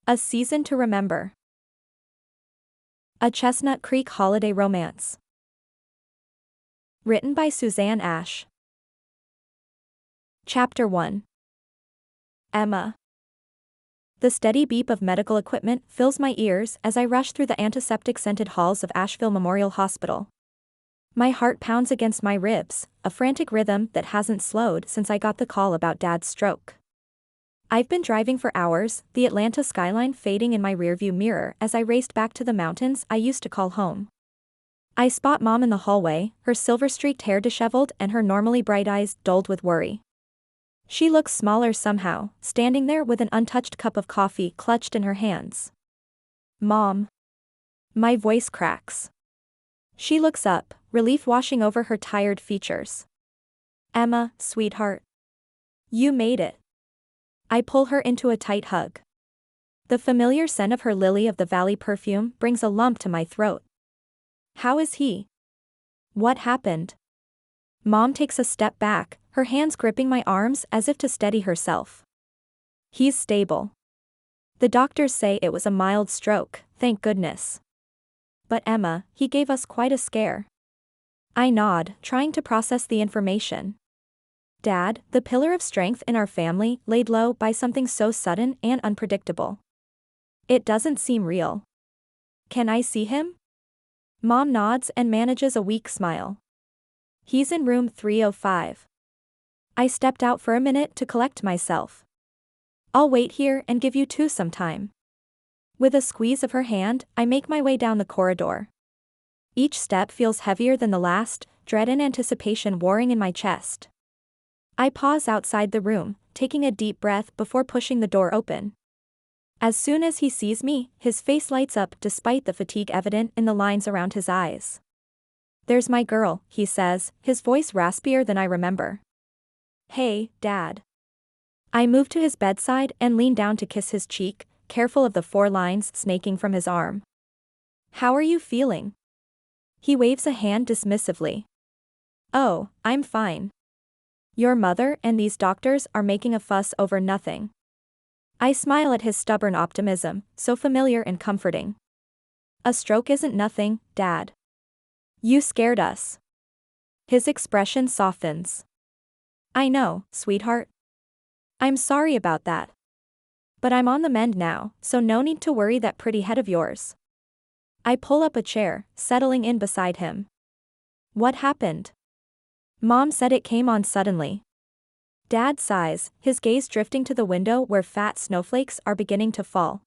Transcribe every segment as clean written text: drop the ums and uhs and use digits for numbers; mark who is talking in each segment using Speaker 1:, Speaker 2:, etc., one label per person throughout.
Speaker 1: A Season to Remember. A Chestnut Creek Holiday Romance. Written by Susanne Ash. Chapter 1. Emma. The steady beep of medical equipment fills my ears as I rush through the antiseptic-scented halls of Asheville Memorial Hospital. My heart pounds against my ribs, a frantic rhythm that hasn't slowed since I got the call about Dad's stroke. I've been driving for hours, the Atlanta skyline fading in my rearview mirror as I raced back to the mountains I used to call home. I spot Mom in the hallway, her silver-streaked hair disheveled and her normally bright eyes dulled with worry. She looks smaller somehow, standing there with an untouched cup of coffee clutched in her hands. Mom. My voice cracks. She looks up, relief washing over her tired features. Emma, sweetheart. You made it. I pull her into a tight hug. The familiar scent of her lily-of-the-valley perfume brings a lump to my throat. How is he? What happened? Mom takes a step back, her hands gripping my arms as if to steady herself. He's stable. The doctors say it was a mild stroke, thank goodness. But Emma, he gave us quite a scare. I nod, trying to process the information. Dad, the pillar of strength in our family, laid low by something so sudden and unpredictable. It doesn't seem real. Can I see him? Mom nods and manages a weak smile. He's in room 305. I stepped out for a minute to collect myself. I'll wait here and give you two some time. With a squeeze of her hand, I make my way down the corridor. Each step feels heavier than the last, dread and anticipation warring in my chest. I pause outside the room, taking a deep breath before pushing the door open. As soon as he sees me, his face lights up despite the fatigue evident in the lines around his eyes. There's my girl, he says, his voice raspier than I remember. Hey, Dad. I move to his bedside and lean down to kiss his cheek, careful of the 4 lines snaking from his arm. How are you feeling? He waves a hand dismissively. Oh, I'm fine. Your mother and these doctors are making a fuss over nothing. I smile at his stubborn optimism, so familiar and comforting. A stroke isn't nothing, Dad. You scared us. His expression softens. I know, sweetheart. I'm sorry about that. But I'm on the mend now, so no need to worry that pretty head of yours. I pull up a chair, settling in beside him. What happened? Mom said it came on suddenly. Dad sighs, his gaze drifting to the window where fat snowflakes are beginning to fall.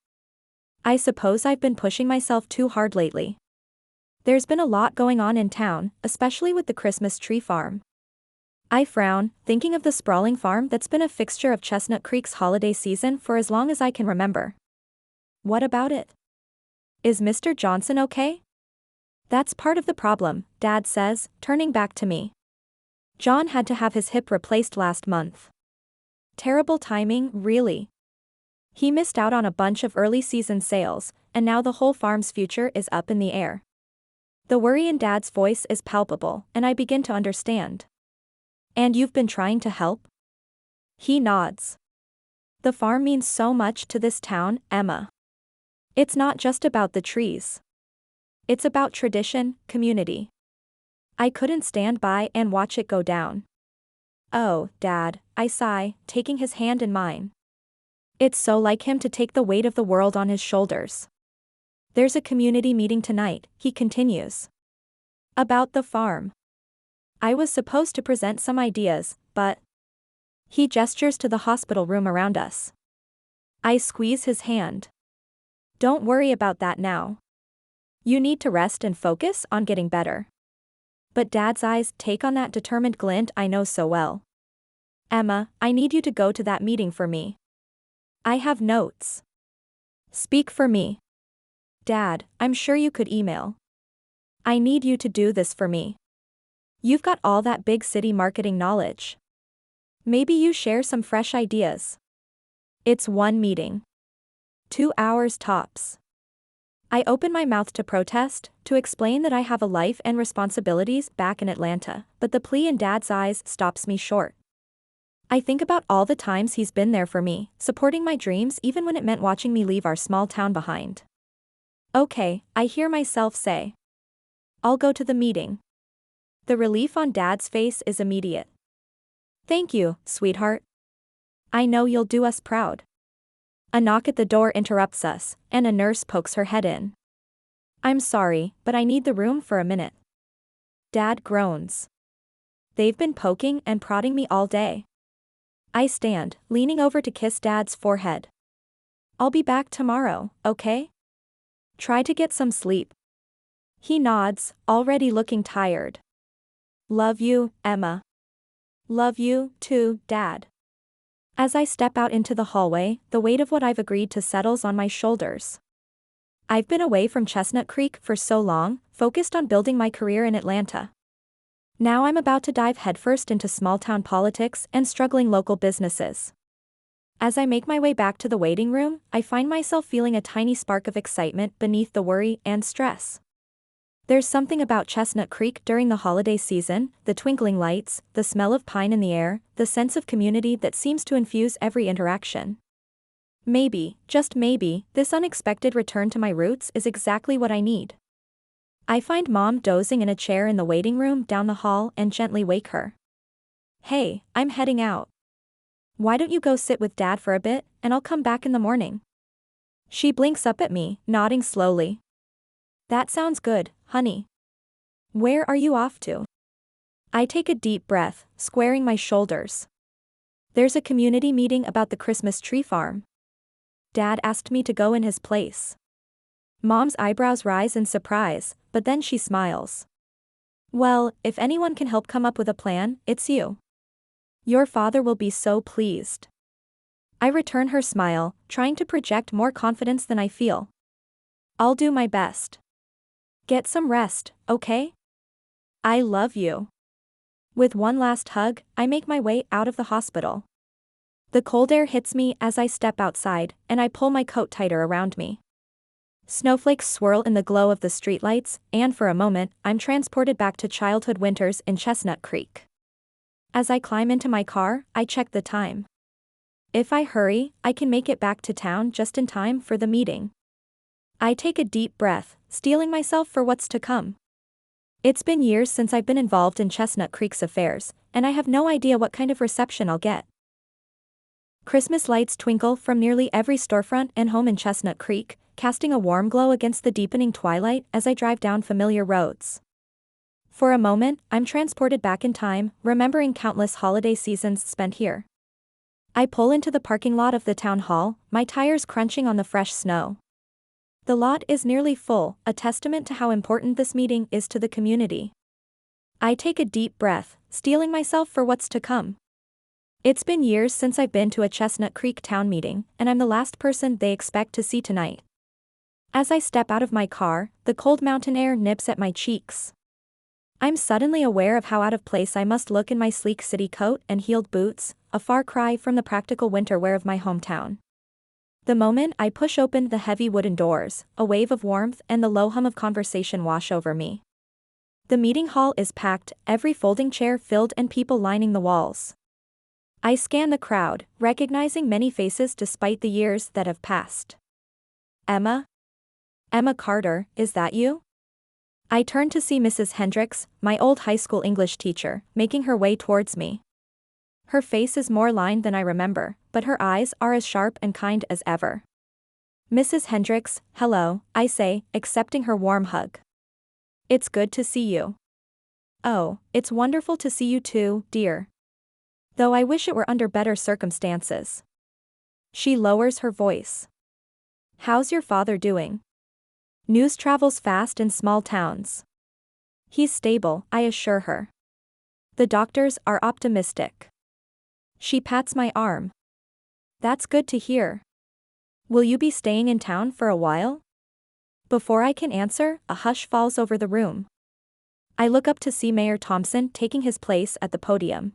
Speaker 1: I suppose I've been pushing myself too hard lately. There's been a lot going on in town, especially with the Christmas tree farm. I frown, thinking of the sprawling farm that's been a fixture of Chestnut Creek's holiday season for as long as I can remember. What about it? Is Mr. Johnson okay? That's part of the problem, Dad says, turning back to me. John had to have his hip replaced last month. Terrible timing, really. He missed out on a bunch of early season sales, and now the whole farm's future is up in the air. The worry in Dad's voice is palpable, and I begin to understand. And you've been trying to help? He nods. The farm means so much to this town, Emma. It's not just about the trees. It's about tradition, community. I couldn't stand by and watch it go down. Oh, Dad, I sigh, taking his hand in mine. It's so like him to take the weight of the world on his shoulders. There's a community meeting tonight, he continues. About the farm. I was supposed to present some ideas, but... He gestures to the hospital room around us. I squeeze his hand. Don't worry about that now. You need to rest and focus on getting better. But Dad's eyes take on that determined glint I know so well. Emma, I need you to go to that meeting for me. I have notes. Speak for me. Dad, I'm sure you could email. I need you to do this for me. You've got all that big city marketing knowledge. Maybe you share some fresh ideas. It's one meeting. 2 hours tops. I open my mouth to protest, to explain that I have a life and responsibilities back in Atlanta, but the plea in Dad's eyes stops me short. I think about all the times he's been there for me, supporting my dreams even when it meant watching me leave our small town behind. Okay, I hear myself say. I'll go to the meeting. The relief on Dad's face is immediate. Thank you, sweetheart. I know you'll do us proud. A knock at the door interrupts us, and a nurse pokes her head in. I'm sorry, but I need the room for a minute. Dad groans. They've been poking and prodding me all day. I stand, leaning over to kiss Dad's forehead. I'll be back tomorrow, okay? Try to get some sleep. He nods, already looking tired. Love you, Emma. Love you, too, Dad. As I step out into the hallway, the weight of what I've agreed to settles on my shoulders. I've been away from Chestnut Creek for so long, focused on building my career in Atlanta. Now I'm about to dive headfirst into small-town politics and struggling local businesses. As I make my way back to the waiting room, I find myself feeling a tiny spark of excitement beneath the worry and stress. There's something about Chestnut Creek during the holiday season, the twinkling lights, the smell of pine in the air, the sense of community that seems to infuse every interaction. Maybe, just maybe, this unexpected return to my roots is exactly what I need. I find Mom dozing in a chair in the waiting room down the hall and gently wake her. Hey, I'm heading out. Why don't you go sit with Dad for a bit, and I'll come back in the morning? She blinks up at me, nodding slowly. That sounds good, honey. Where are you off to? I take a deep breath, squaring my shoulders. There's a community meeting about the Christmas tree farm. Dad asked me to go in his place. Mom's eyebrows rise in surprise, but then she smiles. Well, if anyone can help come up with a plan, it's you. Your father will be so pleased. I return her smile, trying to project more confidence than I feel. I'll do my best. Get some rest, okay? I love you. With one last hug, I make my way out of the hospital. The cold air hits me as I step outside, and I pull my coat tighter around me. Snowflakes swirl in the glow of the streetlights, and for a moment, I'm transported back to childhood winters in Chestnut Creek. As I climb into my car, I check the time. If I hurry, I can make it back to town just in time for the meeting. I take a deep breath, steeling myself for what's to come. It's been years since I've been involved in Chestnut Creek's affairs, and I have no idea what kind of reception I'll get. Christmas lights twinkle from nearly every storefront and home in Chestnut Creek, casting a warm glow against the deepening twilight as I drive down familiar roads. For a moment, I'm transported back in time, remembering countless holiday seasons spent here. I pull into the parking lot of the town hall, my tires crunching on the fresh snow. The lot is nearly full, a testament to how important this meeting is to the community. I take a deep breath, steeling myself for what's to come. It's been years since I've been to a Chestnut Creek town meeting, and I'm the last person they expect to see tonight. As I step out of my car, the cold mountain air nips at my cheeks. I'm suddenly aware of how out of place I must look in my sleek city coat and heeled boots, a far cry from the practical winter wear of my hometown. The moment I push open the heavy wooden doors, a wave of warmth and the low hum of conversation wash over me. The meeting hall is packed, every folding chair filled and people lining the walls. I scan the crowd, recognizing many faces despite the years that have passed. Emma? Emma Carter, is that you? I turn to see Mrs. Hendricks, my old high school English teacher, making her way towards me. Her face is more lined than I remember, but her eyes are as sharp and kind as ever. Mrs. Hendricks, hello, I say, accepting her warm hug. It's good to see you. Oh, it's wonderful to see you too, dear. Though I wish it were under better circumstances. She lowers her voice. How's your father doing? News travels fast in small towns. He's stable, I assure her. The doctors are optimistic. She pats my arm. That's good to hear. Will you be staying in town for a while? Before I can answer, a hush falls over the room. I look up to see Mayor Thompson taking his place at the podium.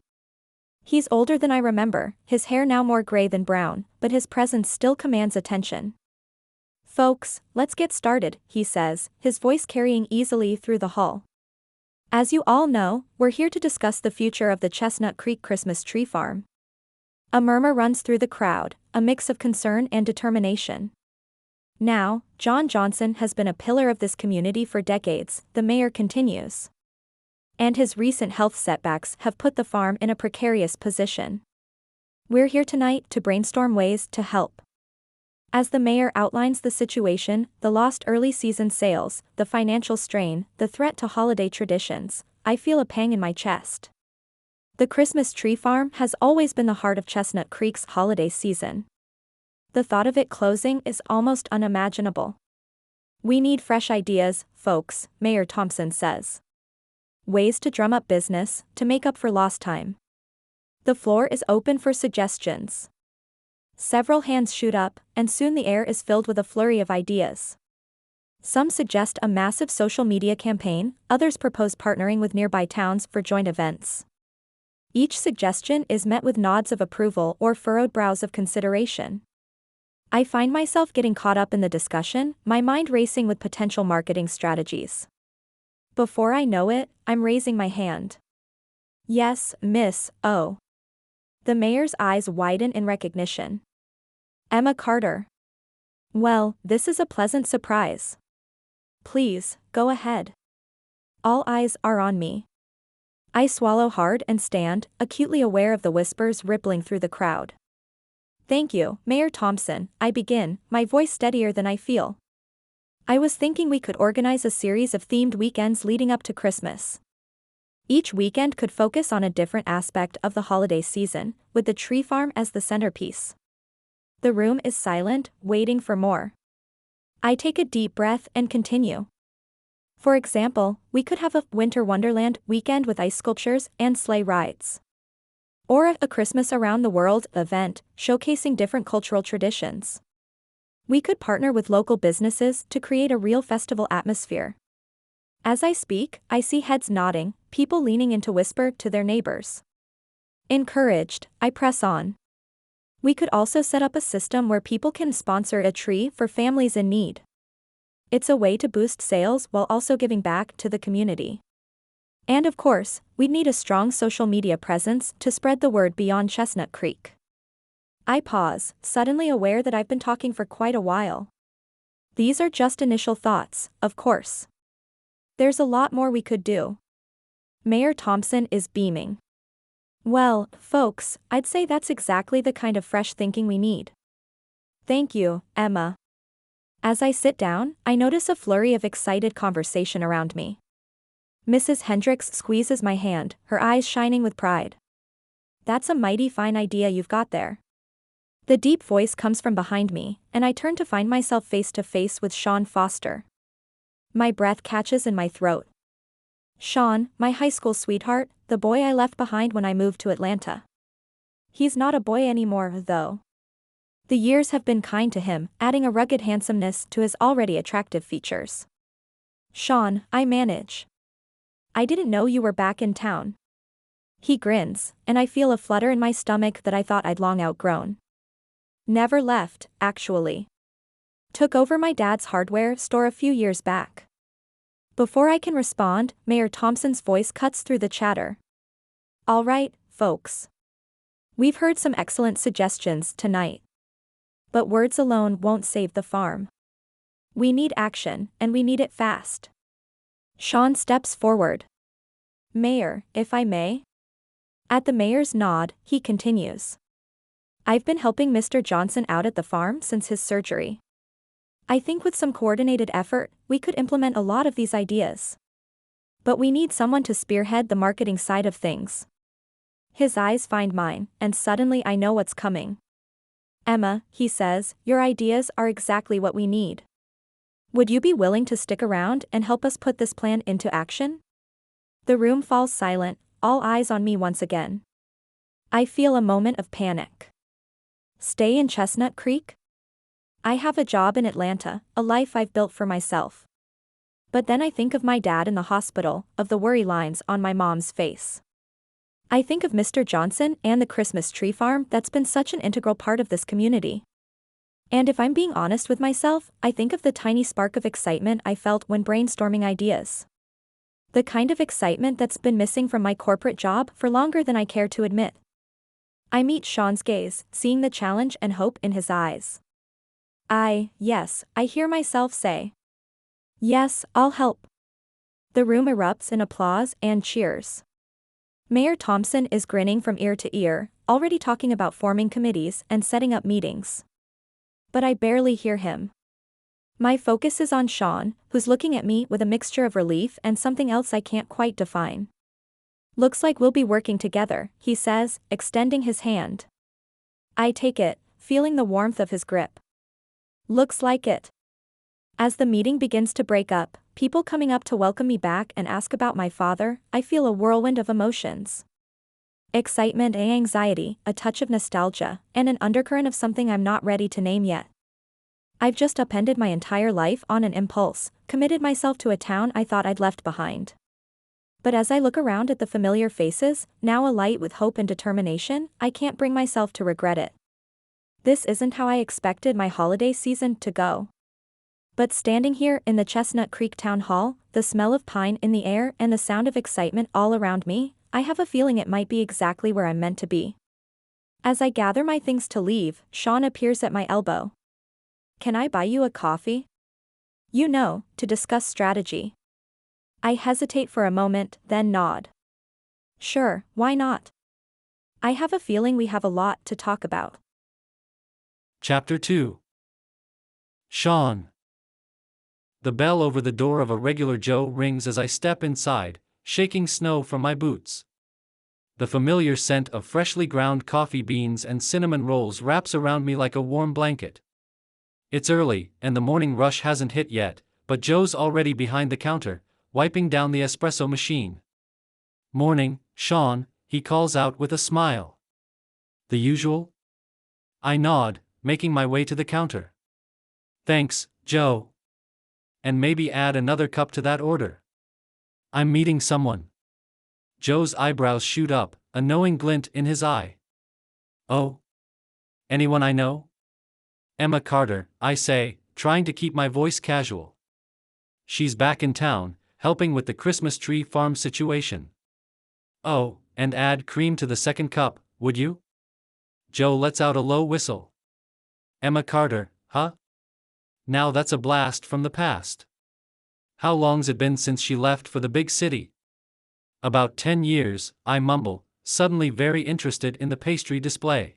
Speaker 1: He's older than I remember, his hair now more gray than brown, but his presence still commands attention. Folks, let's get started, he says, his voice carrying easily through the hall. As you all know, we're here to discuss the future of the Chestnut Creek Christmas tree farm. A murmur runs through the crowd, a mix of concern and determination. Now, John Johnson has been a pillar of this community for decades, the mayor continues. And his recent health setbacks have put the farm in a precarious position. We're here tonight to brainstorm ways to help. As the mayor outlines the situation, the lost early season sales, the financial strain, the threat to holiday traditions, I feel a pang in my chest. The Christmas tree farm has always been the heart of Chestnut Creek's holiday season. The thought of it closing is almost unimaginable. We need fresh ideas, folks, Mayor Thompson says. Ways to drum up business, to make up for lost time. The floor is open for suggestions. Several hands shoot up, and soon the air is filled with a flurry of ideas. Some suggest a massive social media campaign, others propose partnering with nearby towns for joint events. Each suggestion is met with nods of approval or furrowed brows of consideration. I find myself getting caught up in the discussion, my mind racing with potential marketing strategies. Before I know it, I'm raising my hand. Yes, Miss, oh. The mayor's eyes widen in recognition. Emma Carter. Well, this is a pleasant surprise. Please, go ahead. All eyes are on me. I swallow hard and stand, acutely aware of the whispers rippling through the crowd. Thank you, Mayor Thompson, I begin, my voice steadier than I feel. I was thinking we could organize a series of themed weekends leading up to Christmas. Each weekend could focus on a different aspect of the holiday season, with the tree farm as the centerpiece. The room is silent, waiting for more. I take a deep breath and continue. For example, we could have a Winter Wonderland weekend with ice sculptures and sleigh rides. Or a Christmas Around the World event, showcasing different cultural traditions. We could partner with local businesses to create a real festival atmosphere. As I speak, I see heads nodding, people leaning in to whisper to their neighbors. Encouraged, I press on. We could also set up a system where people can sponsor a tree for families in need. It's a way to boost sales while also giving back to the community. And of course, we'd need a strong social media presence to spread the word beyond Chestnut Creek. I pause, suddenly aware that I've been talking for quite a while. These are just initial thoughts, of course. There's a lot more we could do. Mayor Thompson is beaming. Well, folks, I'd say that's exactly the kind of fresh thinking we need. Thank you, Emma. As I sit down, I notice a flurry of excited conversation around me. Mrs. Hendricks squeezes my hand, her eyes shining with pride. That's a mighty fine idea you've got there. The deep voice comes from behind me, and I turn to find myself face to face with Sean Foster. My breath catches in my throat. Sean, my high school sweetheart, the boy I left behind when I moved to Atlanta. He's not a boy anymore, though. The years have been kind to him, adding a rugged handsomeness to his already attractive features. Sean, I manage. I didn't know you were back in town. He grins, and I feel a flutter in my stomach that I thought I'd long outgrown. Never left, actually. Took over my dad's hardware store a few years back. Before I can respond, Mayor Thompson's voice cuts through the chatter. All right, folks. We've heard some excellent suggestions tonight. But words alone won't save the farm. We need action, and we need it fast. Sean steps forward. Mayor, if I may? At the mayor's nod, he continues. I've been helping Mr. Johnson out at the farm since his surgery. I think with some coordinated effort, we could implement a lot of these ideas. But we need someone to spearhead the marketing side of things. His eyes find mine, and suddenly I know what's coming. Emma, he says, your ideas are exactly what we need. Would you be willing to stick around and help us put this plan into action? The room falls silent, all eyes on me once again. I feel a moment of panic. Stay in Chestnut Creek? I have a job in Atlanta, a life I've built for myself. But then I think of my dad in the hospital, of the worry lines on my mom's face. I think of Mr. Johnson and the Christmas tree farm that's been such an integral part of this community. And if I'm being honest with myself, I think of the tiny spark of excitement I felt when brainstorming ideas. The kind of excitement that's been missing from my corporate job for longer than I care to admit. I meet Sean's gaze, seeing the challenge and hope in his eyes. Yes, I hear myself say. Yes, I'll help. The room erupts in applause and cheers. Mayor Thompson is grinning from ear to ear, already talking about forming committees and setting up meetings. But I barely hear him. My focus is on Sean, who's looking at me with a mixture of relief and something else I can't quite define. Looks like we'll be working together, he says, extending his hand. I take it, feeling the warmth of his grip. Looks like it. As the meeting begins to break up, people coming up to welcome me back and ask about my father, I feel a whirlwind of emotions. Excitement and anxiety, a touch of nostalgia, and an undercurrent of something I'm not ready to name yet. I've just upended my entire life on an impulse, committed myself to a town I thought I'd left behind. But as I look around at the familiar faces, now alight with hope and determination, I can't bring myself to regret it. This isn't how I expected my holiday season to go. But standing here in the Chestnut Creek Town Hall, the smell of pine in the air and the sound of excitement all around me, I have a feeling it might be exactly where I'm meant to be. As I gather my things to leave, Sean appears at my elbow. Can I buy you a coffee? To discuss strategy. I hesitate for a moment, then nod. Sure, why not? I have a feeling we have a lot to talk about.
Speaker 2: Chapter 2. Sean. The bell over the door of a regular Joe rings as I step inside, shaking snow from my boots. The familiar scent of freshly ground coffee beans and cinnamon rolls wraps around me like a warm blanket. It's early, and the morning rush hasn't hit yet, but Joe's already behind the counter, wiping down the espresso machine. Morning, Sean, he calls out with a smile. The usual? I nod, making my way to the counter. Thanks, Joe. And maybe add another cup to that order. I'm meeting someone. Joe's eyebrows shoot up, a knowing glint in his eye. Oh? Anyone I know? Emma Carter, I say, trying to keep my voice casual. She's back in town, helping with the Christmas tree farm situation. Oh, and add cream to the second cup, would you? Joe lets out a low whistle. Emma Carter, huh? Now that's a blast from the past. How long's it been since she left for the big city? About 10 years, I mumble, suddenly very interested in the pastry display.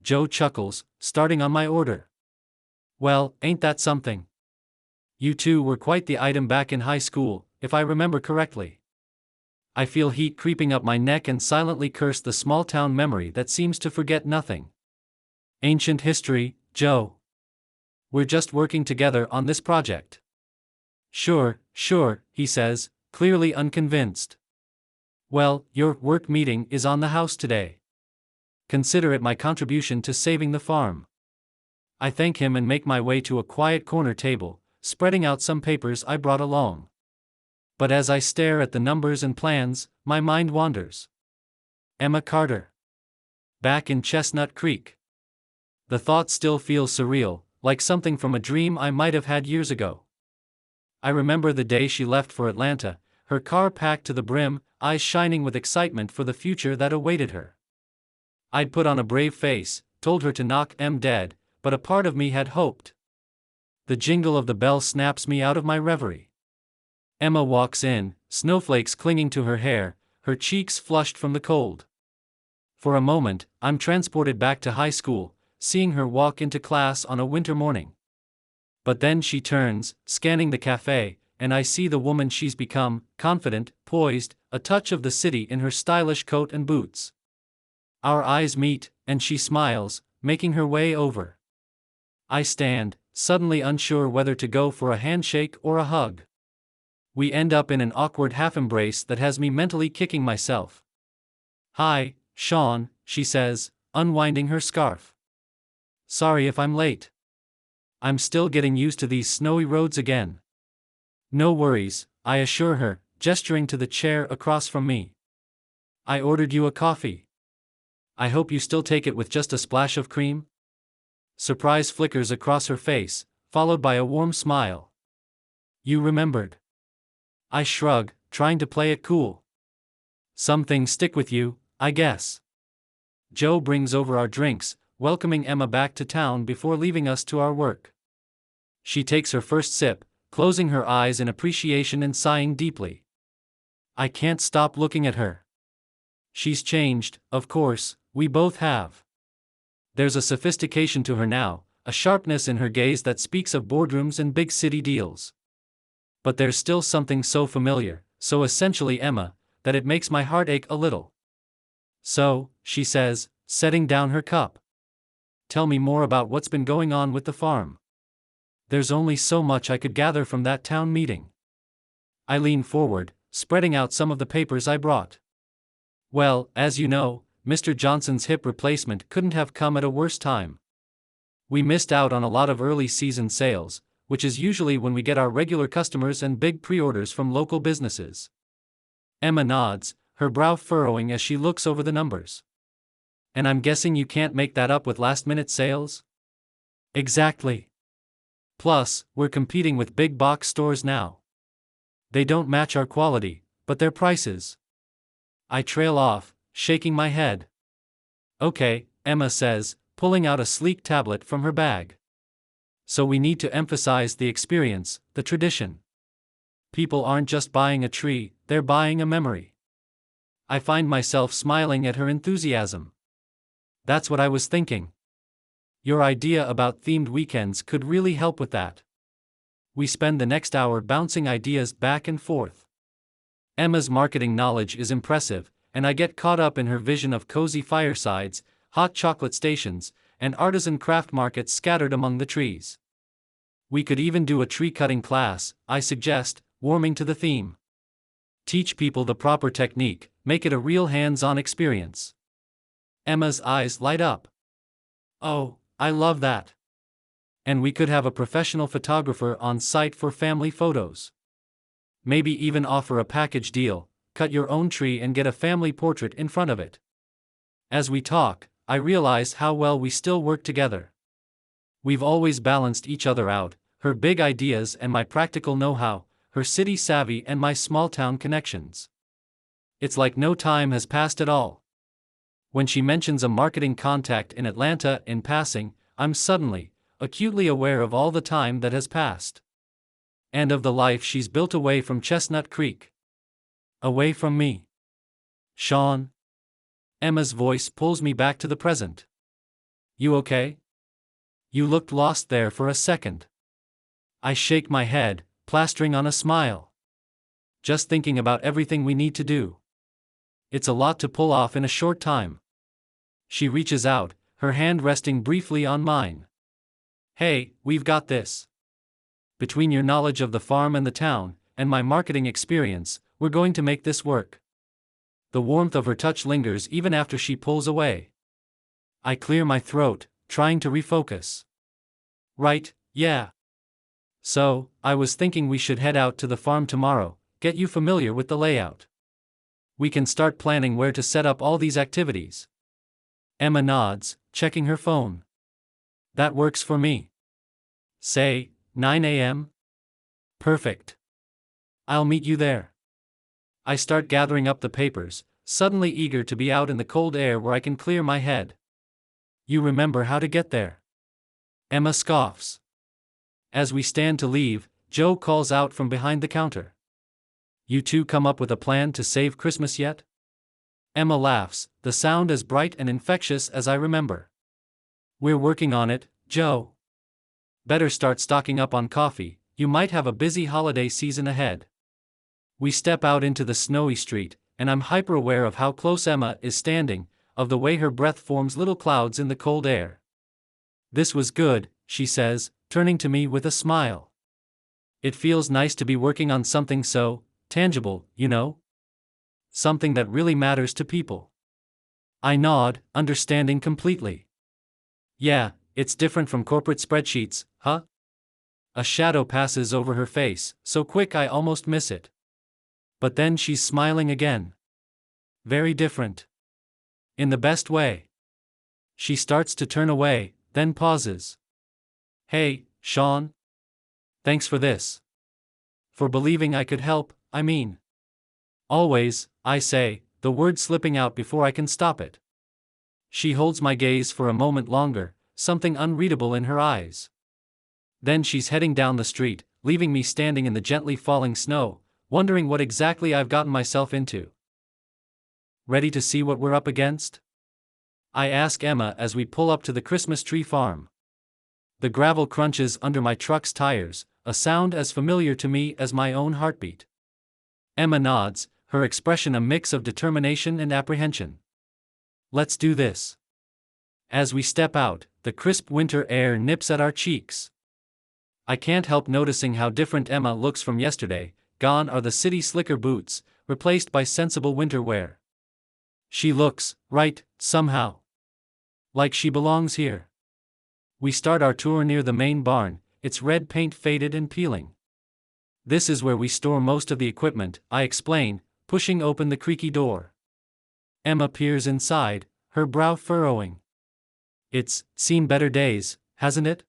Speaker 2: Joe chuckles, starting on my order. Well, ain't that something? You two were quite the item back in high school, if I remember correctly. I feel heat creeping up my neck and silently curse the small-town memory that seems to forget nothing. Ancient history, Joe. We're just working together on this project. Sure, he says, clearly unconvinced. Well, your work meeting is on the house today. Consider it my contribution to saving the farm. I thank him and make my way to a quiet corner table, spreading out some papers I brought along. But as I stare at the numbers and plans, my mind wanders. Emma Carter. Back in Chestnut Creek. The thought still feels surreal, like something from a dream I might have had years ago. I remember the day she left for Atlanta, her car packed to the brim, eyes shining with excitement for the future that awaited her. I'd put on a brave face, told her to knock em dead, but a part of me had hoped. The jingle of the bell snaps me out of my reverie. Emma walks in, snowflakes clinging to her hair, her cheeks flushed from the cold. For a moment, I'm transported back to high school, seeing her walk into class on a winter morning. But then she turns, scanning the cafe, and I see the woman she's become, confident, poised, a touch of the city in her stylish coat and boots. Our eyes meet, and she smiles, making her way over. I stand, suddenly unsure whether to go for a handshake or a hug. We end up in an awkward half-embrace that has me mentally kicking myself. Hi, Sean, she says, unwinding her scarf. Sorry if I'm late. I'm still getting used to these snowy roads again. No worries, I assure her, gesturing to the chair across from me. I ordered you a coffee. I hope you still take it with just a splash of cream? Surprise flickers across her face, followed by a warm smile. You remembered. I shrug, trying to play it cool. Some things stick with you, I guess. Joe brings over our drinks, welcoming Emma back to town before leaving us to our work. She takes her first sip, closing her eyes in appreciation and sighing deeply. I can't stop looking at her. She's changed, of course, we both have. There's a sophistication to her now, a sharpness in her gaze that speaks of boardrooms and big city deals. But there's still something so familiar, so essentially Emma, that it makes my heart ache a little. So, she says, setting down her cup. Tell me more about what's been going on with the farm. There's only so much I could gather from that town meeting. I lean forward, spreading out some of the papers I brought. Well, as you know, Mr. Johnson's hip replacement couldn't have come at a worse time. We missed out on a lot of early season sales, which is usually when we get our regular customers and big pre-orders from local businesses. Emma nods, her brow furrowing as she looks over the numbers. And I'm guessing you can't make that up with last-minute sales? Exactly. Plus, we're competing with big box stores now. They don't match our quality, but their prices. I trail off, shaking my head. Okay, Emma says, pulling out a sleek tablet from her bag. So we need to emphasize the experience, the tradition. People aren't just buying a tree, they're buying a memory. I find myself smiling at her enthusiasm. That's what I was thinking. Your idea about themed weekends could really help with that. We spend the next hour bouncing ideas back and forth. Emma's marketing knowledge is impressive, and I get caught up in her vision of cozy firesides, hot chocolate stations, and artisan craft markets scattered among the trees. We could even do a tree-cutting class, I suggest, warming to the theme. Teach people the proper technique, make it a real hands-on experience. Emma's eyes light up. Oh, I love that. And we could have a professional photographer on site for family photos. Maybe even offer a package deal, cut your own tree and get a family portrait in front of it. As we talk, I realize how well we still work together. We've always balanced each other out, her big ideas and my practical know-how, her city savvy and my small-town connections. It's like no time has passed at all. When she mentions a marketing contact in Atlanta in passing, I'm suddenly, acutely aware of all the time that has passed. And of the life she's built away from Chestnut Creek. Away from me. Sean? Emma's voice pulls me back to the present. You okay? You looked lost there for a second. I shake my head, plastering on a smile. Just thinking about everything we need to do. It's a lot to pull off in a short time. She reaches out, her hand resting briefly on mine. Hey, we've got this. Between your knowledge of the farm and the town, and my marketing experience, we're going to make this work. The warmth of her touch lingers even after she pulls away. I clear my throat, trying to refocus. Right, yeah. So, I was thinking we should head out to the farm tomorrow, get you familiar with the layout. We can start planning where to set up all these activities. Emma nods, checking her phone. That works for me. Say, 9 a.m.? Perfect. I'll meet you there. I start gathering up the papers, suddenly eager to be out in the cold air where I can clear my head. You remember how to get there? Emma scoffs. As we stand to leave, Joe calls out from behind the counter. You two come up with a plan to save Christmas yet? Emma laughs, the sound as bright and infectious as I remember. We're working on it, Joe. Better start stocking up on coffee, you might have a busy holiday season ahead. We step out into the snowy street, and I'm hyper-aware of how close Emma is standing, of the way her breath forms little clouds in the cold air. This was good, she says, turning to me with a smile. It feels nice to be working on something so tangible, you know? Something that really matters to people. I nod, understanding completely. Yeah, it's different from corporate spreadsheets, huh? A shadow passes over her face, so quick I almost miss it. But then she's smiling again. Very different. In the best way. She starts to turn away, then pauses. Hey, Sean? Thanks for this. For believing I could help, I mean. Always, I say, the word slipping out before I can stop it. She holds my gaze for a moment longer, something unreadable in her eyes. Then she's heading down the street, leaving me standing in the gently falling snow, wondering what exactly I've gotten myself into. Ready to see what we're up against? I ask Emma as we pull up to the Christmas tree farm. The gravel crunches under my truck's tires, a sound as familiar to me as my own heartbeat. Emma nods, her expression a mix of determination and apprehension. Let's do this. As we step out, the crisp winter air nips at our cheeks. I can't help noticing how different Emma looks from yesterday. Gone are the city slicker boots, replaced by sensible winter wear. She looks right, somehow. Like she belongs here. We start our tour near the main barn, its red paint faded and peeling. This is where we store most of the equipment, I explain, pushing open the creaky door. Emma peers inside, her brow furrowing. It's seen better days, hasn't it?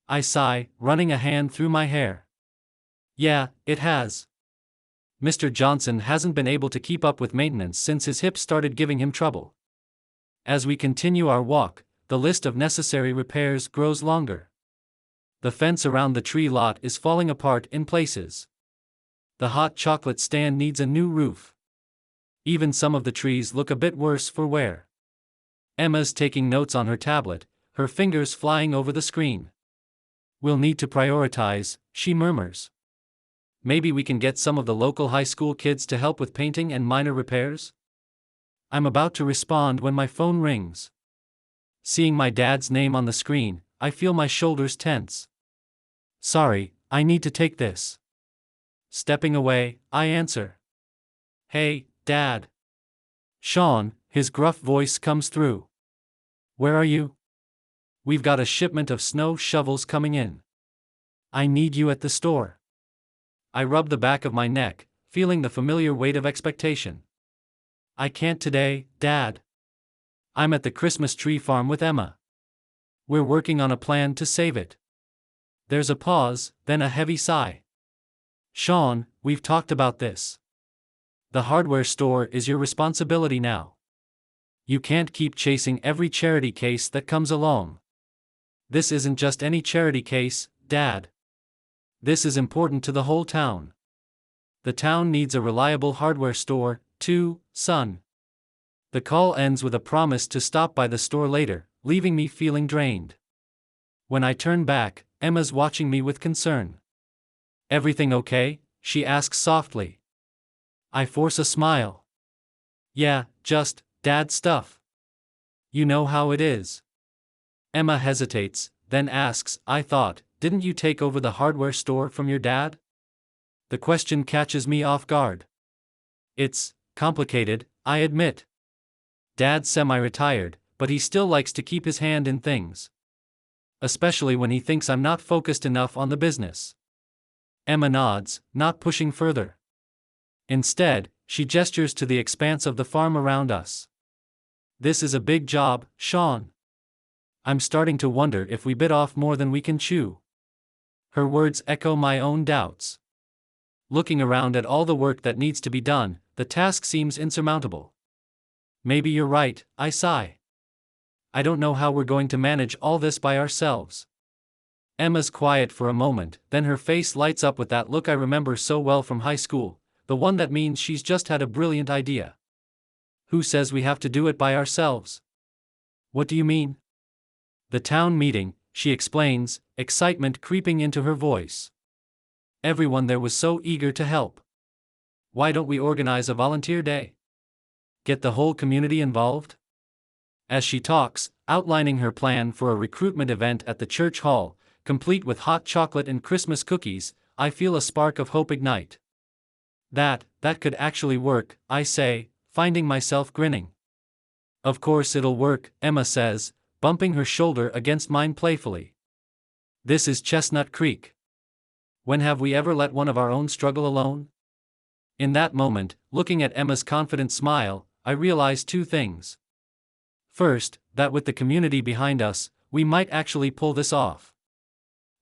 Speaker 2: I sigh, running a hand through my hair. Yeah, it has. Mr. Johnson hasn't been able to keep up with maintenance since his hip started giving him trouble. As we continue our walk, the list of necessary repairs grows longer. The fence around the tree lot is falling apart in places. The hot chocolate stand needs a new roof. Even some of the trees look a bit worse for wear. Emma's taking notes on her tablet, her fingers flying over the screen. We'll need to prioritize, she murmurs. Maybe we can get some of the local high school kids to help with painting and minor repairs? I'm about to respond when my phone rings. Seeing my dad's name on the screen, I feel my shoulders tense. Sorry, I need to take this. Stepping away, I answer. Hey, Dad. Sean, his gruff voice comes through. Where are you? We've got a shipment of snow shovels coming in. I need you at the store. I rub the back of my neck, feeling the familiar weight of expectation. I can't today, Dad. I'm at the Christmas tree farm with Emma. We're working on a plan to save it. There's a pause, then a heavy sigh. Sean, we've talked about this. The hardware store is your responsibility now. You can't keep chasing every charity case that comes along. This isn't just any charity case, Dad. This is important to the whole town. The town needs a reliable hardware store, too, son. The call ends with a promise to stop by the store later, leaving me feeling drained. When I turn back, Emma's watching me with concern. Everything okay? She asks softly. I force a smile. Yeah, just dad stuff. You know how it is. Emma hesitates, then asks, I thought, didn't you take over the hardware store from your dad? The question catches me off guard. It's complicated, I admit. Dad's semi-retired, but he still likes to keep his hand in things. Especially when he thinks I'm not focused enough on the business. Emma nods, not pushing further. Instead, she gestures to the expanse of the farm around us. This is a big job, Sean. I'm starting to wonder if we bit off more than we can chew. Her words echo my own doubts. Looking around at all the work that needs to be done, the task seems insurmountable. Maybe you're right, I sigh. I don't know how we're going to manage all this by ourselves. Emma's quiet for a moment, then her face lights up with that look I remember so well from high school, the one that means she's just had a brilliant idea. Who says we have to do it by ourselves? What do you mean? The town meeting, she explains, excitement creeping into her voice. Everyone there was so eager to help. Why don't we organize a volunteer day? Get the whole community involved? As she talks, outlining her plan for a recruitment event at the church hall, complete with hot chocolate and Christmas cookies, I feel a spark of hope ignite. That could actually work, I say, finding myself grinning. Of course it'll work, Emma says, bumping her shoulder against mine playfully. This is Chestnut Creek. When have we ever let one of our own struggle alone? In that moment, looking at Emma's confident smile, I realize two things. First, that with the community behind us, we might actually pull this off.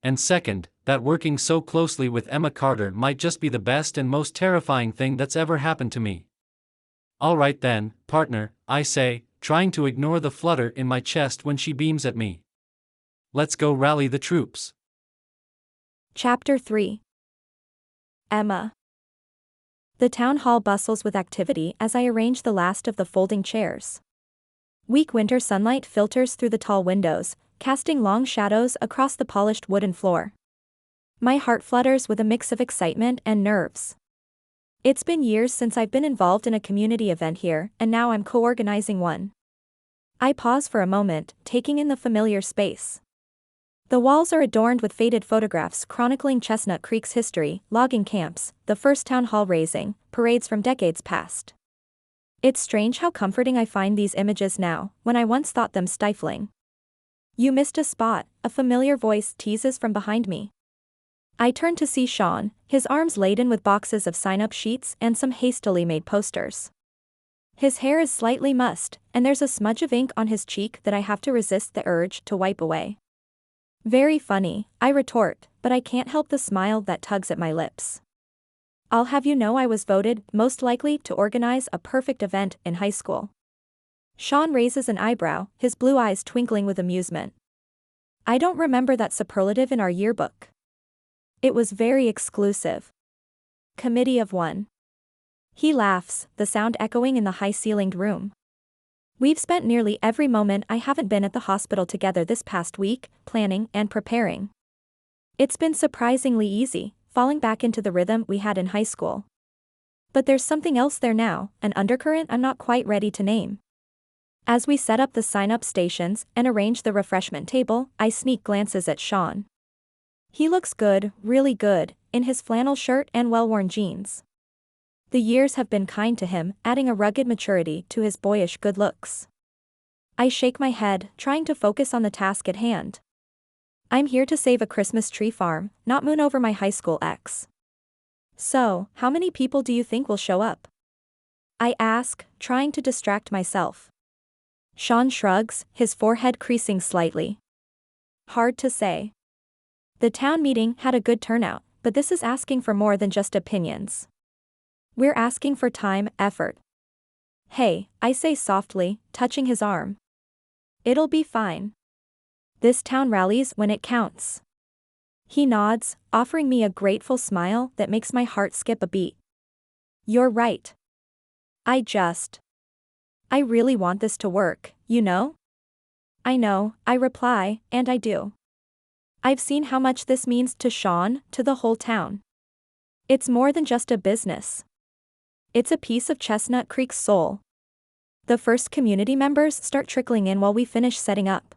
Speaker 2: And second, that working so closely with Emma Carter might just be the best and most terrifying thing that's ever happened to me. All right then, partner, I say, trying to ignore the flutter in my chest when she beams at me. Let's go rally the troops.
Speaker 1: Chapter 3. Emma. The town hall bustles with activity as I arrange the last of the folding chairs. Weak winter sunlight filters through the tall windows, casting long shadows across the polished wooden floor. My heart flutters with a mix of excitement and nerves. It's been years since I've been involved in a community event here, and now I'm co-organizing one. I pause for a moment, taking in the familiar space. The walls are adorned with faded photographs chronicling Chestnut Creek's history, logging camps, the first town hall raising, parades from decades past. It's strange how comforting I find these images now, when I once thought them stifling. "You missed a spot," a familiar voice teases from behind me. I turn to see Sean, his arms laden with boxes of sign-up sheets and some hastily made posters. His hair is slightly mussed, and there's a smudge of ink on his cheek that I have to resist the urge to wipe away. "Very funny," I retort, but I can't help the smile that tugs at my lips. "I'll have you know I was voted most likely to organize a perfect event in high school." Sean raises an eyebrow, his blue eyes twinkling with amusement. "I don't remember that superlative in our yearbook." "It was very exclusive. Committee of one." He laughs, the sound echoing in the high-ceilinged room. "We've spent nearly every moment I haven't been at the hospital together this past week, planning and preparing. It's been surprisingly easy, falling back into the rhythm we had in high school. But there's something else there now, an undercurrent I'm not quite ready to name." As we set up the sign-up stations and arrange the refreshment table, I sneak glances at Sean. He looks good, really good, in his flannel shirt and well-worn jeans. The years have been kind to him, adding a rugged maturity to his boyish good looks. I shake my head, trying to focus on the task at hand. I'm here to save a Christmas tree farm, not moon over my high school ex. "So, how many people do you think will show up?" I ask, trying to distract myself. Sean shrugs, his forehead creasing slightly. "Hard to say. The town meeting had a good turnout, but this is asking for more than just opinions. We're asking for time, effort." "Hey," I say softly, touching his arm. "It'll be fine. This town rallies when it counts." He nods, offering me a grateful smile that makes my heart skip a beat. "You're right. I really want this to work, you know?" "I know," I reply, and I do. I've seen how much this means to Sean, to the whole town. It's more than just a business. It's a piece of Chestnut Creek's soul. The first community members start trickling in while we finish setting up.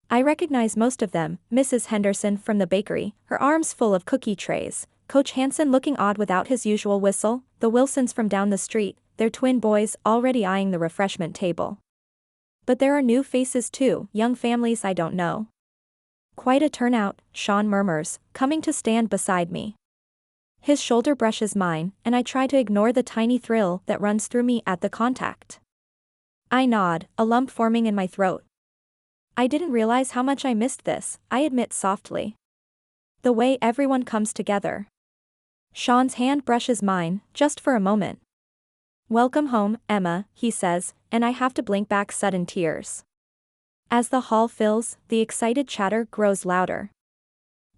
Speaker 1: I recognize most of them: Mrs. Henderson from the bakery, her arms full of cookie trays, Coach Hansen looking odd without his usual whistle, the Wilsons from down the street, their twin boys already eyeing the refreshment table. But there are new faces too, young families I don't know. "Quite a turnout," Sean murmurs, coming to stand beside me. His shoulder brushes mine, and I try to ignore the tiny thrill that runs through me at the contact. I nod, a lump forming in my throat. "I didn't realize how much I missed this," I admit softly. "The way everyone comes together." Sean's hand brushes mine, just for a moment. "Welcome home, Emma," he says, and I have to blink back sudden tears. As the hall fills, the excited chatter grows louder.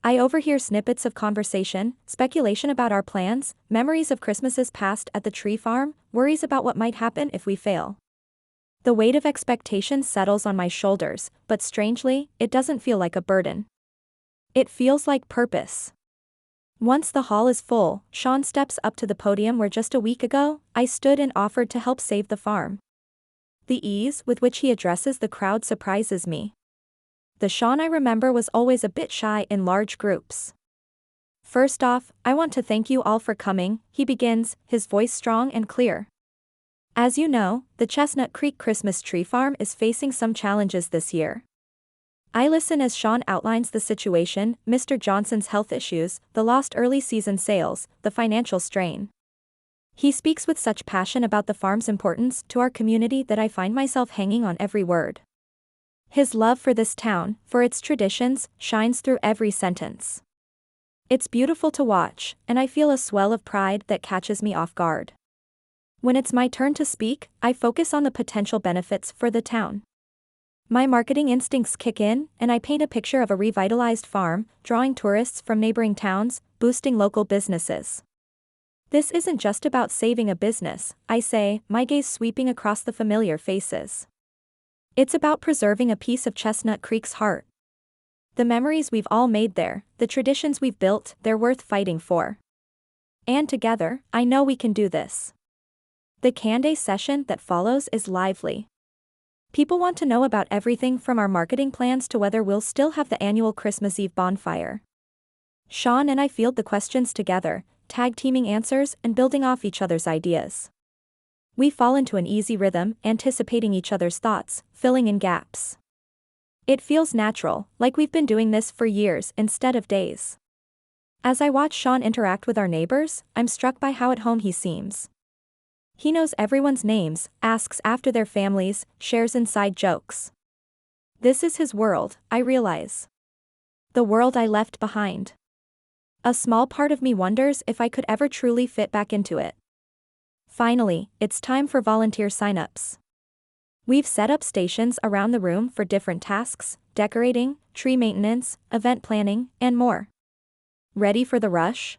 Speaker 1: I overhear snippets of conversation, speculation about our plans, memories of Christmases past at the tree farm, worries about what might happen if we fail. The weight of expectation settles on my shoulders, but strangely, it doesn't feel like a burden. It feels like purpose. Once the hall is full, Sean steps up to the podium where just a week ago, I stood and offered to help save the farm. The ease with which he addresses the crowd surprises me. The Sean I remember was always a bit shy in large groups. "First off, I want to thank you all for coming," he begins, his voice strong and clear. "As you know, the Chestnut Creek Christmas tree farm is facing some challenges this year." I listen as Sean outlines the situation: Mr. Johnson's health issues, the lost early season sales, the financial strain. He speaks with such passion about the farm's importance to our community that I find myself hanging on every word. His love for this town, for its traditions, shines through every sentence. It's beautiful to watch, and I feel a swell of pride that catches me off guard. When it's my turn to speak, I focus on the potential benefits for the town. My marketing instincts kick in, and I paint a picture of a revitalized farm, drawing tourists from neighboring towns, boosting local businesses. This isn't just about saving a business, I say, my gaze sweeping across the familiar faces. It's about preserving a piece of Chestnut Creek's heart. The memories we've all made there, the traditions we've built, they're worth fighting for. And together, I know we can do this. The Canday session that follows is lively. People want to know about everything from our marketing plans to whether we'll still have the annual Christmas Eve bonfire. Sean and I field the questions together, tag-teaming answers and building off each other's ideas. We fall into an easy rhythm, anticipating each other's thoughts, filling in gaps. It feels natural, like we've been doing this for years instead of days. As I watch Sean interact with our neighbors, I'm struck by how at home he seems. He knows everyone's names, asks after their families, shares inside jokes. This is his world, I realize. The world I left behind. A small part of me wonders if I could ever truly fit back into it. Finally, it's time for volunteer signups. We've set up stations around the room for different tasks, decorating, tree maintenance, event planning, and more. Ready for the rush?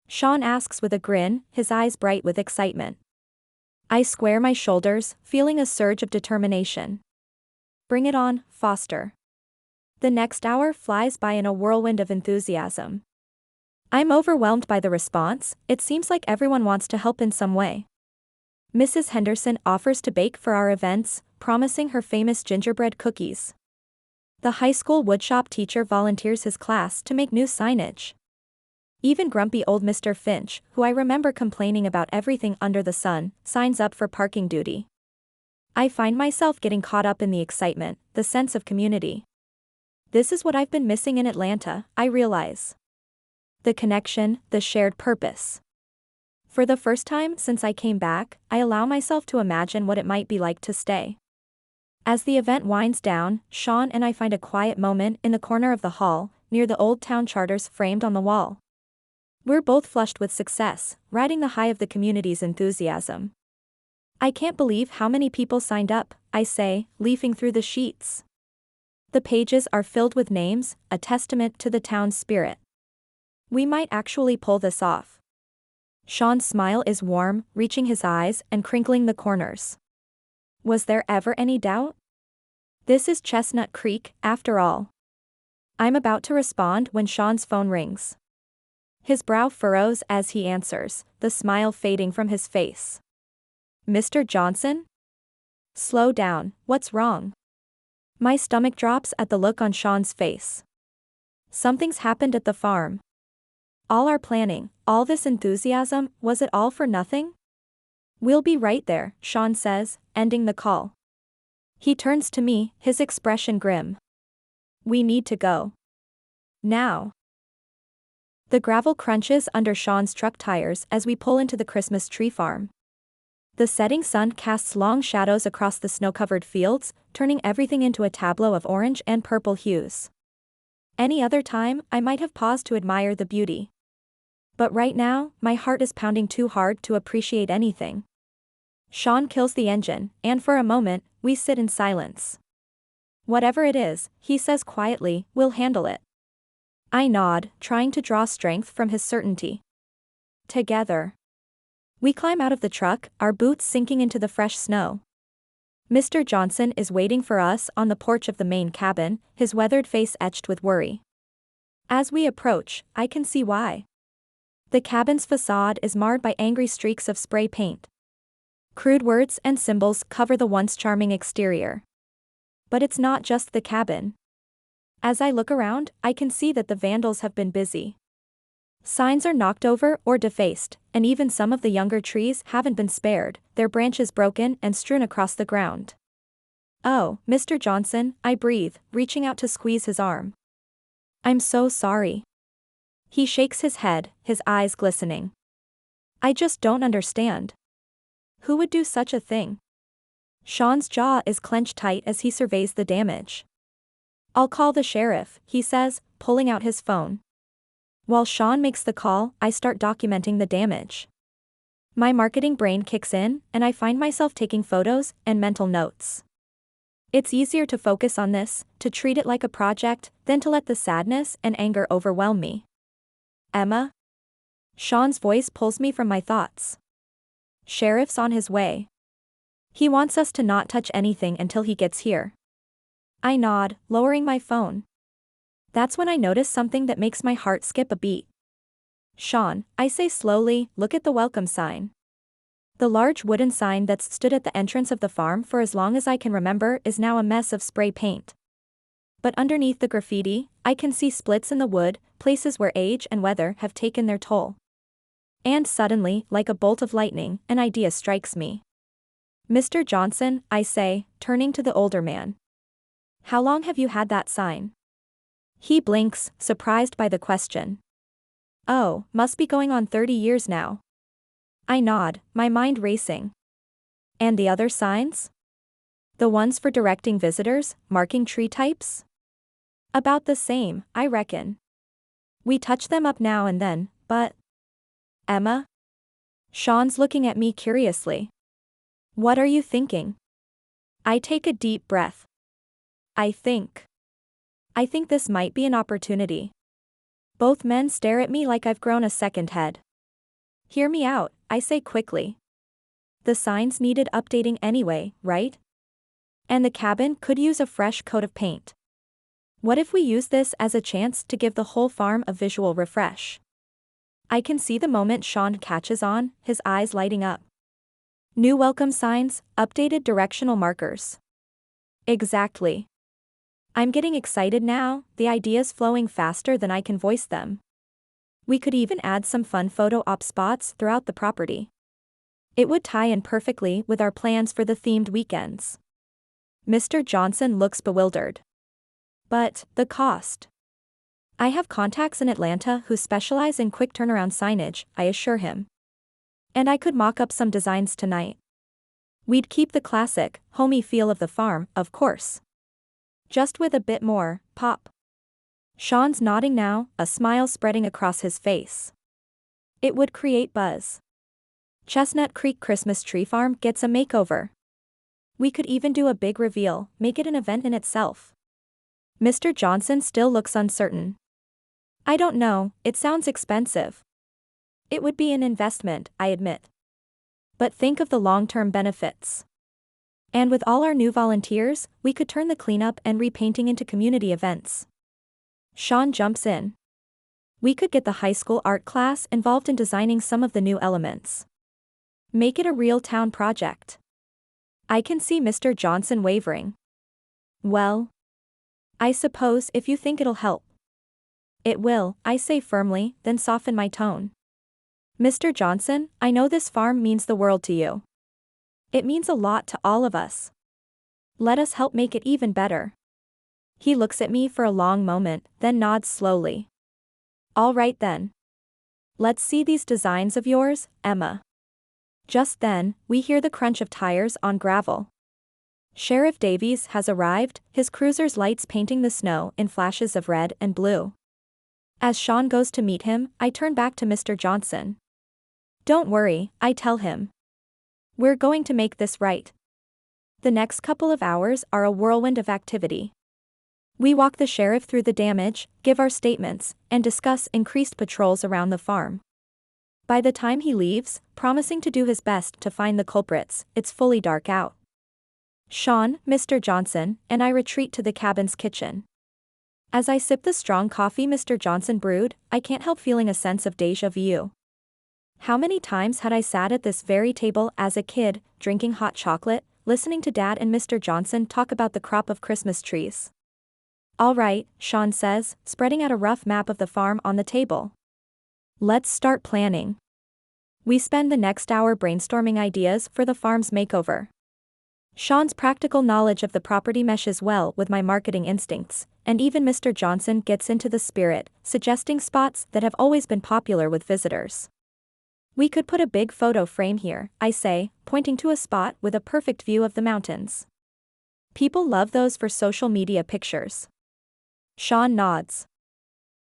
Speaker 1: Sean asks with a grin, his eyes bright with excitement. I square my shoulders, feeling a surge of determination. Bring it on, Foster. The next hour flies by in a whirlwind of enthusiasm. I'm overwhelmed by the response, it seems like everyone wants to help in some way. Mrs. Henderson offers to bake for our events, promising her famous gingerbread cookies. The high school woodshop teacher volunteers his class to make new signage. Even grumpy old Mr. Finch, who I remember complaining about everything under the sun, signs up for parking duty. I find myself getting caught up in the excitement, the sense of community. This is what I've been missing in Atlanta, I realize. The connection, the shared purpose. For the first time since I came back, I allow myself to imagine what it might be like to stay. As the event winds down, Sean and I find a quiet moment in the corner of the hall, near the old town charters framed on the wall. We're both flushed with success, riding the high of the community's enthusiasm. I can't believe how many people signed up, I say, leafing through the sheets. The pages are filled with names, a testament to the town's spirit. We might actually pull this off. Sean's smile is warm, reaching his eyes and crinkling the corners. Was there ever any doubt? This is Chestnut Creek, after all. I'm about to respond when Sean's phone rings. His brow furrows as he answers, the smile fading from his face. Mr. Johnson? Slow down, what's wrong? My stomach drops at the look on Sean's face. Something's happened at the farm. All our planning, all this enthusiasm, was it all for nothing? We'll be right there, Sean says, ending the call. He turns to me, his expression grim. We need to go. Now. The gravel crunches under Sean's truck tires as we pull into the Christmas tree farm. The setting sun casts long shadows across the snow-covered fields, turning everything into a tableau of orange and purple hues. Any other time, I might have paused to admire the beauty. But right now, my heart is pounding too hard to appreciate anything. Sean kills the engine, and for a moment, we sit in silence. Whatever it is, he says quietly, we'll handle it. I nod, trying to draw strength from his certainty. Together. We climb out of the truck, our boots sinking into the fresh snow. Mr. Johnson is waiting for us on the porch of the main cabin, his weathered face etched with worry. As we approach, I can see why. The cabin's facade is marred by angry streaks of spray paint. Crude words and symbols cover the once charming exterior. But it's not just the cabin. As I look around, I can see that the vandals have been busy. Signs are knocked over or defaced, and even some of the younger trees haven't been spared, their branches broken and strewn across the ground. Oh, Mr. Johnson, I breathe, reaching out to squeeze his arm. I'm so sorry. He shakes his head, his eyes glistening. I just don't understand. Who would do such a thing? Sean's jaw is clenched tight as he surveys the damage. I'll call the sheriff, he says, pulling out his phone. While Sean makes the call, I start documenting the damage. My marketing brain kicks in, and I find myself taking photos and mental notes. It's easier to focus on this, to treat it like a project, than to let the sadness and anger overwhelm me. Emma? Sean's voice pulls me from my thoughts. Sheriff's on his way. He wants us to not touch anything until he gets here. I nod, lowering my phone. That's when I notice something that makes my heart skip a beat. Sean, I say slowly, look at the welcome sign. The large wooden sign that's stood at the entrance of the farm for as long as I can remember is now a mess of spray paint. But underneath the graffiti, I can see splits in the wood, places where age and weather have taken their toll. And suddenly, like a bolt of lightning, an idea strikes me. Mr. Johnson, I say, turning to the older man. How long have you had that sign? He blinks, surprised by the question. Oh, must be going on 30 years now. I nod, my mind racing. And the other signs? The ones for directing visitors, marking tree types? About the same, I reckon. We touch them up now and then, but... Emma? Sean's looking at me curiously. What are you thinking? I take a deep breath. I think this might be an opportunity. Both men stare at me like I've grown a second head. Hear me out, I say quickly. The signs needed updating anyway, right? And the cabin could use a fresh coat of paint. What if we use this as a chance to give the whole farm a visual refresh? I can see the moment Sean catches on, his eyes lighting up. New welcome signs, updated directional markers. Exactly. I'm getting excited now, the ideas flowing faster than I can voice them. We could even add some fun photo op spots throughout the property. It would tie in perfectly with our plans for the themed weekends. Mr. Johnson looks bewildered. But, the cost. I have contacts in Atlanta who specialize in quick turnaround signage, I assure him. And I could mock up some designs tonight. We'd keep the classic, homey feel of the farm, of course. Just with a bit more pop. Sean's nodding now, a smile spreading across his face. It would create buzz. Chestnut Creek Christmas Tree Farm gets a makeover. We could even do a big reveal, make it an event in itself. Mr. Johnson still looks uncertain. I don't know, it sounds expensive. It would be an investment, I admit. But think of the long-term benefits. And with all our new volunteers, we could turn the cleanup and repainting into community events. Sean jumps in. We could get the high school art class involved in designing some of the new elements. Make it a real town project. I can see Mr. Johnson wavering. Well, I suppose if you think it'll help. It will, I say firmly, then soften my tone. Mr. Johnson, I know this farm means the world to you. It means a lot to all of us. Let us help make it even better. He looks at me for a long moment, then nods slowly. All right then. Let's see these designs of yours, Emma. Just then, we hear the crunch of tires on gravel. Sheriff Davies has arrived, his cruiser's lights painting the snow in flashes of red and blue. As Sean goes to meet him, I turn back to Mr. Johnson. Don't worry, I tell him. We're going to make this right. The next couple of hours are a whirlwind of activity. We walk the sheriff through the damage, give our statements, and discuss increased patrols around the farm. By the time he leaves, promising to do his best to find the culprits, it's fully dark out. Sean, Mr. Johnson, and I retreat to the cabin's kitchen. As I sip the strong coffee Mr. Johnson brewed, I can't help feeling a sense of déjà vu. How many times had I sat at this very table as a kid, drinking hot chocolate, listening to Dad and Mr. Johnson talk about the crop of Christmas trees? All right, Sean says, spreading out a rough map of the farm on the table. Let's start planning. We spend the next hour brainstorming ideas for the farm's makeover. Sean's practical knowledge of the property meshes well with my marketing instincts, and even Mr. Johnson gets into the spirit, suggesting spots that have always been popular with visitors. We could put a big photo frame here, I say, pointing to a spot with a perfect view of the mountains. People love those for social media pictures. Sean nods.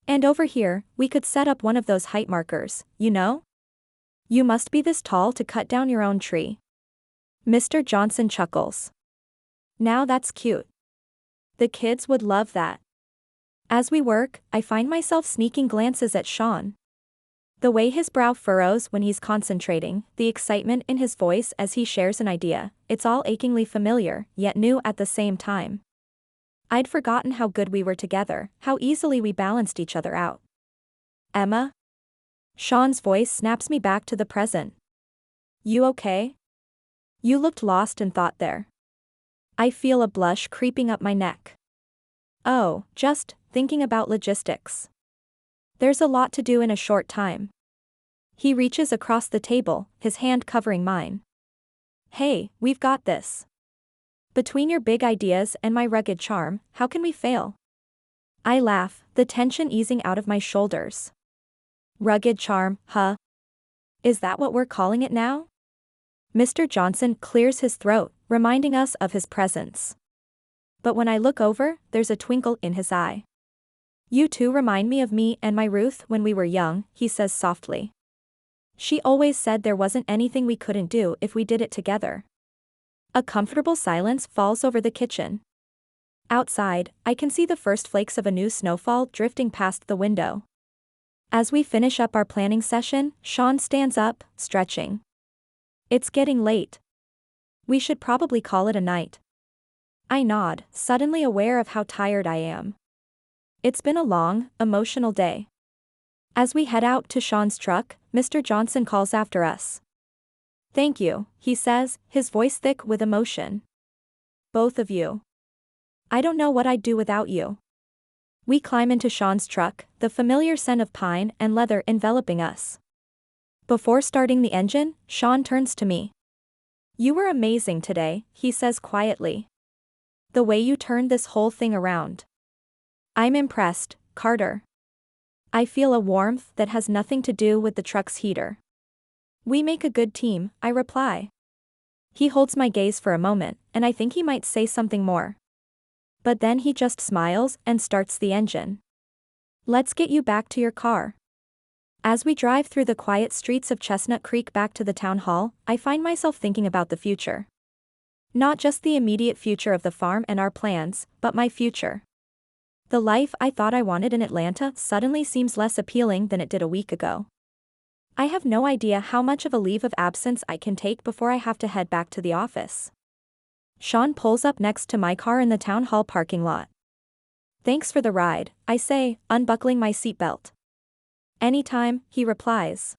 Speaker 1: And over here, we could set up one of those height markers, you know? You must be this tall to cut down your own tree. Mr. Johnson chuckles. Now that's cute. The kids would love that. As we work, I find myself sneaking glances at Sean. The way his brow furrows when he's concentrating, the excitement in his voice as he shares an idea, it's all achingly familiar, yet new at the same time. I'd forgotten how good we were together, how easily we balanced each other out. Emma? Sean's voice snaps me back to the present. You okay? You looked lost in thought there. I feel a blush creeping up my neck. Oh, just thinking about logistics. There's a lot to do in a short time. He reaches across the table, his hand covering mine. Hey, we've got this. Between your big ideas and my rugged charm, how can we fail? I laugh, the tension easing out of my shoulders. Rugged charm, huh? Is that what we're calling it now? Mr. Johnson clears his throat, reminding us of his presence. But when I look over, there's a twinkle in his eye. You two remind me of me and my Ruth when we were young, he says softly. She always said there wasn't anything we couldn't do if we did it together. A comfortable silence falls over the kitchen. Outside, I can see the first flakes of a new snowfall drifting past the window. As we finish up our planning session, Sean stands up, stretching. It's getting late. We should probably call it a night. I nod, suddenly aware of how tired I am. It's been a long, emotional day. As we head out to Sean's truck, Mr. Johnson calls after us. Thank you, he says, his voice thick with emotion. Both of you. I don't know what I'd do without you. We climb into Sean's truck, the familiar scent of pine and leather enveloping us. Before starting the engine, Sean turns to me. You were amazing today, he says quietly. The way you turned this whole thing around. I'm impressed, Carter. I feel a warmth that has nothing to do with the truck's heater. We make a good team, I reply. He holds my gaze for a moment, and I think he might say something more. But then he just smiles and starts the engine. Let's get you back to your car. As we drive through the quiet streets of Chestnut Creek back to the town hall, I find myself thinking about the future. Not just the immediate future of the farm and our plans, but my future. The life I thought I wanted in Atlanta suddenly seems less appealing than it did a week ago. I have no idea how much of a leave of absence I can take before I have to head back to the office. Sean pulls up next to my car in the town hall parking lot. Thanks for the ride, I say, unbuckling my seatbelt. Anytime, he replies.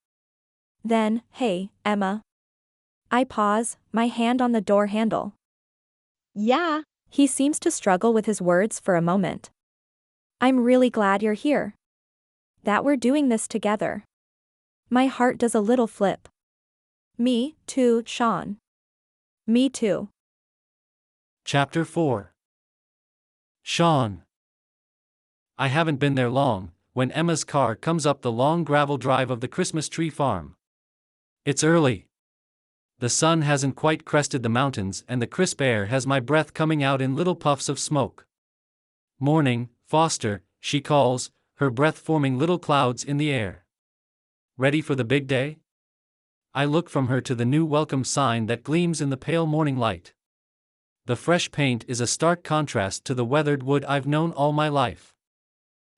Speaker 1: Then, hey, Emma. I pause, my hand on the door handle.
Speaker 3: Yeah.
Speaker 1: He seems to struggle with his words for a moment. I'm really glad you're here. That we're doing this together. My heart does a little flip. Me, too, Sean. Me too.
Speaker 2: Chapter 4. Sean. I haven't been there long, when Emma's car comes up the long gravel drive of the Christmas tree farm. It's early. The sun hasn't quite crested the mountains and the crisp air has my breath coming out in little puffs of smoke. Morning, Foster, she calls, her breath forming little clouds in the air. Ready for the big day? I look from her to the new welcome sign that gleams in the pale morning light. The fresh paint is a stark contrast to the weathered wood I've known all my life.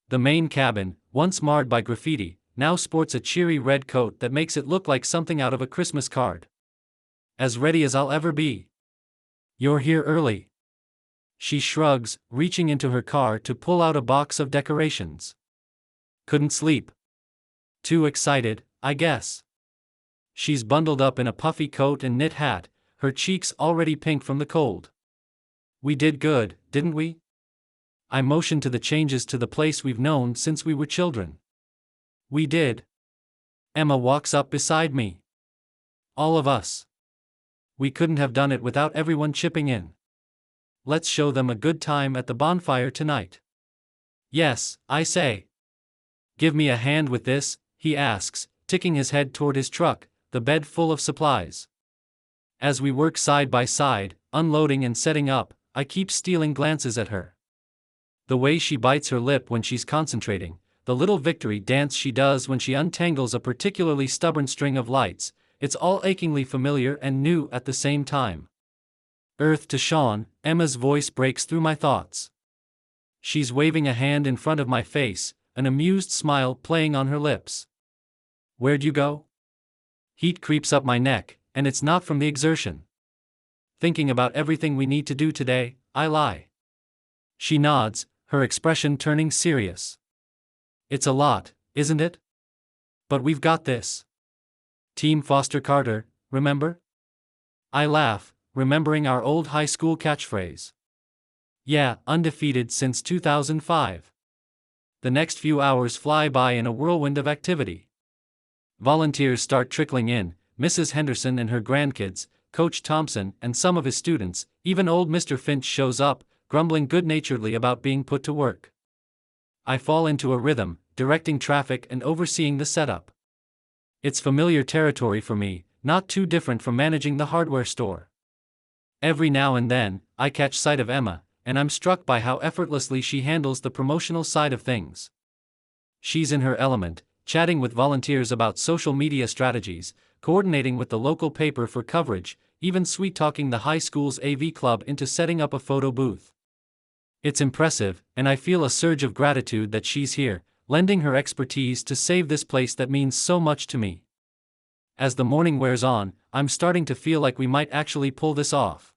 Speaker 2: The main cabin, once marred by graffiti, now sports a cheery red coat that makes it look like something out of a Christmas card. As ready as I'll ever be. You're here early. She shrugs, reaching into her car to pull out a box of decorations. Couldn't sleep. Too excited, I guess. She's bundled up in a puffy coat and knit hat, her cheeks already pink from the cold. We did good, didn't we? I motion to the changes to the place we've known since we were children. We did. Emma walks up beside me. All of us. We couldn't have done it without everyone chipping in. Let's show them a good time at the bonfire tonight. Yes, I say. Give me a hand with this, he asks, ticking his head toward his truck, the bed full of supplies. As we work side by side, unloading and setting up, I keep stealing glances at her. The way she bites her lip when she's concentrating, the little victory dance she does when she untangles a particularly stubborn string of lights, it's all achingly familiar and new at the same time. Earth to Sean, Emma's voice breaks through my thoughts. She's waving a hand in front of my face, an amused smile playing on her lips. Where'd you go? Heat creeps up my neck, and it's not from the exertion. Thinking about everything we need to do today, I lie. She nods, her expression turning serious. It's a lot, isn't it? But we've got this. Team Foster Carter, remember? I laugh, remembering our old high school catchphrase. Yeah, undefeated since 2005. The next few hours fly by in a whirlwind of activity. Volunteers start trickling in, Mrs. Henderson and her grandkids, Coach Thompson and some of his students, even old Mr. Finch shows up, grumbling good-naturedly about being put to work. I fall into a rhythm, directing traffic and overseeing the setup. It's familiar territory for me, not too different from managing the hardware store. Every now and then, I catch sight of Emma, and I'm struck by how effortlessly she handles the promotional side of things. She's in her element, chatting with volunteers about social media strategies, coordinating with the local paper for coverage, even sweet-talking the high school's AV club into setting up a photo booth. It's impressive, and I feel a surge of gratitude that she's here, lending her expertise to save this place that means so much to me. As the morning wears on, I'm starting to feel like we might actually pull this off.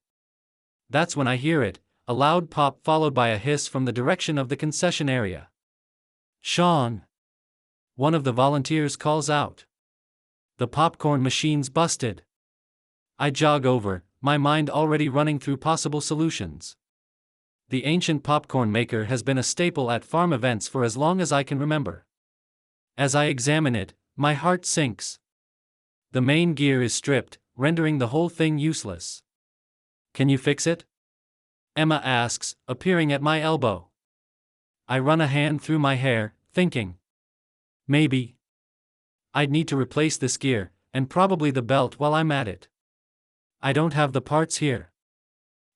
Speaker 2: That's when I hear it, a loud pop followed by a hiss from the direction of the concession area. Sean! One of the volunteers calls out. The popcorn machine's busted. I jog over, my mind already running through possible solutions. The ancient popcorn maker has been a staple at farm events for as long as I can remember. As I examine it, my heart sinks. The main gear is stripped, rendering the whole thing useless. Can you fix it? Emma asks, appearing at my elbow. I run a hand through my hair, thinking. Maybe. I'd need to replace this gear, and probably the belt while I'm at it. I don't have the parts here.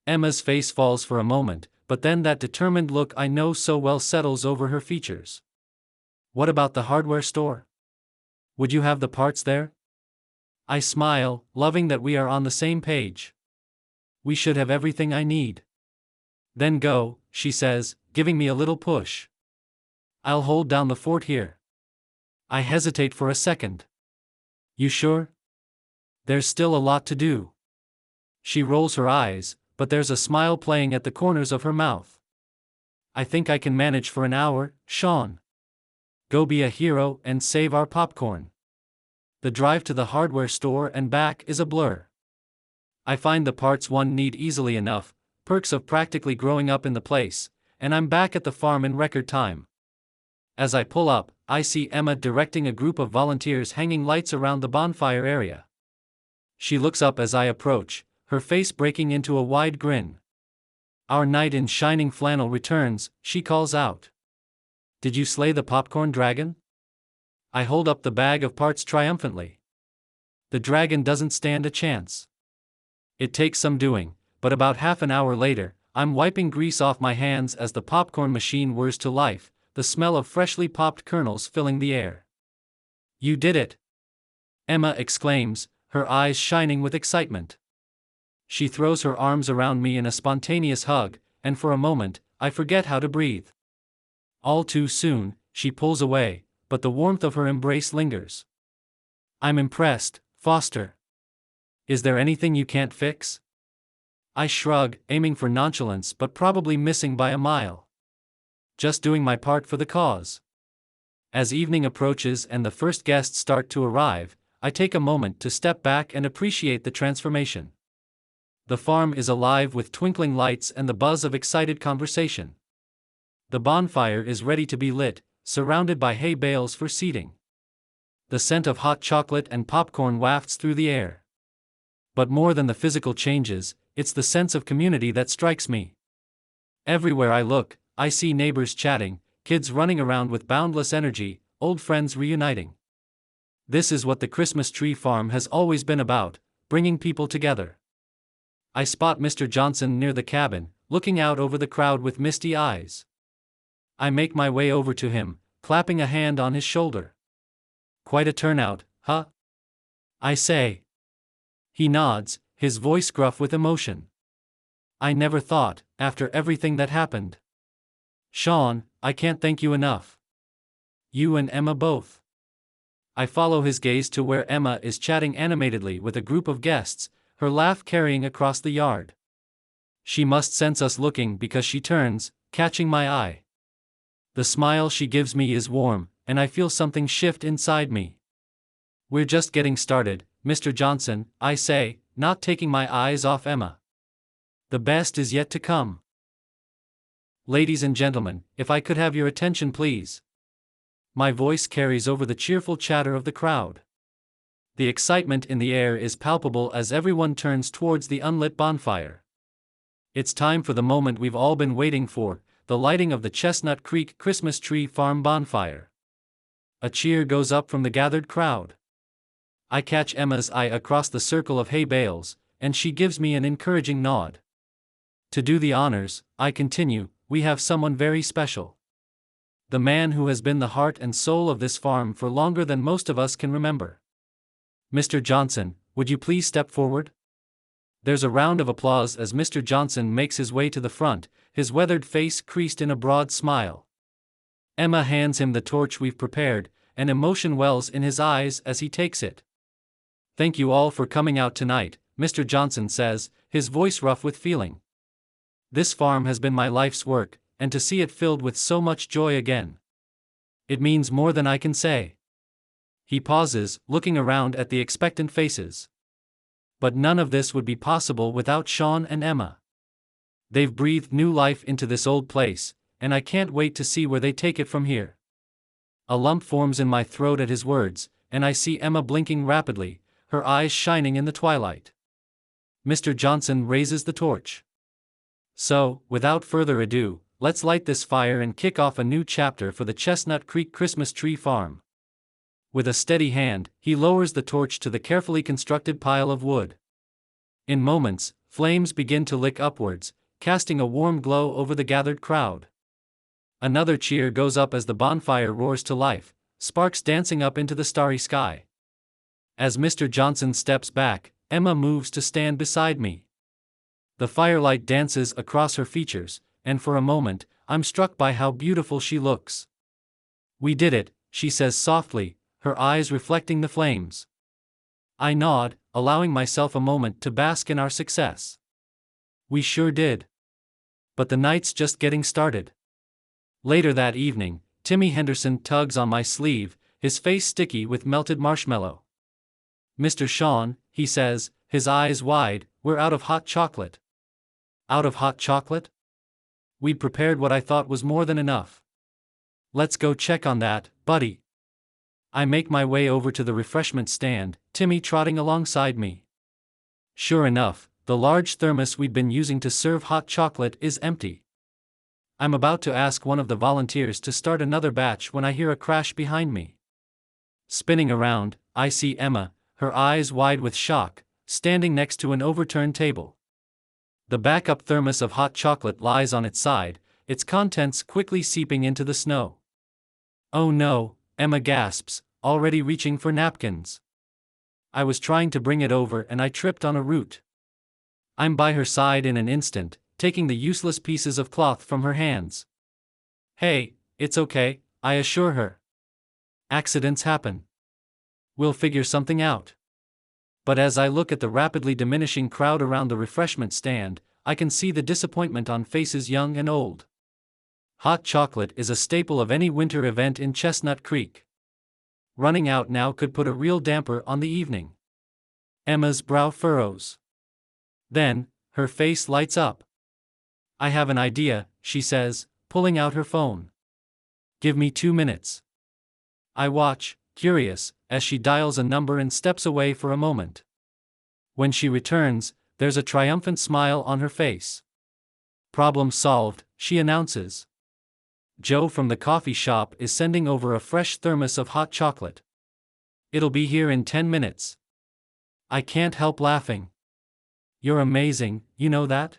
Speaker 2: Emma's face falls for a moment, but then that determined look I know so well settles over her features. What about the hardware store? Would you have the parts there? I smile, loving that we are on the same page. We should have everything I need. Then go, she says, giving me a little push. I'll hold down the fort here. I hesitate for a second. You sure? There's still a lot to do. She rolls her eyes, but there's a smile playing at the corners of her mouth. I think I can manage for an hour, Sean. Go be a hero and save our popcorn. The drive to the hardware store and back is a blur. I find the parts one need easily enough, perks of practically growing up in the place, and I'm back at the farm in record time. As I pull up, I see Emma directing a group of volunteers hanging lights around the bonfire area. She looks up as I approach, her face breaking into a wide grin. Our knight in shining flannel returns, she calls out. Did you slay the popcorn dragon? I hold up the bag of parts triumphantly. The dragon doesn't stand a chance. It takes some doing, but about half an hour later, I'm wiping grease off my hands as the popcorn machine whirs to life, the smell of freshly popped kernels filling the air. You did it! Emma exclaims, her eyes shining with excitement. She throws her arms around me in a spontaneous hug, and for a moment, I forget how to breathe. All too soon, she pulls away, but the warmth of her embrace lingers. I'm impressed, Foster. Is there anything you can't fix? I shrug, aiming for nonchalance but probably missing by a mile. Just doing my part for the cause. As evening approaches and the first guests start to arrive, I take a moment to step back and appreciate the transformation. The farm is alive with twinkling lights and the buzz of excited conversation. The bonfire is ready to be lit, surrounded by hay bales for seating. The scent of hot chocolate and popcorn wafts through the air. But more than the physical changes, it's the sense of community that strikes me. Everywhere I look, I see neighbors chatting, kids running around with boundless energy, old friends reuniting. This is what the Christmas Tree Farm has always been about, bringing people together. I spot Mr. Johnson near the cabin, looking out over the crowd with misty eyes. I make my way over to him, clapping a hand on his shoulder. Quite a turnout, huh? I say. He nods, his voice gruff with emotion. I never thought, after everything that happened. Sean, I can't thank you enough. You and Emma both. I follow his gaze to where Emma is chatting animatedly with a group of guests, her laugh carrying across the yard. She must sense us looking because she turns, catching my eye. The smile she gives me is warm, and I feel something shift inside me. We're just getting started, Mr. Johnson, I say, not taking my eyes off Emma. The best is yet to come. Ladies and gentlemen, if I could have your attention please. My voice carries over the cheerful chatter of the crowd. The excitement in the air is palpable as everyone turns towards the unlit bonfire. It's time for the moment we've all been waiting for, the lighting of the Chestnut Creek Christmas Tree Farm bonfire. A cheer goes up from the gathered crowd. I catch Emma's eye across the circle of hay bales, and she gives me an encouraging nod. To do the honors, I continue, we have someone very special. The man who has been the heart and soul of this farm for longer than most of us can remember. Mr. Johnson, would you please step forward? There's a round of applause as Mr. Johnson makes his way to the front, his weathered face creased in a broad smile. Emma hands him the torch we've prepared, and emotion wells in his eyes as he takes it. Thank you all for coming out tonight, Mr. Johnson says, his voice rough with feeling. This farm has been my life's work, and to see it filled with so much joy again. It means more than I can say. He pauses, looking around at the expectant faces. But none of this would be possible without Sean and Emma. They've breathed new life into this old place, and I can't wait to see where they take it from here. A lump forms in my throat at his words, and I see Emma blinking rapidly, her eyes shining in the twilight. Mr. Johnson raises the torch. So, without further ado, let's light this fire and kick off a new chapter for the Chestnut Creek Christmas Tree Farm. With a steady hand, he lowers the torch to the carefully constructed pile of wood. In moments, flames begin to lick upwards, casting a warm glow over the gathered crowd. Another cheer goes up as the bonfire roars to life, sparks dancing up into the starry sky. As Mr. Johnson steps back, Emma moves to stand beside me. The firelight dances across her features, and for a moment, I'm struck by how beautiful she looks. We did it, she says softly, her eyes reflecting the flames. I nod, allowing myself a moment to bask in our success. We sure did. But the night's just getting started. Later that evening, Timmy Henderson tugs on my sleeve, his face sticky with melted marshmallow. Mr. Sean, he says, his eyes wide, we're out of hot chocolate. Out of hot chocolate? We'd prepared what I thought was more than enough. Let's go check on that, buddy. I make my way over to the refreshment stand, Timmy trotting alongside me. Sure enough, the large thermos we'd been using to serve hot chocolate is empty. I'm about to ask one of the volunteers to start another batch when I hear a crash behind me. Spinning around, I see Emma, her eyes wide with shock, standing next to an overturned table. The backup thermos of hot chocolate lies on its side, its contents quickly seeping into the snow. Oh no, Emma gasps, already reaching for napkins. I was trying to bring it over and I tripped on a root. I'm by her side in an instant, taking the useless pieces of cloth from her hands. Hey, it's okay, I assure her. Accidents happen. We'll figure something out. But as I look at the rapidly diminishing crowd around the refreshment stand, I can see the disappointment on faces young and old. Hot chocolate is a staple of any winter event in Chestnut Creek. Running out now could put a real damper on the evening. Emma's brow furrows. Then, her face lights up. I have an idea, she says, pulling out her phone. Give me 2 minutes. I watch, curious, as she dials a number and steps away for a moment. When she returns, there's a triumphant smile on her face. Problem solved, she announces. Joe from the coffee shop is sending over a fresh thermos of hot chocolate. It'll be here in 10 minutes. I can't help laughing. You're amazing, you know that?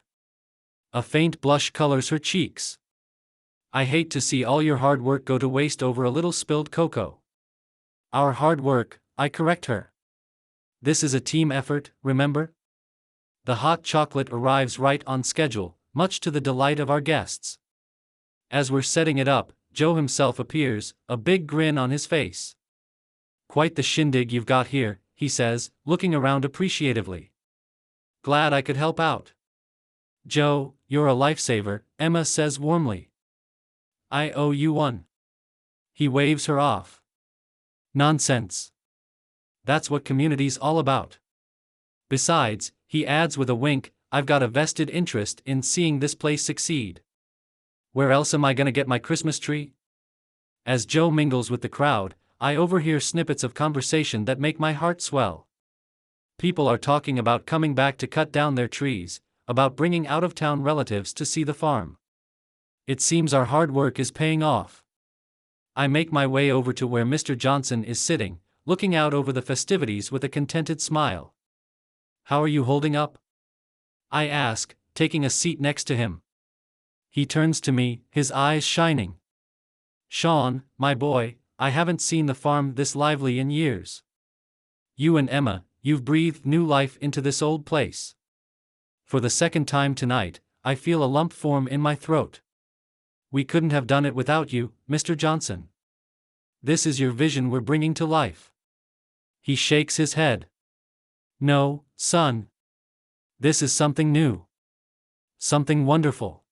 Speaker 2: A faint blush colors her cheeks. I hate to see all your hard work go to waste over a little spilled cocoa. Our hard work, I correct her. This is a team effort, remember? The hot chocolate arrives right on schedule, much to the delight of our guests. As we're setting it up, Joe himself appears, a big grin on his face. Quite the shindig you've got here, he says, looking around appreciatively. Glad I could help out. Joe, you're a lifesaver, Emma says warmly. I owe you one. He waves her off. Nonsense. That's what community's all about. Besides, he adds with a wink, I've got a vested interest in seeing this place succeed. Where else am I gonna get my Christmas tree? As Joe mingles with the crowd, I overhear snippets of conversation that make my heart swell. People are talking about coming back to cut down their trees, about bringing out-of-town relatives to see the farm. It seems our hard work is paying off. I make my way over to where Mr. Johnson is sitting, looking out over the festivities with a contented smile. How are you holding up? I ask, taking a seat next to him. He turns to me, his eyes shining. Sean, my boy, I haven't seen the farm this lively in years. You and Emma, you've breathed new life into this old place. For the second time tonight, I feel a lump form in my throat. We couldn't have done it without you, Mr. Johnson. This is your vision we're bringing to life. He shakes his head. No, son. This is something new. Something wonderful.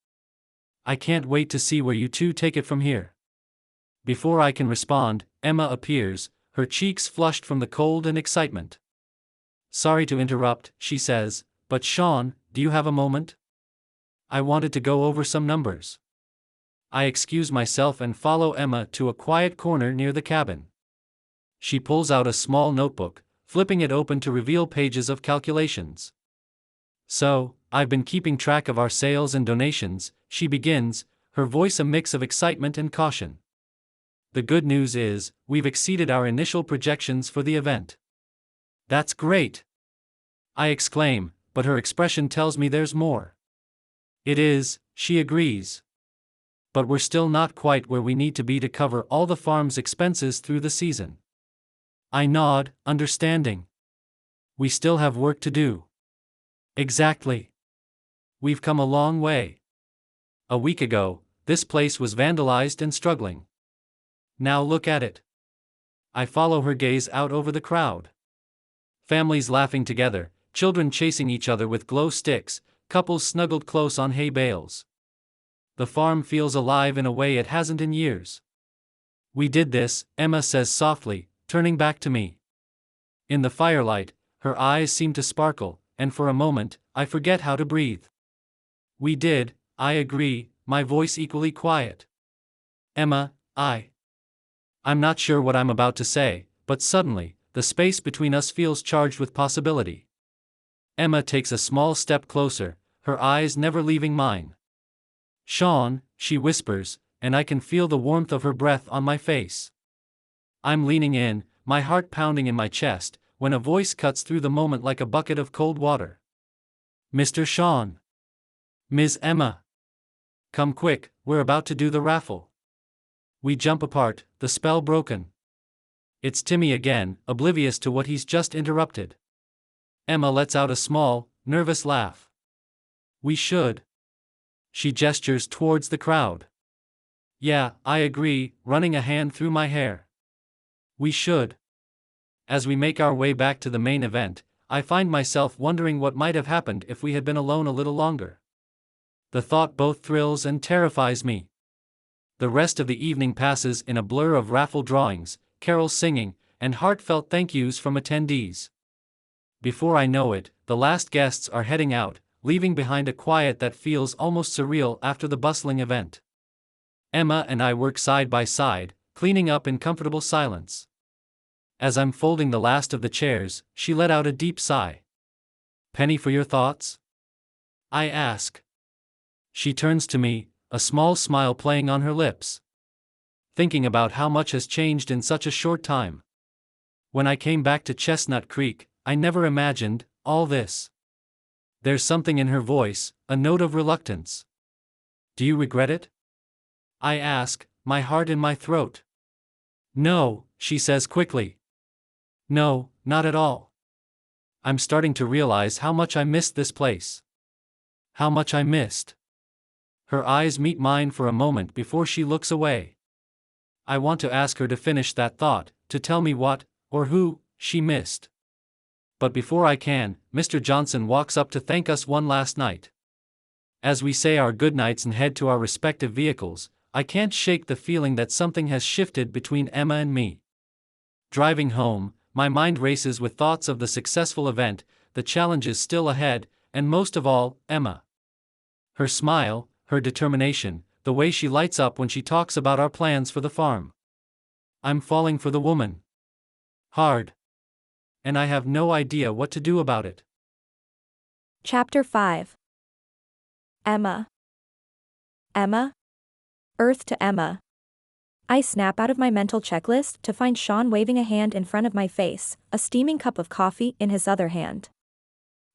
Speaker 2: I can't wait to see where you two take it from here. Before I can respond, Emma appears, her cheeks flushed from the cold and excitement. Sorry to interrupt, she says, but Sean, do you have a moment? I wanted to go over some numbers. I excuse myself and follow Emma to a quiet corner near the cabin. She pulls out a small notebook, flipping it open to reveal pages of calculations. So, I've been keeping track of our sales and donations, she begins, her voice a mix of excitement and caution. The good news is, we've exceeded our initial projections for the event. That's great! I exclaim, but her expression tells me there's more. It is, she agrees. But we're still not quite where we need to be to cover all the farm's expenses through the season. I nod, understanding. We still have work to do. Exactly. We've come a long way. A week ago, this place was vandalized and struggling. Now look at it. I follow her gaze out over the crowd. Families laughing together, children chasing each other with glow sticks, couples snuggled close on hay bales. The farm feels alive in a way it hasn't in years. We did this, Emma says softly, turning back to me. In the firelight, her eyes seem to sparkle, and for a moment, I forget how to breathe. We did, I agree, my voice equally quiet. Emma, I'm not sure what I'm about to say, but suddenly, the space between us feels charged with possibility. Emma takes a small step closer, her eyes never leaving mine. Sean, she whispers, and I can feel the warmth of her breath on my face. I'm leaning in, my heart pounding in my chest, when a voice cuts through the moment like a bucket of cold water. Mr. Sean. Ms. Emma. Come quick, we're about to do the raffle. We jump apart, the spell broken. It's Timmy again, oblivious to what he's just interrupted. Emma lets out a small, nervous laugh. We should. She gestures towards the crowd. Yeah, I agree, running a hand through my hair. We should. As we make our way back to the main event, I find myself wondering what might have happened if we had been alone a little longer. The thought both thrills and terrifies me. The rest of the evening passes in a blur of raffle drawings, carols singing, and heartfelt thank yous from attendees. Before I know it, the last guests are heading out, leaving behind a quiet that feels almost surreal after the bustling event. Emma and I work side by side, cleaning up in comfortable silence. As I'm folding the last of the chairs, she let out a deep sigh. Penny for your thoughts? I ask. She turns to me, a small smile playing on her lips. Thinking about how much has changed in such a short time. When I came back to Chestnut Creek, I never imagined all this. There's something in her voice, a note of reluctance. Do you regret it? I ask, my heart in my throat. No, she says quickly. No, not at all. I'm starting to realize how much I missed this place. How much I missed. Her eyes meet mine for a moment before she looks away. I want to ask her to finish that thought, to tell me what, or who, she missed. But before I can, Mr. Johnson walks up to thank us one last night. As we say our goodnights and head to our respective vehicles, I can't shake the feeling that something has shifted between Emma and me. Driving home, my mind races with thoughts of the successful event, the challenges still ahead, and most of all, Emma. Her smile, her determination, the way she lights up when she talks about our plans for the farm. I'm falling for the woman. Hard. And I have no idea what to do about it.
Speaker 1: Chapter 5. Emma. Emma? Earth to Emma. I snap out of my mental checklist to find Sean waving a hand in front of my face, a steaming cup of coffee in his other hand.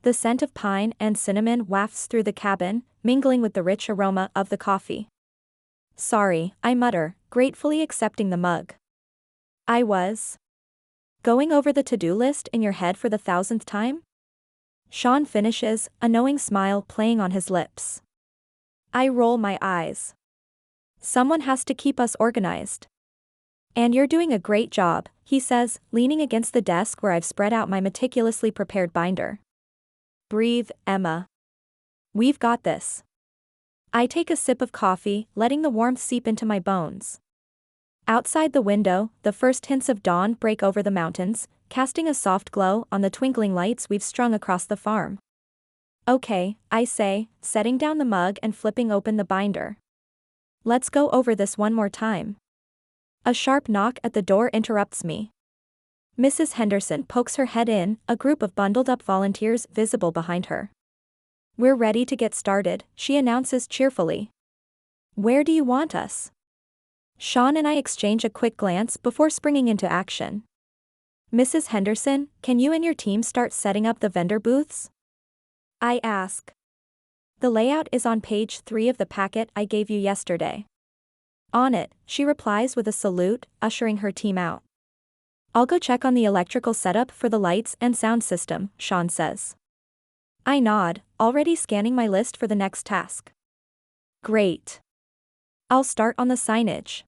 Speaker 1: The scent of pine and cinnamon wafts through the cabin, mingling with the rich aroma of the coffee. Sorry, I mutter, gratefully accepting the mug. I was going over the to-do list in your head for the 1000th time? Sean finishes, a knowing smile playing on his lips. I roll my eyes. Someone has to keep us organized. And you're doing a great job, he says, leaning against the desk where I've spread out my meticulously prepared binder. Breathe, Emma. We've got this. I take a sip of coffee, letting the warmth seep into my bones. Outside the window, the first hints of dawn break over the mountains, casting a soft glow on the twinkling lights we've strung across the farm. Okay, I say, setting down the mug and flipping open the binder. Let's go over this one more time. A sharp knock at the door interrupts me. Mrs. Henderson pokes her head in, a group of bundled-up volunteers visible behind her. We're ready to get started, she announces cheerfully. Where do you want us? Sean and I exchange a quick glance before springing into action. Mrs. Henderson, can you and your team start setting up the vendor booths? I ask. The layout is on page 3 of the packet I gave you yesterday. On it, she replies with a salute, ushering her team out. I'll go check on the electrical setup for the lights and sound system, Sean says. I nod, already scanning my list for the next task. Great. I'll start on the signage.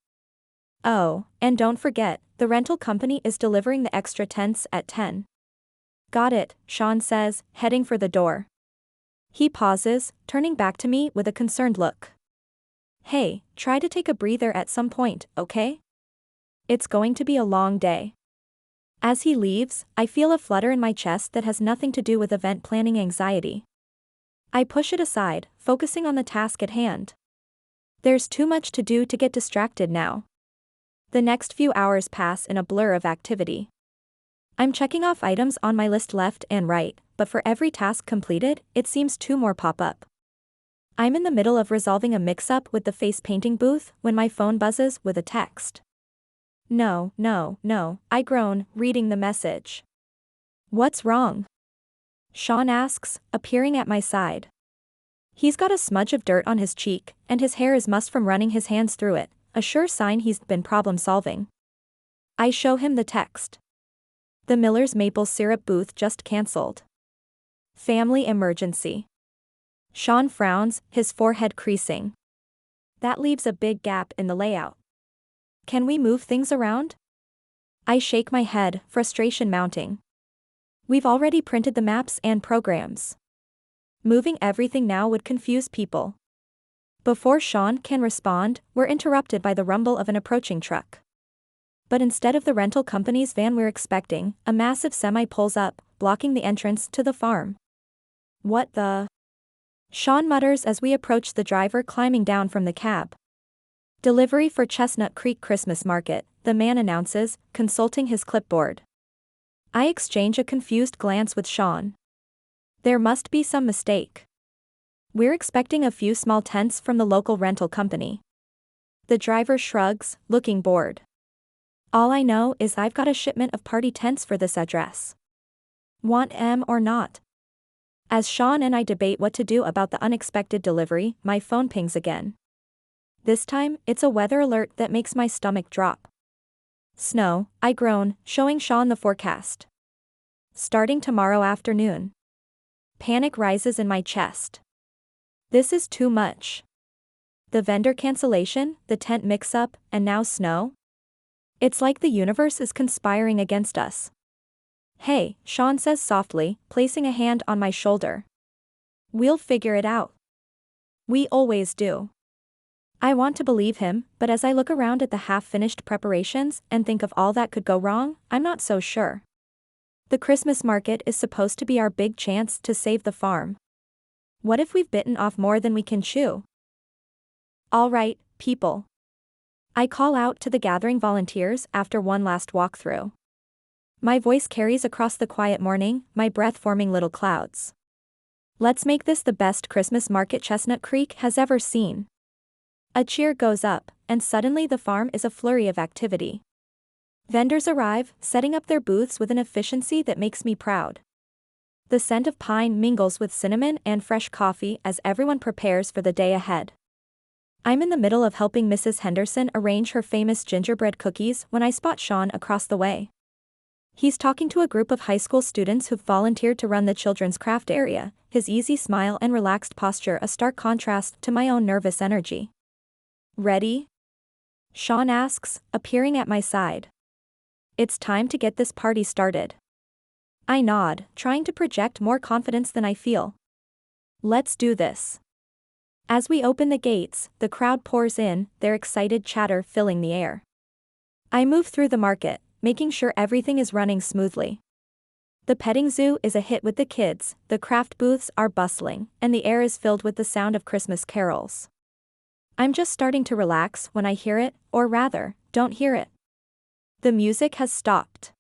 Speaker 1: Oh, and don't forget, the rental company is delivering the extra tents at 10. Got it, Sean says, heading for the door. He pauses, turning back to me with a concerned look. Hey, try to take a breather at some point, okay? It's going to be a long day. As he leaves, I feel a flutter in my chest that has nothing to do with event planning anxiety. I push it aside, focusing on the task at hand. There's too much to do to get distracted now. The next few hours pass in a blur of activity. I'm checking off items on my list left and right, but for every task completed, it seems 2 more pop up. I'm in the middle of resolving a mix-up with the face painting booth when my phone buzzes with a text. No, I groan, reading the message. What's wrong? Sean asks, appearing at my side. He's got a smudge of dirt on his cheek, and his hair is mussed from running his hands through it, a sure sign he's been problem-solving. I show him the text. The Miller's maple syrup booth just cancelled. Family emergency. Sean frowns, his forehead creasing. That leaves a big gap in the layout. Can we move things around? I shake my head, frustration mounting. We've already printed the maps and programs. Moving everything now would confuse people. Before Sean can respond, we're interrupted by the rumble of an approaching truck. But instead of the rental company's van we're expecting, a massive semi pulls up, blocking the entrance to the farm. What the? Sean mutters as we approach the driver climbing down from the cab. Delivery for Chestnut Creek Christmas Market, the man announces, consulting his clipboard. I exchange a confused glance with Sean. There must be some mistake. We're expecting a few small tents from the local rental company. The driver shrugs, looking bored. All I know is I've got a shipment of party tents for this address. Want em or not? As Sean and I debate what to do about the unexpected delivery, my phone pings again. This time, it's a weather alert that makes my stomach drop. Snow, I groan, showing Sean the forecast. Starting tomorrow afternoon. Panic rises in my chest. This is too much. The vendor cancellation, the tent mix-up, and now snow? It's like the universe is conspiring against us. Hey, Sean says softly, placing a hand on my shoulder. We'll figure it out. We always do. I want to believe him, but as I look around at the half-finished preparations and think of all that could go wrong, I'm not so sure. The Christmas market is supposed to be our big chance to save the farm. What if we've bitten off more than we can chew? All right, people. I call out to the gathering volunteers after one last walkthrough. My voice carries across the quiet morning, my breath forming little clouds. Let's make this the best Christmas market Chestnut Creek has ever seen. A cheer goes up, and suddenly the farm is a flurry of activity. Vendors arrive, setting up their booths with an efficiency that makes me proud. The scent of pine mingles with cinnamon and fresh coffee as everyone prepares for the day ahead. I'm in the middle of helping Mrs. Henderson arrange her famous gingerbread cookies when I spot Sean across the way. He's talking to a group of high school students who've volunteered to run the children's craft area, his easy smile and relaxed posture a stark contrast to my own nervous energy. Ready? Sean asks, appearing at my side. It's time to get this party started. I nod, trying to project more confidence than I feel. Let's do this. As we open the gates, the crowd pours in, their excited chatter filling the air. I move through the market, making sure everything is running smoothly. The petting zoo is a hit with the kids, the craft booths are bustling, and the air is filled with the sound of Christmas carols. I'm just starting to relax when I hear it, or rather, don't hear it. The music has stopped.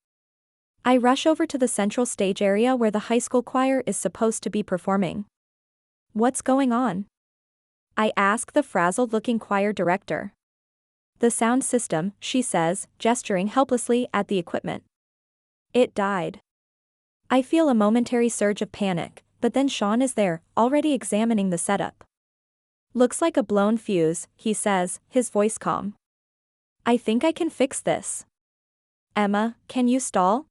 Speaker 1: I rush over to the central stage area where the high school choir is supposed to be performing. What's going on? I ask the frazzled-looking choir director. The sound system, she says, gesturing helplessly at the equipment. It died. I feel a momentary surge of panic, but then Sean is there, already examining the setup. Looks like a blown fuse, he says, his voice calm. I think I can fix this. Emma, can you stall?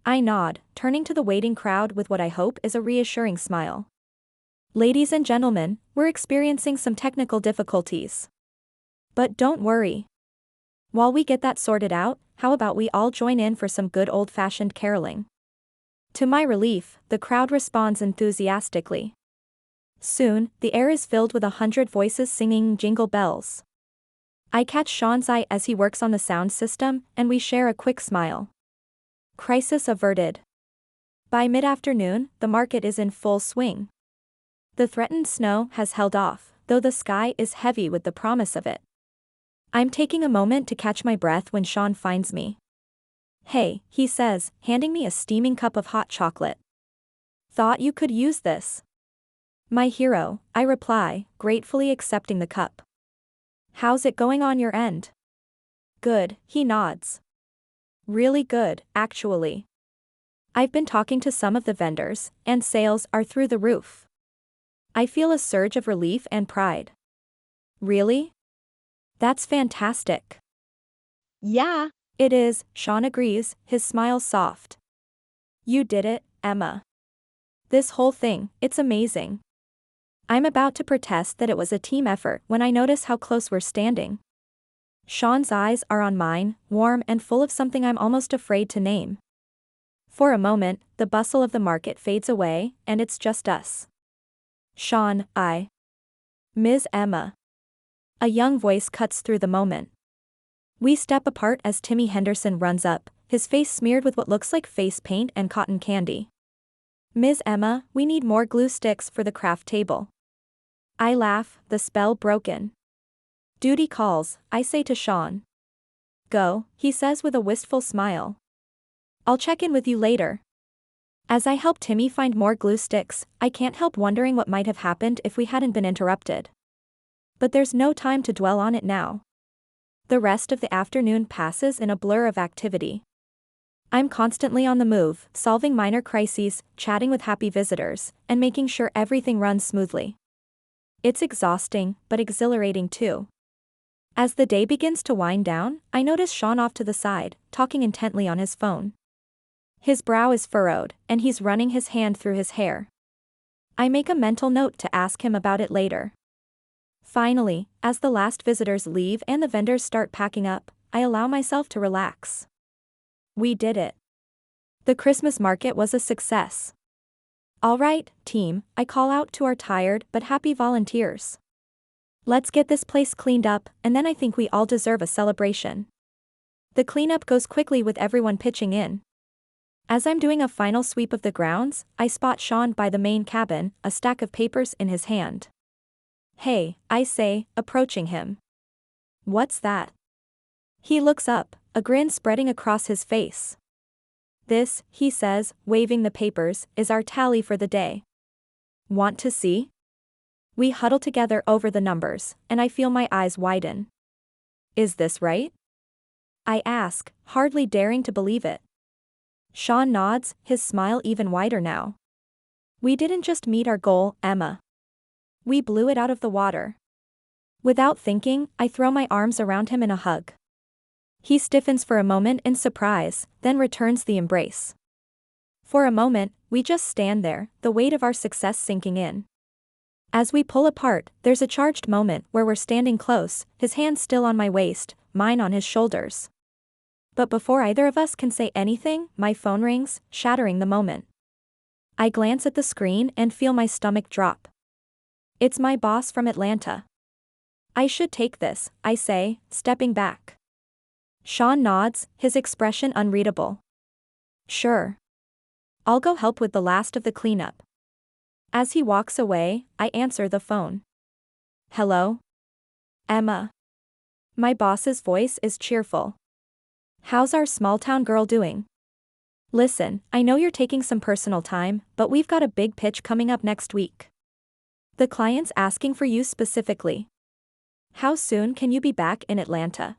Speaker 1: I nod, turning to the waiting crowd with what I hope is a reassuring smile. Ladies and gentlemen, we're experiencing some technical difficulties. But don't worry. While we get that sorted out, how about we all join in for some good old-fashioned caroling? To my relief, the crowd responds enthusiastically. Soon, the air is filled with 100 voices singing Jingle Bells. I catch Sean's eye as he works on the sound system, and we share a quick smile. Crisis averted. By mid-afternoon, the market is in full swing. The threatened snow has held off, though the sky is heavy with the promise of it. I'm taking a moment to catch my breath when Sean finds me. Hey, he says, handing me a steaming cup of hot chocolate. Thought you could use this. My hero, I reply, gratefully accepting the cup. How's it going on your end? Good, he nods. Really good, actually. I've been talking to some of the vendors, and sales are through the roof. I feel a surge of relief and pride. Really? That's fantastic.
Speaker 3: Yeah.
Speaker 1: It is, Sean agrees, his smile soft. You did it, Emma. This whole thing, it's amazing. I'm about to protest that it was a team effort when I notice how close we're standing. Sean's eyes are on mine, warm and full of something I'm almost afraid to name. For a moment, the bustle of the market fades away, and it's just us. Sean, I. Ms. Emma. A young voice cuts through the moment. We step apart as Timmy Henderson runs up, his face smeared with what looks like face paint and cotton candy. Ms. Emma, we need more glue sticks for the craft table. I laugh, the spell broken. Duty calls, I say to Sean. Go, he says with a wistful smile. I'll check in with you later. As I help Timmy find more glue sticks, I can't help wondering what might have happened if we hadn't been interrupted. But there's no time to dwell on it now. The rest of the afternoon passes in a blur of activity. I'm constantly on the move, solving minor crises, chatting with happy visitors, and making sure everything runs smoothly. It's exhausting, but exhilarating too. As the day begins to wind down, I notice Sean off to the side, talking intently on his phone. His brow is furrowed, and he's running his hand through his hair. I make a mental note to ask him about it later. Finally, as the last visitors leave and the vendors start packing up, I allow myself to relax. We did it. The Christmas market was a success. All right, team, I call out to our tired but happy volunteers. Let's get this place cleaned up, and then I think we all deserve a celebration. The cleanup goes quickly with everyone pitching in. As I'm doing a final sweep of the grounds, I spot Sean by the main cabin, a stack of papers in his hand. Hey, I say, approaching him. What's that? He looks up, a grin spreading across his face. This, he says, waving the papers, is our tally for the day. Want to see? We huddle together over the numbers, and I feel my eyes widen. Is this right? I ask, hardly daring to believe it. Sean nods, his smile even wider now. We didn't just meet our goal, Emma. We blew it out of the water. Without thinking, I throw my arms around him in a hug. He stiffens for a moment in surprise, then returns the embrace. For a moment, we just stand there, the weight of our success sinking in. As we pull apart, there's a charged moment where we're standing close, his hand still on my waist, mine on his shoulders. But before either of us can say anything, my phone rings, shattering the moment. I glance at the screen and feel my stomach drop. It's my boss from Atlanta. I should take this, I say, stepping back. Sean nods, his expression unreadable. Sure. I'll go help with the last of the cleanup. As he walks away, I answer the phone. Hello? Emma. My boss's voice is cheerful. How's our small-town girl doing? Listen, I know you're taking some personal time, but we've got a big pitch coming up next week. The client's asking for you specifically. How soon can you be back in Atlanta?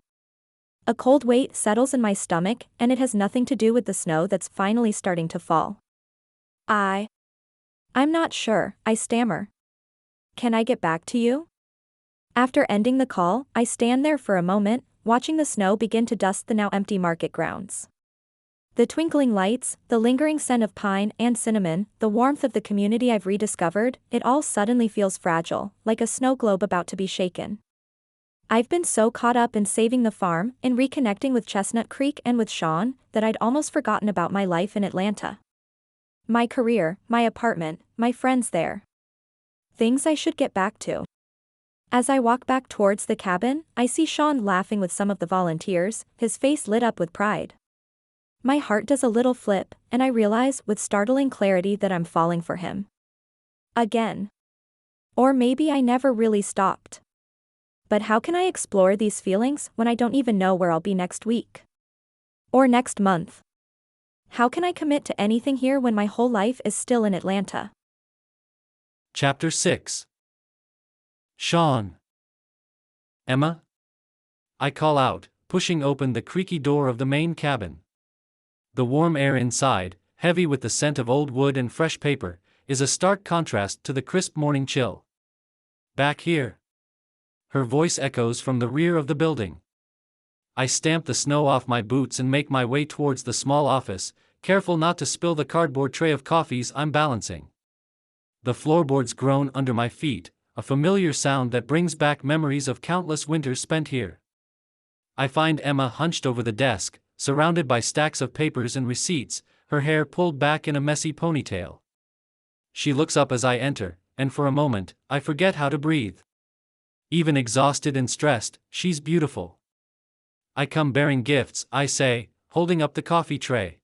Speaker 1: A cold weight settles in my stomach, and it has nothing to do with the snow that's finally starting to fall. I'm not sure, I stammer. Can I get back to you? After ending the call, I stand there for a moment, watching the snow begin to dust the now empty market grounds. The twinkling lights, the lingering scent of pine and cinnamon, the warmth of the community I've rediscovered, it all suddenly feels fragile, like a snow globe about to be shaken. I've been so caught up in saving the farm, in reconnecting with Chestnut Creek and with Sean, that I'd almost forgotten about my life in Atlanta. My career, my apartment, my friends there. Things I should get back to. As I walk back towards the cabin, I see Sean laughing with some of the volunteers, his face lit up with pride. My heart does a little flip, and I realize with startling clarity that I'm falling for him. Again. Or maybe I never really stopped. But how can I explore these feelings when I don't even know where I'll be next week? Or next month? How can I commit to anything here when my whole life is still in Atlanta?
Speaker 2: Chapter 6. Sean. Emma? I call out, pushing open the creaky door of the main cabin. The warm air inside, heavy with the scent of old wood and fresh paper, is a stark contrast to the crisp morning chill. Back here. Her voice echoes from the rear of the building. I stamp the snow off my boots and make my way towards the small office, careful not to spill the cardboard tray of coffees I'm balancing. The floorboards groan under my feet, a familiar sound that brings back memories of countless winters spent here. I find Emma hunched over the desk, surrounded by stacks of papers and receipts, her hair pulled back in a messy ponytail. She looks up as I enter, and for a moment, I forget how to breathe. Even exhausted and stressed, she's beautiful. I come bearing gifts, I say, holding up the coffee tray.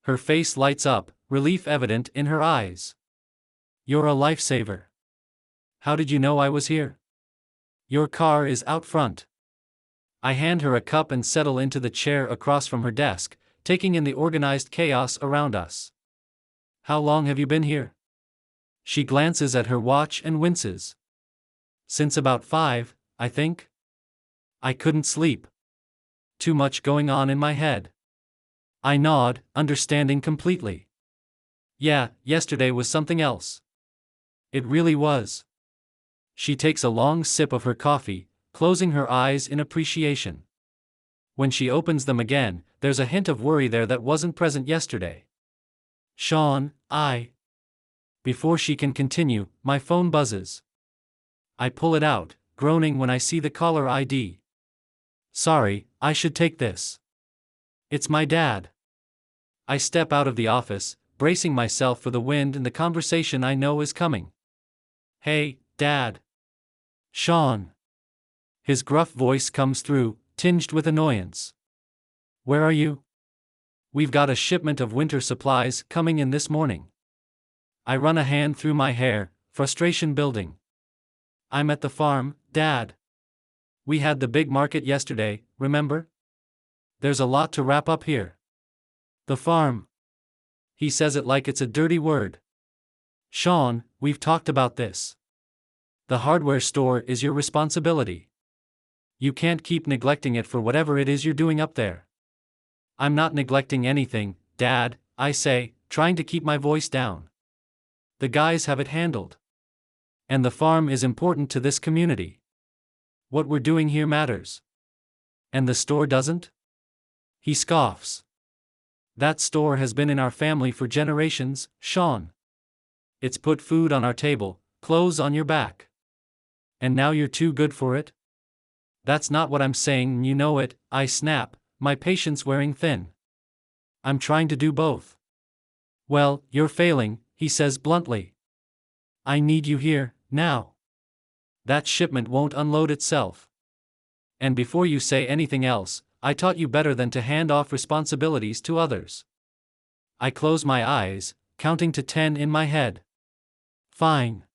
Speaker 2: Her face lights up, relief evident in her eyes. You're a lifesaver. How did you know I was here? Your car is out front. I hand her a cup and settle into the chair across from her desk, taking in the organized chaos around us. How long have you been here? She glances at her watch and winces. Since about 5, I think. I couldn't sleep. Too much going on in my head. I nod, understanding completely. Yeah, yesterday was something else. It really was. She takes a long sip of her coffee, closing her eyes in appreciation. When she opens them again, there's a hint of worry there that wasn't present yesterday. Sean, Before she can continue, my phone buzzes. I pull it out, groaning when I see the caller ID. Sorry, I should take this. It's my dad. I step out of the office, bracing myself for the wind and the conversation I know is coming. Hey, Dad. Sean. His gruff voice comes through, tinged with annoyance. Where are you? We've got a shipment of winter supplies coming in this morning. I run a hand through my hair, frustration building. I'm at the farm, Dad. We had the big market yesterday, remember? There's a lot to wrap up here. The farm. He says it like it's a dirty word. Sean, we've talked about this. The hardware store is your responsibility. You can't keep neglecting it for whatever it is you're doing up there. I'm not neglecting anything, Dad, I say, trying to keep my voice down. The guys have it handled. And the farm is important to this community. What we're doing here matters. And the store doesn't? He scoffs. That store has been in our family for generations, Sean. It's put food on our table, clothes on your back. And now you're too good for it? That's not what I'm saying, and you know it, I snap, my patience wearing thin. I'm trying to do both. Well, you're failing, he says bluntly. I need you here, now. That shipment won't unload itself. And before you say anything else, I taught you better than to hand off responsibilities to others. I close my eyes, counting to 10 in my head. Fine.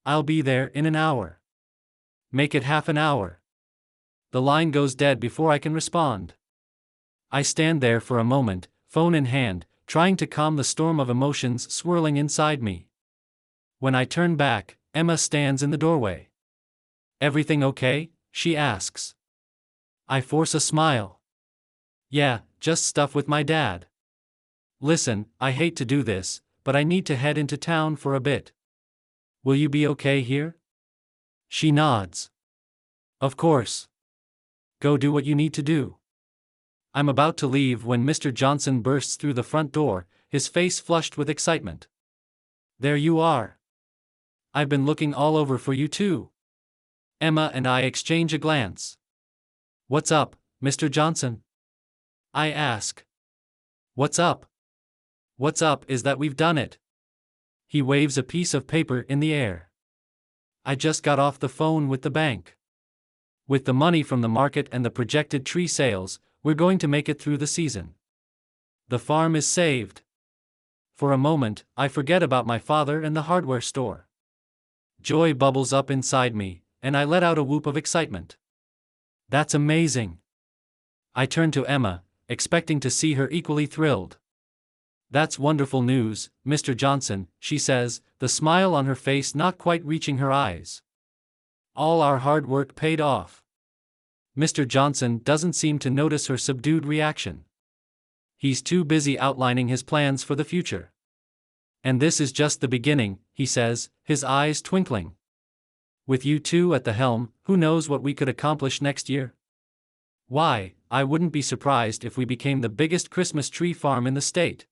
Speaker 2: I'll be there in an hour. Make it half an hour. The line goes dead before I can respond. I stand there for a moment, phone in hand, trying to calm the storm of emotions swirling inside me. When I turn back, Emma stands in the doorway. Everything okay? She asks. I force a smile. Yeah, just stuff with my dad. Listen, I hate to do this, but I need to head into town for a bit. Will you be okay here? She nods. Of course. Go do what you need to do. I'm about to leave when Mr. Johnson bursts through the front door, his face flushed with excitement. There you are. I've been looking all over for you too. Emma and I exchange a glance. What's up, Mr. Johnson? I ask. What's up? What's up is that we've done it. He waves a piece of paper in the air. I just got off the phone with the bank. With the money from the market and the projected tree sales, we're going to make it through the season. The farm is saved. For a moment, I forget about my father and the hardware store. Joy bubbles up inside me, and I let out a whoop of excitement. That's amazing. I turn to Emma, expecting to see her equally thrilled. That's wonderful news, Mr. Johnson, she says, the smile on her face not quite reaching her eyes. All our hard work paid off. Mr. Johnson doesn't seem to notice her subdued reaction. He's too busy outlining his plans for the future. And this is just the beginning, he says, his eyes twinkling. With you two at the helm, who knows what we could accomplish next year? Why, I wouldn't be surprised if we became the biggest Christmas tree farm in the state.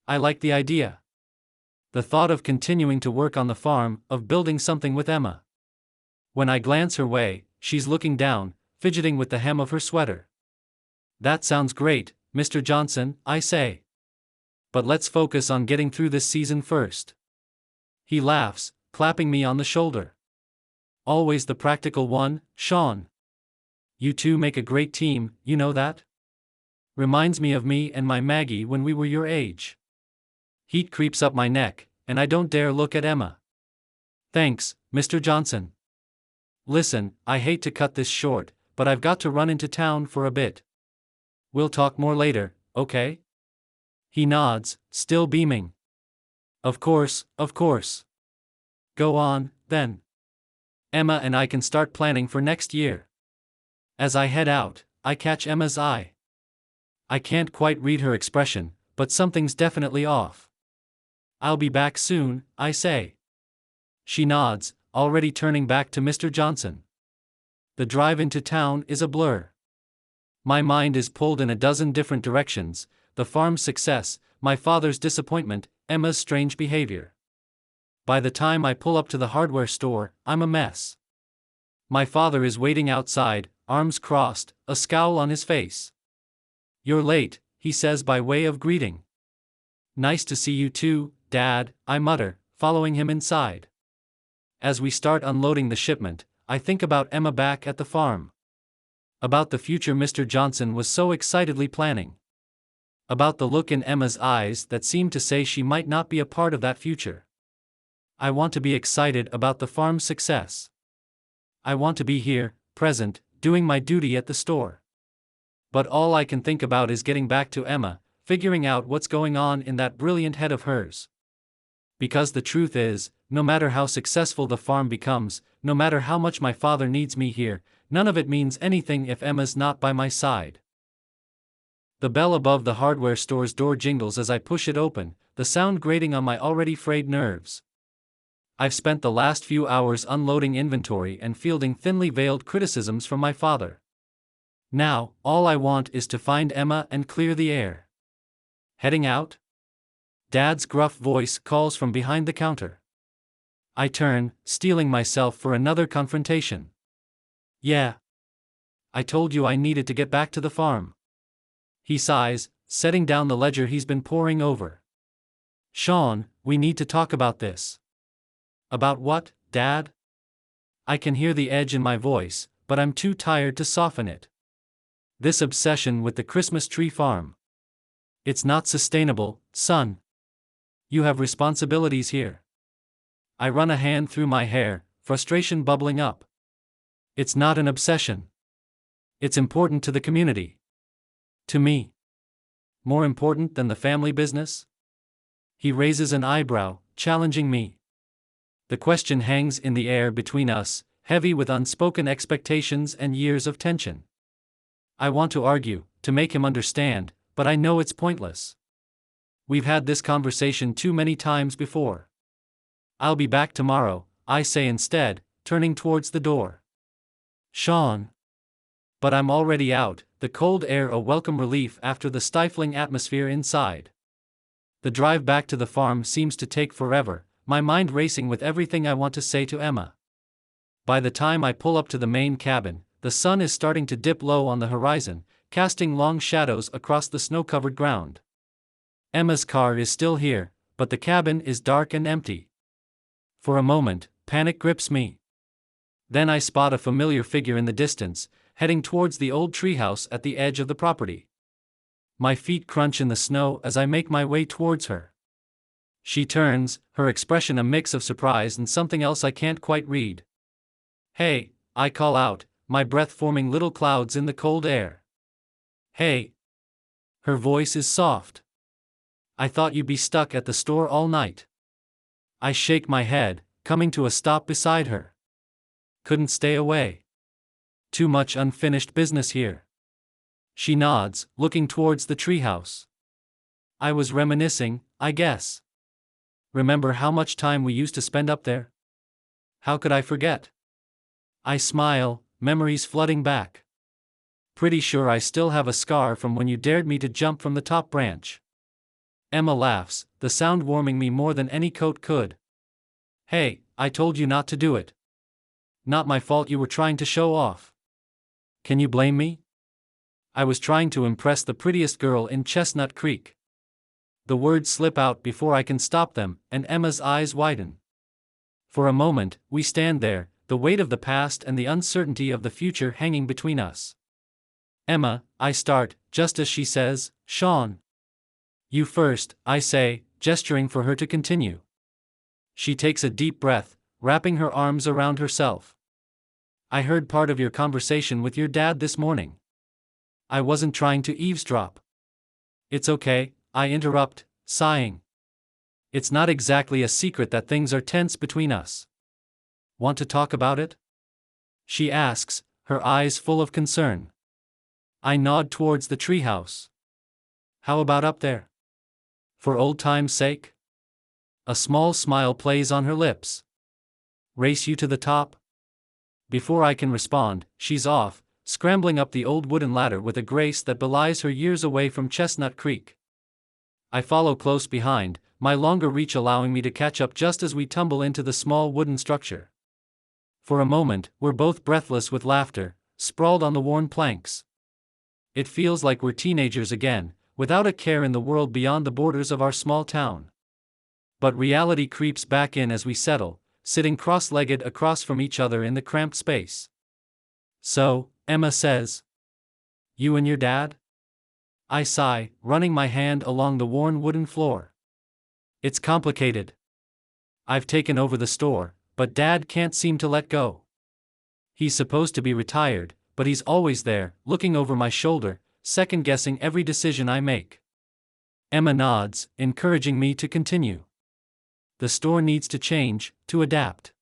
Speaker 2: I like the idea. The thought of continuing to work on the farm, of building something with Emma. When I glance her way, she's looking down, fidgeting with the hem of her sweater. That sounds great, Mr. Johnson, I say. But let's focus on getting through this season first. He laughs, clapping me on the shoulder. Always the practical one, Sean. You two make a great team, you know that? Reminds me of me and my Maggie when we were your age. Heat creeps up my neck, and I don't dare look at Emma. Thanks, Mr. Johnson. Listen, I hate to cut this short, but I've got to run into town for a bit. We'll talk more later, okay? He nods, still beaming. Of course, of course. Go on, then. Emma and I can start planning for next year. As I head out, I catch Emma's eye. I can't quite read her expression, but something's definitely off. I'll be back soon, I say. She nods, already turning back to Mr. Johnson. the drive into town is a blur. My mind is pulled in a dozen different directions: the farm's success, my father's disappointment, Emma's strange behavior. By the time I pull up to the hardware store, I'm a mess. My father is waiting outside, arms crossed, a scowl on his face. "You're late," he says by way of greeting. "Nice to see you too, Dad," I mutter, following him inside. As we start unloading the shipment, I think about Emma back at the farm. About the future Mr. Johnson was so excitedly planning. About the look in Emma's eyes that seemed to say she might not be a part of that future. I want to be excited about the farm's success. I want to be here, present, doing my duty at the store. But all I can think about is getting back to Emma, figuring out what's going on in that brilliant head of hers. Because the truth is, no matter how successful the farm becomes, no matter how much my father needs me here, none of it means anything if Emma's not by my side. The bell above the hardware store's door jingles as I push it open, the sound grating on my already frayed nerves. I've spent the last few hours unloading inventory and fielding thinly veiled criticisms from my father. Now, all I want is to find Emma and clear the air. "Heading out?" Dad's gruff voice calls from behind the counter. I turn, steeling myself for another confrontation. "Yeah. I told you I needed to get back to the farm." He sighs, setting down the ledger he's been poring over. "Sean, we need to talk about this." "About what, Dad?" I can hear the edge in my voice, but I'm too tired to soften it. "This obsession with the Christmas tree farm. It's not sustainable, son. You have responsibilities here." I run a hand through my hair, frustration bubbling up. "It's not an obsession. It's important to the community. To me. More important than the family business?" He raises an eyebrow, challenging me. The question hangs in the air between us, heavy with unspoken expectations and years of tension. I want to argue, to make him understand, but I know it's pointless. We've had this conversation too many times before. "I'll be back tomorrow," I say instead, turning towards the door. "Sean." But I'm already out, the cold air a welcome relief after the stifling atmosphere inside. The drive back to the farm seems to take forever, my mind racing with everything I want to say to Emma. By the time I pull up to the main cabin, the sun is starting to dip low on the horizon, casting long shadows across the snow-covered ground. Emma's car is still here, but the cabin is dark and empty. For a moment, panic grips me. Then I spot a familiar figure in the distance, heading towards the old treehouse at the edge of the property. My feet crunch in the snow as I make my way towards her. She turns, her expression a mix of surprise and something else I can't quite read. "Hey," I call out, my breath forming little clouds in the cold air. "Hey." Her voice is soft. "I thought you'd be stuck at the store all night." I shake my head, coming to a stop beside her. "Couldn't stay away. Too much unfinished business here." She nods, looking towards the treehouse. "I was reminiscing, I guess. Remember how much time we used to spend up there? How could I forget?" I smile, memories flooding back. "Pretty sure I still have a scar from when you dared me to jump from the top branch." Emma laughs, the sound warming me more than any coat could. "Hey, I told you not to do it. Not my fault you were trying to show off. Can you blame me? I was trying to impress the prettiest girl in Chestnut Creek." The words slip out before I can stop them, and Emma's eyes widen. For a moment, we stand there, the weight of the past and the uncertainty of the future hanging between us. "Emma," I start, just as she says, "Sean." "You first," I say, gesturing for her to continue. She takes a deep breath, wrapping her arms around herself. "I heard part of your conversation with your dad this morning. I wasn't trying to eavesdrop." "It's okay," I interrupt, sighing. "It's not exactly a secret that things are tense between us. Want to talk about it?" she asks, her eyes full of concern. I nod towards the treehouse. "How about up there? For old time's sake?" A small smile plays on her lips. "Race you to the top?" Before I can respond, she's off, scrambling up the old wooden ladder with a grace that belies her years away from Chestnut Creek. I follow close behind, my longer reach allowing me to catch up just as we tumble into the small wooden structure. For a moment, we're both breathless with laughter, sprawled on the worn planks. It feels like we're teenagers again, without a care in the world beyond the borders of our small town. But reality creeps back in as we settle, sitting cross-legged across from each other in the cramped space. "So," Emma says. "You and your dad?" I sigh, running my hand along the worn wooden floor. "It's complicated. I've taken over the store, but Dad can't seem to let go. He's supposed to be retired, but he's always there, looking over my shoulder, second-guessing every decision I make." Emma nods, encouraging me to continue. "The store needs to change, to adapt.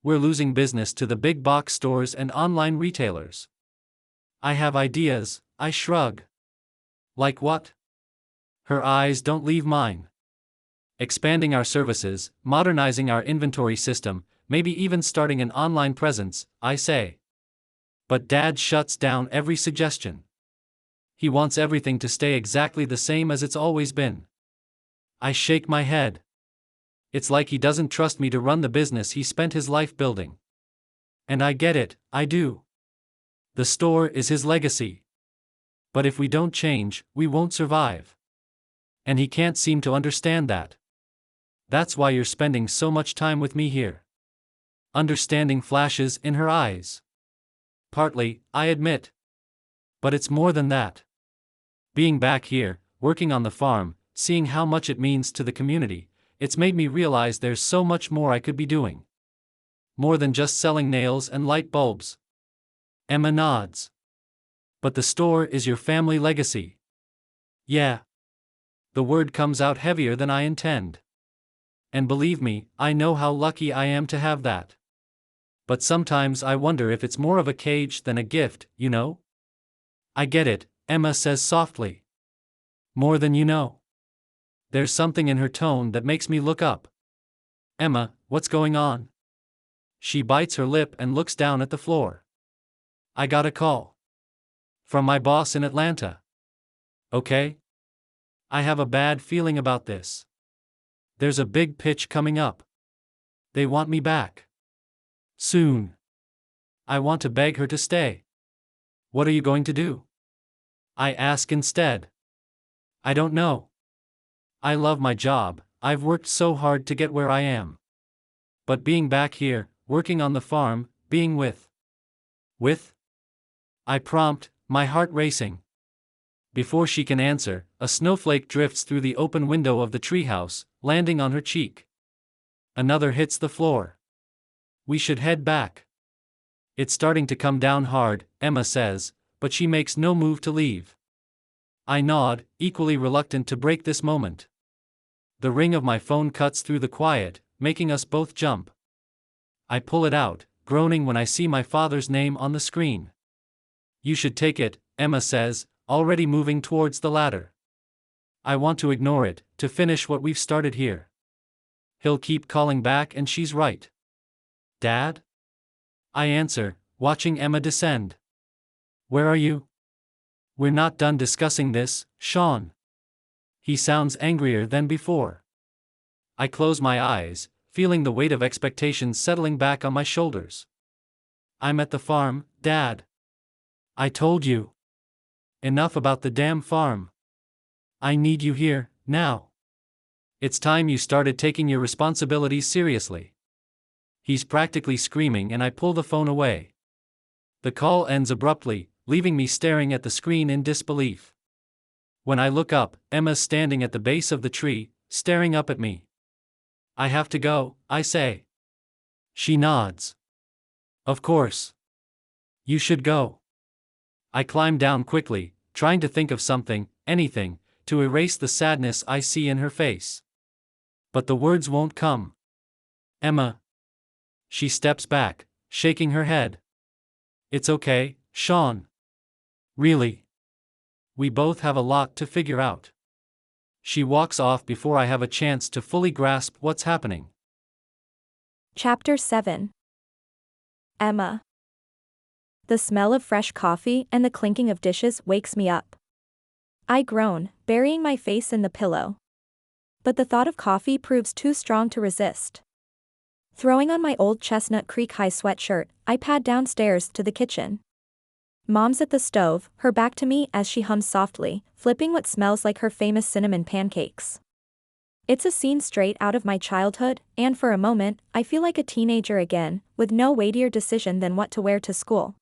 Speaker 2: We're losing business to the big box stores and online retailers." "I have ideas," I shrug. "Like what?" Her eyes don't leave mine. "Expanding our services, modernizing our inventory system, maybe even starting an online presence," I say. But Dad shuts down every suggestion. He wants everything to stay exactly the same as it's always been. I shake my head. It's like he doesn't trust me to run the business he spent his life building. And I get it, I do. The store is his legacy. But if we don't change, we won't survive. And he can't seem to understand that. "That's why you're spending so much time with me here." Understanding flashes in her eyes. "Partly," I admit. "But it's more than that. Being back here, working on the farm, seeing how much it means to the community, it's made me realize there's so much more I could be doing. More than just selling nails and light bulbs." Emma nods. "But the store is your family legacy." "Yeah." The word comes out heavier than I intend. And believe me, I know how lucky I am to have that. But sometimes I wonder if it's more of a cage than a gift, you know? "I get it," Emma says softly. "More than you know." There's something in her tone that makes me look up. "Emma, what's going on?" She bites her lip and looks down at the floor. "I got a call. From my boss in Atlanta." "Okay?" "I have a bad feeling about this. There's a big pitch coming up. They want me back. Soon. I want to beg her to stay." "What are you going to do?" I ask instead. "I don't know. I love my job, I've worked so hard to get where I am. But being back here, working on the farm, being with. I prompt, my heart racing. Before she can answer, a snowflake drifts through the open window of the treehouse, landing on her cheek. Another hits the floor. "We should head back." "It's starting to come down hard," Emma says, but she makes no move to leave. I nod, equally reluctant to break this moment. The ring of my phone cuts through the quiet, making us both jump. I pull it out, groaning when I see my father's name on the screen. "You should take it," Emma says, already moving towards the ladder. I want to ignore it, to finish what we've started here. He'll keep calling back and she's right. "Dad?" I answer, watching Emma descend. "Where are you?" "We're not done discussing this, Sean." He sounds angrier than before. I close my eyes, feeling the weight of expectations settling back on my shoulders. "I'm at the farm, Dad." "I told you. Enough about the damn farm. I need you here, now. It's time you started taking your responsibilities seriously." He's practically screaming and I pull the phone away. The call ends abruptly, leaving me staring at the screen in disbelief. When I look up, Emma's standing at the base of the tree, staring up at me. "I have to go," I say. She nods. "Of course. You should go." I climb down quickly, trying to think of something, anything, to erase the sadness I see in her face. But the words won't come. "Emma." She steps back, shaking her head. "It's okay, Sean. Really. We both have a lot to figure out." She walks off before I have a chance to fully grasp what's happening.
Speaker 1: Chapter 7. Emma. The smell of fresh coffee and the clinking of dishes wakes me up. I groan, burying my face in the pillow. But the thought of coffee proves too strong to resist. Throwing on my old Chestnut Creek high sweatshirt, I pad downstairs to the kitchen. Mom's at the stove, her back to me as she hums softly, flipping what smells like her famous cinnamon pancakes. It's a scene straight out of my childhood, and for a moment, I feel like a teenager again, with no weightier decision than what to wear to school.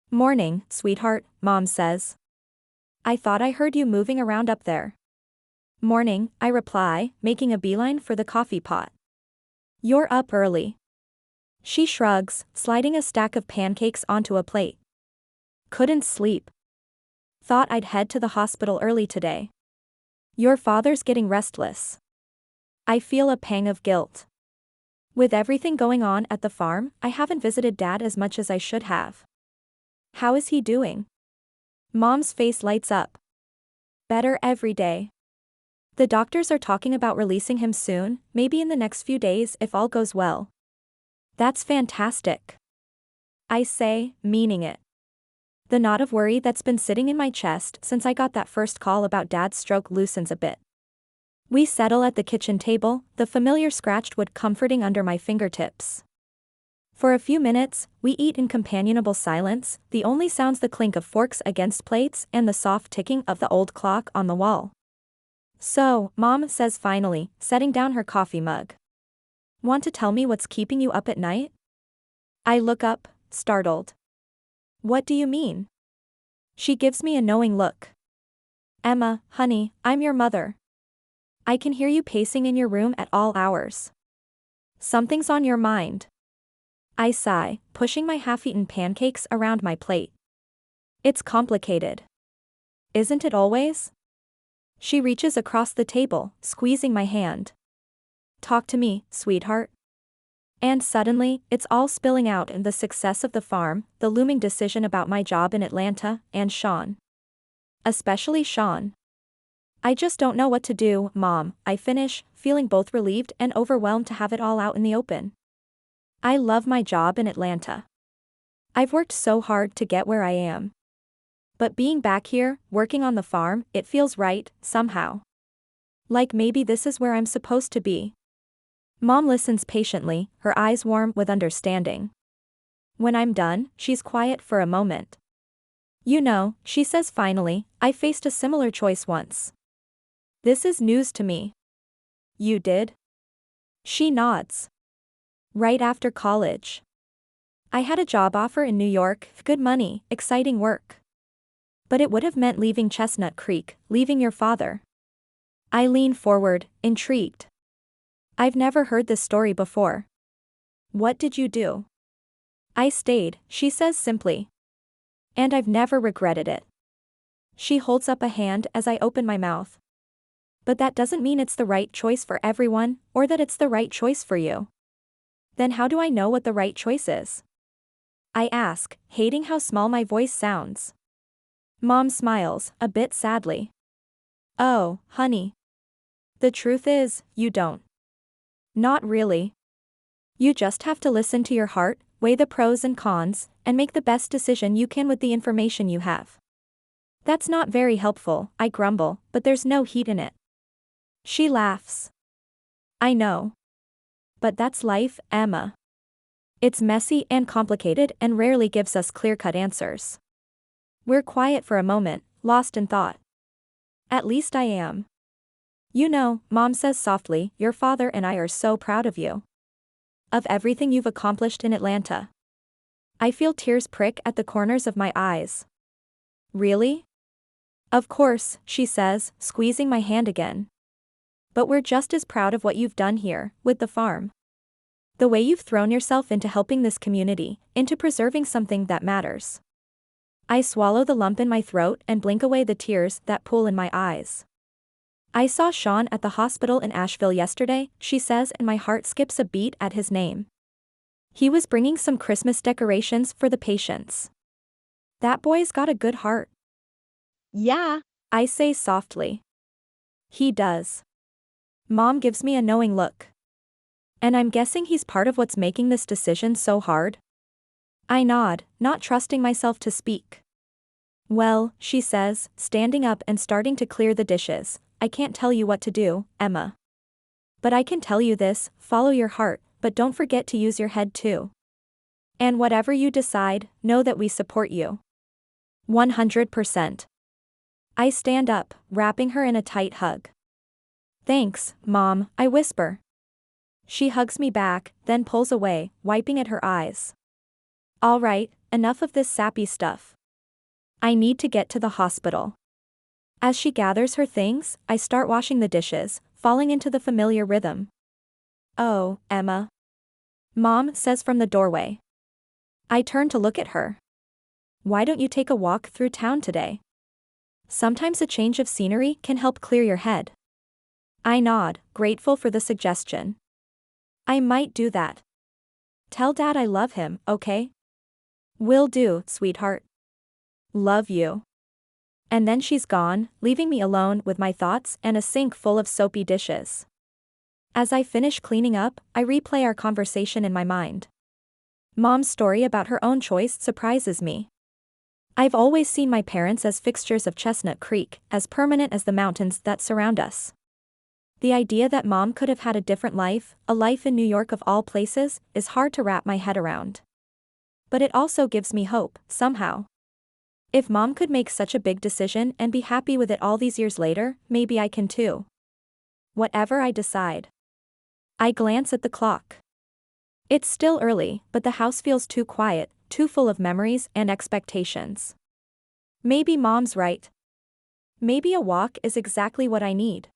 Speaker 1: "Morning, sweetheart," Mom says. "I thought I heard you moving around up there." "Morning," I reply, making a beeline for the coffee pot. "You're up early." She shrugs, sliding a stack of pancakes onto a plate. "Couldn't sleep. Thought I'd head to the hospital early today." "Your father's getting restless." I feel a pang of guilt. With everything going on at the farm, I haven't visited Dad as much as I should have. "How is he doing?" Mom's face lights up. "Better every day. The doctors are talking about releasing him soon, maybe in the next few days if all goes well." "That's fantastic," I say, meaning it. The knot of worry that's been sitting in my chest since I got that first call about Dad's stroke loosens a bit. We settle at the kitchen table, the familiar scratched wood comforting under my fingertips. For a few minutes, we eat in companionable silence, the only sounds the clink of forks against plates and the soft ticking of the old clock on the wall. "So," Mom says finally, setting down her coffee mug. "Want to tell me what's keeping you up at night?" I look up, startled. "What do you mean?" She gives me a knowing look. "Emma, honey, I'm your mother. I can hear you pacing in your room at all hours. Something's on your mind." I sigh, pushing my half-eaten pancakes around my plate. "It's complicated." "Isn't it always?" She reaches across the table, squeezing my hand. "Talk to me, sweetheart." And suddenly, it's all spilling out in the success of the farm, the looming decision about my job in Atlanta, and Sean. Especially Sean. "I just don't know what to do, Mom," I finish, feeling both relieved and overwhelmed to have it all out in the open. I love my job in Atlanta. I've worked so hard to get where I am. But being back here, working on the farm, it feels right, somehow. Like maybe this is where I'm supposed to be. Mom listens patiently, her eyes warm with understanding. When I'm done, she's quiet for a moment. "You know," she says finally, "I faced a similar choice once. This is news to me." "You did?" She nods. "Right after college. I had a job offer in New York, good money, exciting work. But it would have meant leaving Chestnut Creek, leaving your father." I lean forward, intrigued. "I've never heard this story before. What did you do?" "I stayed," she says simply. "And I've never regretted it." She holds up a hand as I open my mouth. "But that doesn't mean it's the right choice for everyone, or that it's the right choice for you." "Then how do I know what the right choice is?" I ask, hating how small my voice sounds. Mom smiles, a bit sadly. "Oh, honey. The truth is, you don't. Not really. You just have to listen to your heart, weigh the pros and cons, and make the best decision you can with the information you have." "That's not very helpful," I grumble, "but there's no heat in it." She laughs. "I know. But that's life, Emma. It's messy and complicated and rarely gives us clear-cut answers." We're quiet for a moment, lost in thought. "At least I am. You know," Mom says softly, "your father and I are so proud of you. Of everything you've accomplished in Atlanta." I feel tears prick at the corners of my eyes. "Really?" "Of course," she says, squeezing my hand again. "But we're just as proud of what you've done here, with the farm. The way you've thrown yourself into helping this community, into preserving something that matters." I swallow the lump in my throat and blink away the tears that pool in my eyes. "I saw Sean at the hospital in Asheville yesterday," she says, and my heart skips a beat at his name. "He was bringing some Christmas decorations for the patients. That boy's got a good heart."
Speaker 3: Yeah.
Speaker 1: I say softly. "He does." Mom gives me a knowing look. "And I'm guessing he's part of what's making this decision so hard?" I nod, not trusting myself to speak. Well, she says, standing up and starting to clear the dishes, I can't tell you what to do, Emma. But I can tell you this, follow your heart, but don't forget to use your head too. And whatever you decide, know that we support you. 100%. I stand up, wrapping her in a tight hug. Thanks, Mom, I whisper. She hugs me back, then pulls away, wiping at her eyes. All right, enough of this sappy stuff. I need to get to the hospital. As she gathers her things, I start washing the dishes, falling into the familiar rhythm. Oh, Emma. Mom says from the doorway. I turn to look at her. Why don't you take a walk through town today? Sometimes a change of scenery can help clear your head. I nod, grateful for the suggestion. I might do that. Tell Dad I love him, okay? Will do, sweetheart. Love you. And then she's gone, leaving me alone with my thoughts and a sink full of soapy dishes. As I finish cleaning up, I replay our conversation in my mind. Mom's story about her own choice surprises me. I've always seen my parents as fixtures of Chestnut Creek, as permanent as the mountains that surround us. The idea that Mom could have had a different life, a life in New York of all places, is hard to wrap my head around. But it also gives me hope, somehow. If Mom could make such a big decision and be happy with it all these years later, maybe I can too. Whatever I decide. I glance at the clock. It's still early, but the house feels too quiet, too full of memories and expectations. Maybe Mom's right. Maybe a walk is exactly what I need.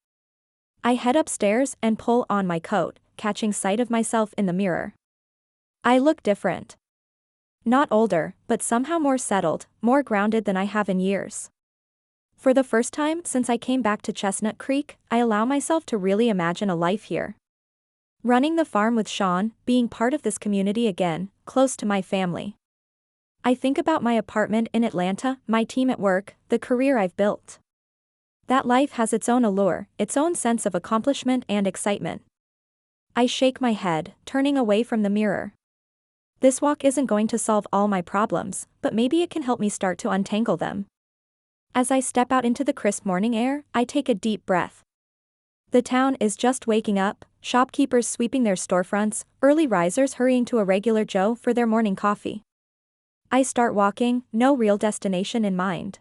Speaker 1: I head upstairs and pull on my coat, catching sight of myself in the mirror. I look different. Not older, but somehow more settled, more grounded than I have in years. For the first time since I came back to Chestnut Creek, I allow myself to really imagine a life here. Running the farm with Sean, being part of this community again, close to my family. I think about my apartment in Atlanta, my team at work, the career I've built. That life has its own allure, its own sense of accomplishment and excitement. I shake my head, turning away from the mirror. This walk isn't going to solve all my problems, but maybe it can help me start to untangle them. As I step out into the crisp morning air, I take a deep breath. The town is just waking up, shopkeepers sweeping their storefronts, early risers hurrying to a regular Joe for their morning coffee. I start walking, no real destination in mind.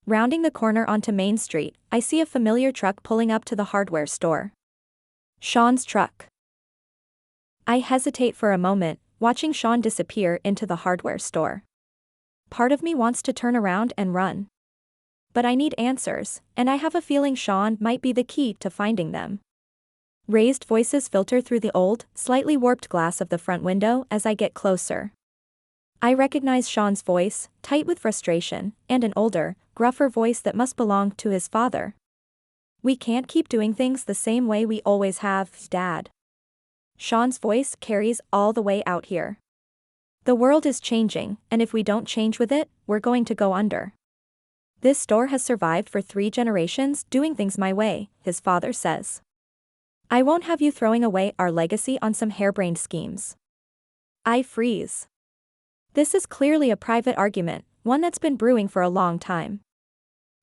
Speaker 1: Rounding the corner onto Main Street, I see a familiar truck pulling up to the hardware store. Sean's truck. I hesitate for a moment, watching Sean disappear into the hardware store. Part of me wants to turn around and run. But I need answers, and I have a feeling Sean might be the key to finding them. Raised voices filter through the old, slightly warped glass of the front window as I get closer. I recognize Sean's voice, tight with frustration, and an older, gruffer voice that must belong to his father. We can't keep doing things the same way we always have, Dad. Sean's voice carries all the way out here. The world is changing, and if we don't change with it, we're going to go under. This store has survived for 3 generations doing things my way, his father says. I won't have you throwing away our legacy on some harebrained schemes. I freeze. This is clearly a private argument, one that's been brewing for a long time.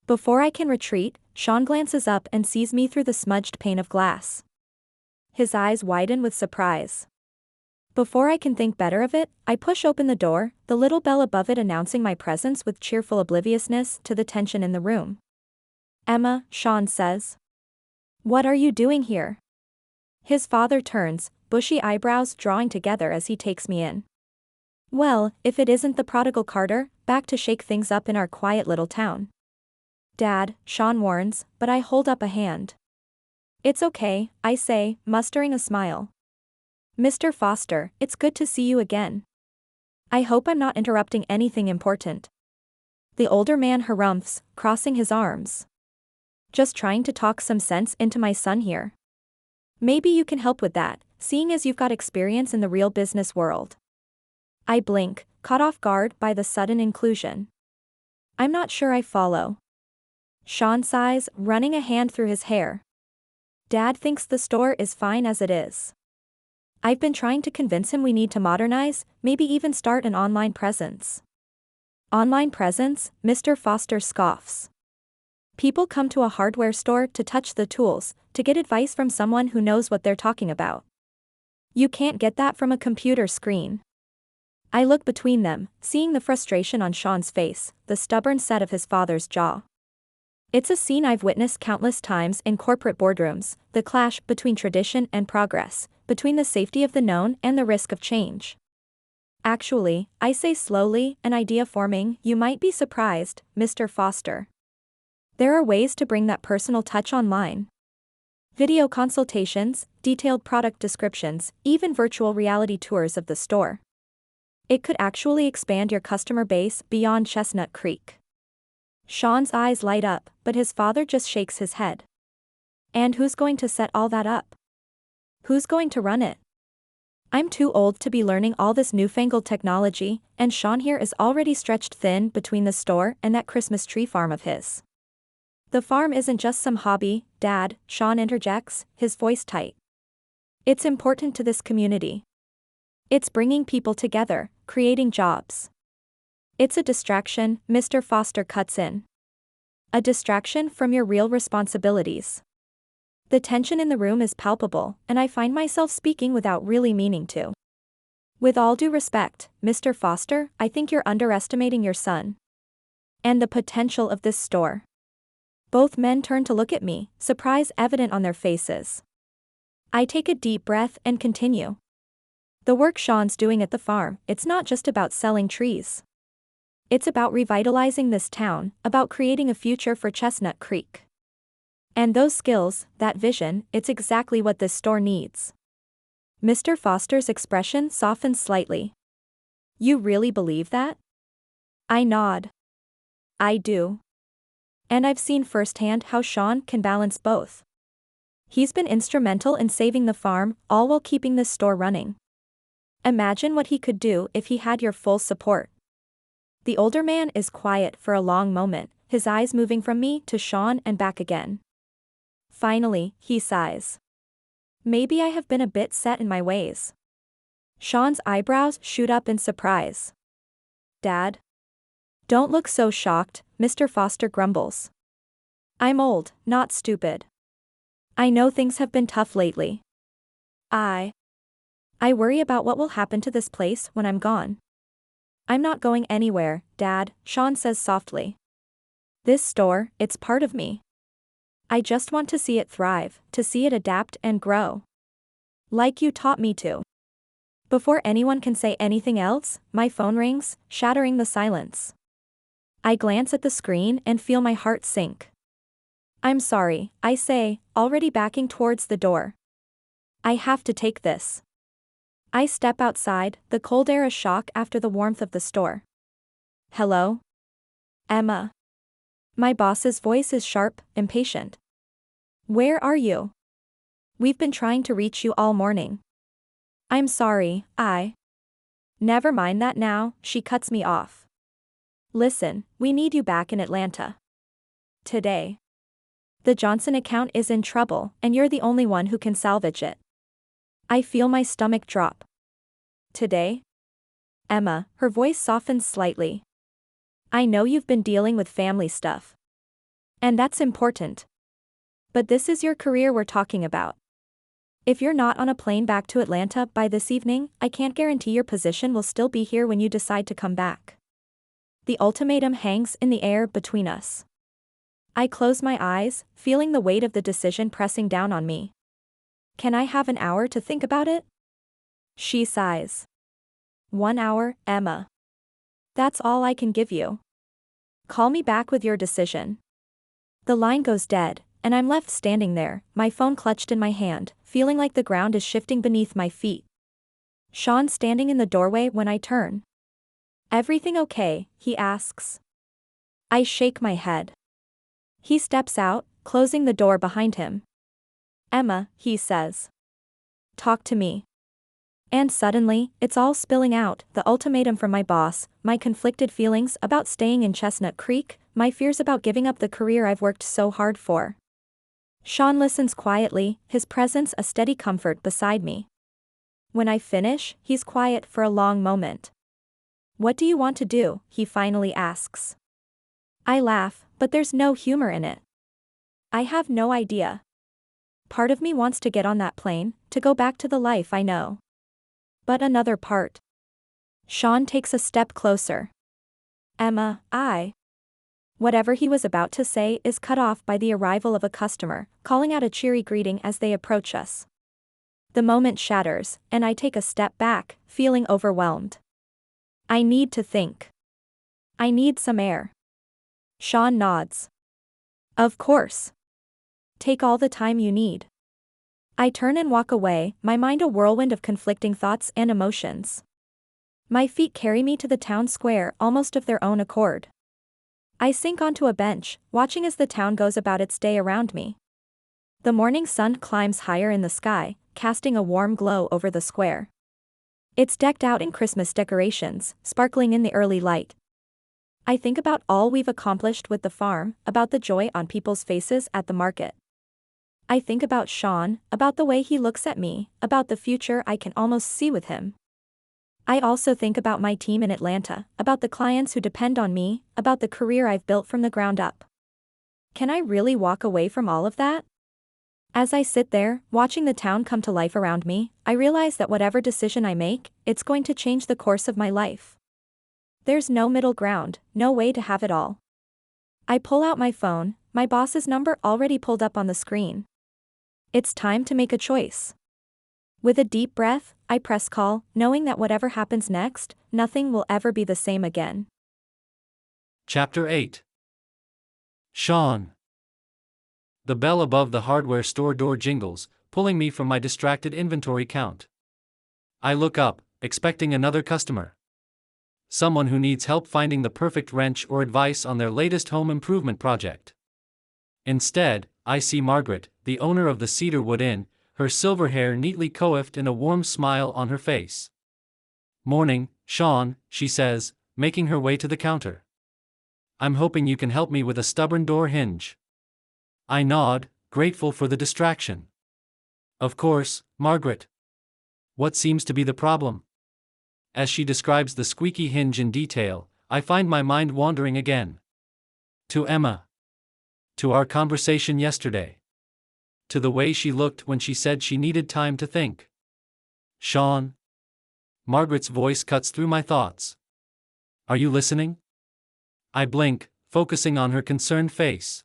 Speaker 1: Before I can retreat, Sean glances up and sees me through the smudged pane of glass. His eyes widen with surprise. Before I can think better of it, I push open the door, the little bell above it announcing my presence with cheerful obliviousness to the tension in the room. Emma, Sean says. What are you doing here? His father turns, bushy eyebrows drawing together as he takes me in. Well, if it isn't the prodigal Carter, back to shake things up in our quiet little town. Dad, Sean warns, but I hold up a hand. It's okay, I say, mustering a smile. Mr. Foster, it's good to see you again. I hope I'm not interrupting anything important. The older man harumphs, crossing his arms. Just trying to talk some sense into my son here. Maybe you can help with that, seeing as you've got experience in the real business world. I blink, caught off guard by the sudden inclusion. I'm not sure I follow. Sean sighs, running a hand through his hair. Dad thinks the store is fine as it is. I've been trying to convince him we need to modernize, maybe even start an online presence. Online presence? Mr. Foster scoffs. People come to a hardware store to touch the tools, to get advice from someone who knows what they're talking about. You can't get that from a computer screen. I look between them, seeing the frustration on Sean's face, the stubborn set of his father's jaw. It's a scene I've witnessed countless times in corporate boardrooms, the clash between tradition and progress, between the safety of the known and the risk of change. Actually, I say slowly, an idea forming, you might be surprised, Mr. Foster. There are ways to bring that personal touch online. Video consultations, detailed product descriptions, even virtual reality tours of the store. It could actually expand your customer base beyond Chestnut Creek. Sean's eyes light up, but his father just shakes his head. And who's going to set all that up? Who's going to run it? I'm too old to be learning all this newfangled technology, and Sean here is already stretched thin between the store and that Christmas tree farm of his. The farm isn't just some hobby, Dad, Sean interjects, his voice tight. It's important to this community. It's bringing people together, creating jobs. It's a distraction, Mr. Foster cuts in. A distraction from your real responsibilities. The tension in the room is palpable, and I find myself speaking without really meaning to. With all due respect, Mr. Foster, I think you're underestimating your son. And the potential of this store. Both men turn to look at me, surprise evident on their faces. I take a deep breath and continue. The work Sean's doing at the farm, it's not just about selling trees. It's about revitalizing this town, about creating a future for Chestnut Creek. And those skills, that vision, it's exactly what this store needs. Mr. Foster's expression softens slightly. You really believe that? I nod. I do. And I've seen firsthand how Sean can balance both. He's been instrumental in saving the farm, all while keeping this store running. Imagine what he could do if he had your full support. The older man is quiet for a long moment, his eyes moving from me to Sean and back again. Finally, he sighs. Maybe I have been a bit set in my ways. Sean's eyebrows shoot up in surprise. Dad? Don't look so shocked, Mr. Foster grumbles. I'm old, not stupid. I know things have been tough lately. I worry about what will happen to this place when I'm gone. I'm not going anywhere, Dad, Sean says softly. This store, it's part of me. I just want to see it thrive, to see it adapt and grow. Like you taught me to. Before anyone can say anything else, my phone rings, shattering the silence. I glance at the screen and feel my heart sink. I'm sorry, I say, already backing towards the door. I have to take this. I step outside, the cold air a shock after the warmth of the store. Hello? Emma. My boss's voice is sharp, impatient. Where are you? We've been trying to reach you all morning. I'm sorry, Never mind that now, she cuts me off. Listen, we need you back in Atlanta. Today. The Johnson account is in trouble, and you're the only one who can salvage it. I feel my stomach drop. Today? Emma, her voice softens slightly. I know you've been dealing with family stuff. And that's important. But this is your career we're talking about. If you're not on a plane back to Atlanta by this evening, I can't guarantee your position will still be here when you decide to come back. The ultimatum hangs in the air between us. I close my eyes, feeling the weight of the decision pressing down on me. Can I have an hour to think about it? She sighs. 1 hour, Emma. That's all I can give you. Call me back with your decision. The line goes dead, and I'm left standing there, my phone clutched in my hand, feeling like the ground is shifting beneath my feet. Sean's standing in the doorway when I turn. Everything okay? He asks. I shake my head. He steps out, closing the door behind him. Emma, he says. Talk to me. And suddenly, it's all spilling out, the ultimatum from my boss, my conflicted feelings about staying in Chestnut Creek, my fears about giving up the career I've worked so hard for. Sean listens quietly, his presence a steady comfort beside me. When I finish, he's quiet for a long moment. What do you want to do? He finally asks. I laugh, but there's no humor in it. I have no idea. Part of me wants to get on that plane, to go back to the life I know. But another part. Sean takes a step closer. Emma, Whatever he was about to say is cut off by the arrival of a customer, calling out a cheery greeting as they approach us. The moment shatters, and I take a step back, feeling overwhelmed. I need to think. I need some air. Sean nods. Of course. Take all the time you need. I turn and walk away, my mind a whirlwind of conflicting thoughts and emotions. My feet carry me to the town square almost of their own accord. I sink onto a bench, watching as the town goes about its day around me. The morning sun climbs higher in the sky, casting a warm glow over the square. It's decked out in Christmas decorations, sparkling in the early light. I think about all we've accomplished with the farm, about the joy on people's faces at the market. I think about Sean, about the way he looks at me, about the future I can almost see with him. I also think about my team in Atlanta, about the clients who depend on me, about the career I've built from the ground up. Can I really walk away from all of that? As I sit there, watching the town come to life around me, I realize that whatever decision I make, it's going to change the course of my life. There's no middle ground, no way to have it all. I pull out my phone, my boss's number already pulled up on the screen. It's time to make a choice. With a deep breath, I press call, knowing that whatever happens next, nothing will ever be the same again.
Speaker 2: Chapter 8. Sean. The bell above the hardware store door jingles, pulling me from my distracted inventory count. I look up, expecting another customer. Someone who needs help finding the perfect wrench or advice on their latest home improvement project. Instead, I see Margaret, the owner of the Cedarwood Inn, her silver hair neatly coiffed and a warm smile on her face. Morning, Sean, she says, making her way to the counter. I'm hoping you can help me with a stubborn door hinge. I nod, grateful for the distraction. Of course, Margaret. What seems to be the problem? As she describes the squeaky hinge in detail, I find my mind wandering again. To Emma. To our conversation yesterday. To the way she looked when she said she needed time to think. Sean. Margaret's voice cuts through my thoughts. Are you listening? I blink, focusing on her concerned face.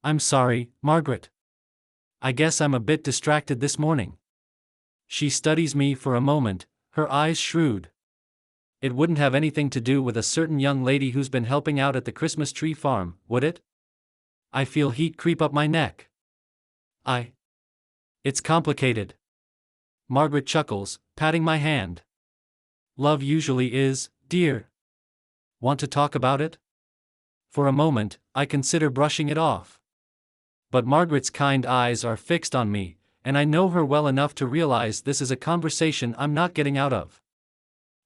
Speaker 2: I'm sorry, Margaret. I guess I'm a bit distracted this morning. She studies me for a moment, her eyes shrewd. It wouldn't have anything to do with a certain young lady who's been helping out at the Christmas tree farm, would it? I feel heat creep up my neck. It's complicated. Margaret chuckles, patting my hand. Love usually is, dear. Want to talk about it? For a moment, I consider brushing it off. But Margaret's kind eyes are fixed on me, and I know her well enough to realize this is a conversation I'm not getting out of.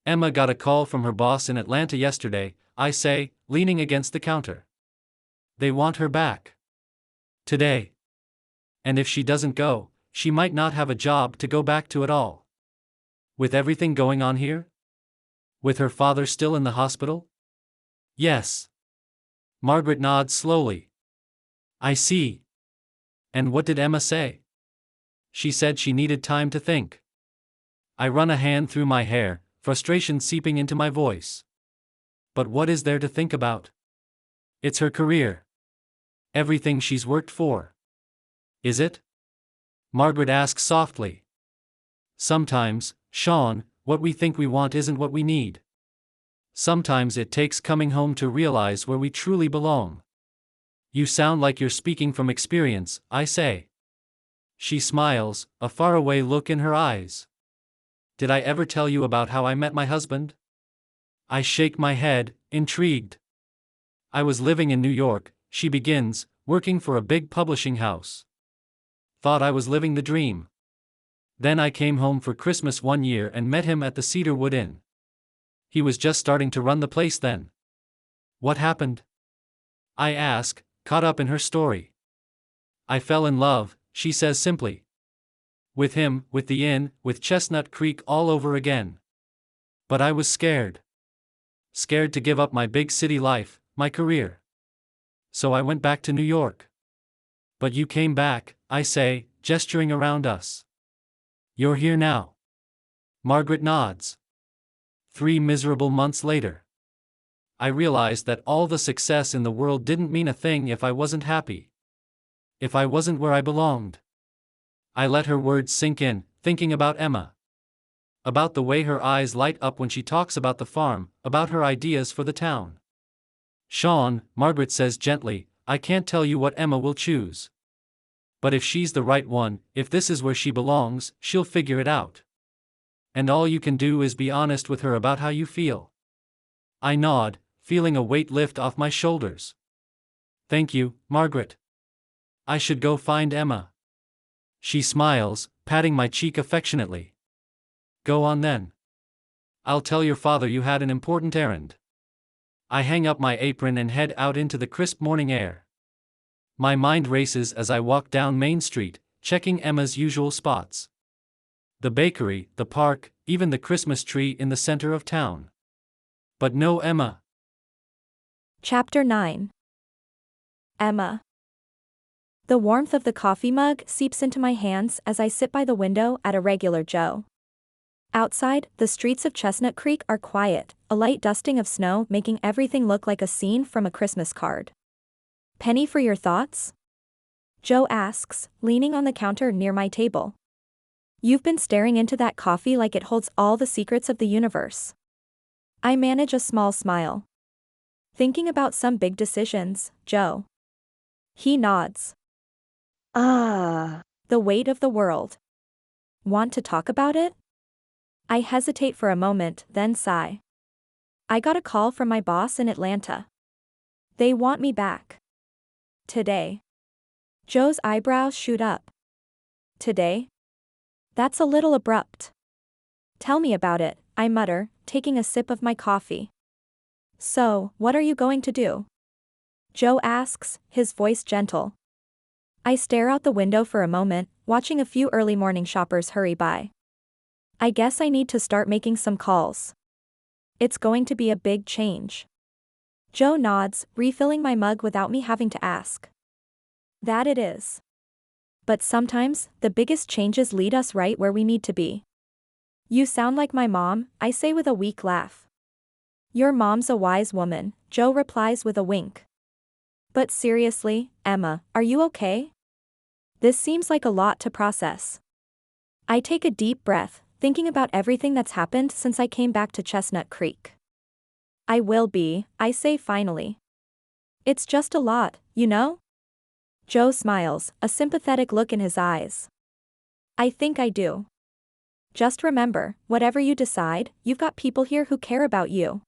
Speaker 2: Emma got a call from her boss in Atlanta yesterday, I say, leaning against the counter. They want her back. Today. And if she doesn't go, she might not have a job to go back to at all. With everything going on here? With her father still in the hospital? Yes. Margaret nods slowly. I see. And what did Emma say? She said she needed time to think. I run a hand through my hair, frustration seeping into my voice. But what is there to think about? It's her career. Everything she's worked for. Is it? Margaret asks softly. Sometimes, Sean, what we think we want isn't what we need. Sometimes it takes coming home to realize where we truly belong. You sound like you're speaking from experience, I say. She smiles, a faraway look in her eyes. Did I ever tell you about how I met my husband? I shake my head, intrigued. I was living in New York, she begins, working for a big publishing house. Thought I was living the dream. Then I came home for Christmas one year and met him at the Cedarwood Inn. He was just starting to run the place then. What happened? I ask, caught up in her story. I fell in love, she says simply. With him, with the inn, with Chestnut Creek all over again. But I was scared. Scared to give up my big city life, my career. So I went back to New York. But you came back, I say, gesturing around us. You're here now. Margaret nods. 3 miserable months later. I realized that all the success in the world didn't mean a thing if I wasn't happy. If I wasn't where I belonged. I let her words sink in, thinking about Emma. About the way her eyes light up when she talks about the farm, about her ideas for the town. Sean, Margaret says gently, I can't tell you what Emma will choose. But if she's the right one, if this is where she belongs, she'll figure it out. And all you can do is be honest with her about how you feel. I nod, feeling a weight lift off my shoulders. Thank you, Margaret. I should go find Emma. She smiles, patting my cheek affectionately. Go on then. I'll tell your father you had an important errand. I hang up my apron and head out into the crisp morning air. My mind races as I walk down Main Street, checking Emma's usual spots. The bakery, the park, even the Christmas tree in the center of town. But no Emma.
Speaker 1: Chapter 9. Emma. The warmth of the coffee mug seeps into my hands as I sit by the window at a regular Joe. Outside, the streets of Chestnut Creek are quiet, a light dusting of snow making everything look like a scene from a Christmas card. Penny for your thoughts? Joe asks, leaning on the counter near my table. You've been staring into that coffee like it holds all the secrets of the universe. I manage a small smile. Thinking about some big decisions, Joe. He nods.
Speaker 3: Ah.
Speaker 1: The weight of the world. Want to talk about it? I hesitate for a moment, then sigh. I got a call from my boss in Atlanta. They want me back. Today. Joe's eyebrows shoot up. Today? That's a little abrupt. Tell me about it, I mutter, taking a sip of my coffee. So, what are you going to do? Joe asks, his voice gentle. I stare out the window for a moment, watching a few early morning shoppers hurry by. I guess I need to start making some calls. It's going to be a big change. Joe nods, refilling my mug without me having to ask. That it is. But sometimes, the biggest changes lead us right where we need to be. You sound like my mom, I say with a weak laugh. Your mom's a wise woman, Joe replies with a wink. But seriously, Emma, are you okay? This seems like a lot to process. I take a deep breath, thinking about everything that's happened since I came back to Chestnut Creek. I will be, I say finally. It's just a lot, you know? Joe smiles, a sympathetic look in his eyes. I think I do. Just remember, whatever you decide, you've got people here who care about you.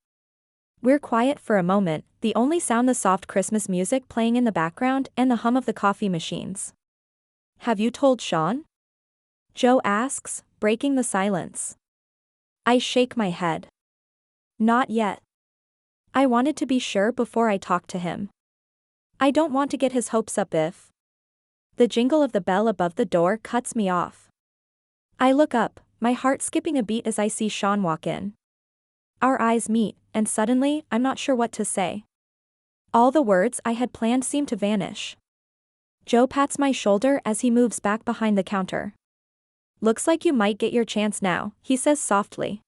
Speaker 1: We're quiet for a moment, the only sound the soft Christmas music playing in the background and the hum of the coffee machines. Have you told Sean? Joe asks, breaking the silence. I shake my head. Not yet. I wanted to be sure before I talked to him. I don't want to get his hopes up if. The jingle of the bell above the door cuts me off. I look up, my heart skipping a beat as I see Sean walk in. Our eyes meet, and suddenly, I'm not sure what to say. All the words I had planned seem to vanish. Joe pats my shoulder as he moves back behind the counter. Looks like you might get your chance now, he says softly.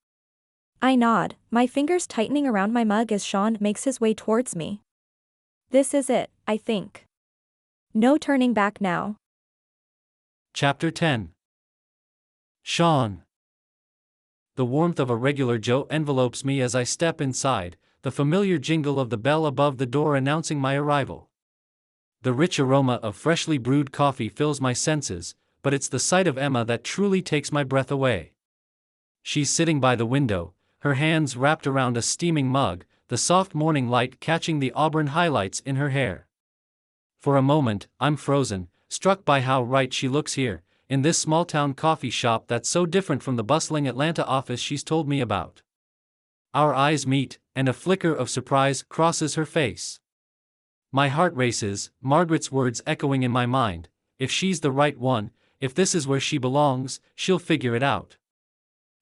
Speaker 1: I nod, my fingers tightening around my mug as Sean makes his way towards me. This is it, I think. No turning back now.
Speaker 2: Chapter 10. Sean. The warmth of a regular Joe envelopes me as I step inside, the familiar jingle of the bell above the door announcing my arrival. The rich aroma of freshly brewed coffee fills my senses, but it's the sight of Emma that truly takes my breath away. She's sitting by the window, her hands wrapped around a steaming mug, the soft morning light catching the auburn highlights in her hair. For a moment, I'm frozen, struck by how right she looks here, in this small-town coffee shop that's so different from the bustling Atlanta office she's told me about. Our eyes meet, and a flicker of surprise crosses her face. My heart races, Margaret's words echoing in my mind, if she's the right one, if this is where she belongs, she'll figure it out.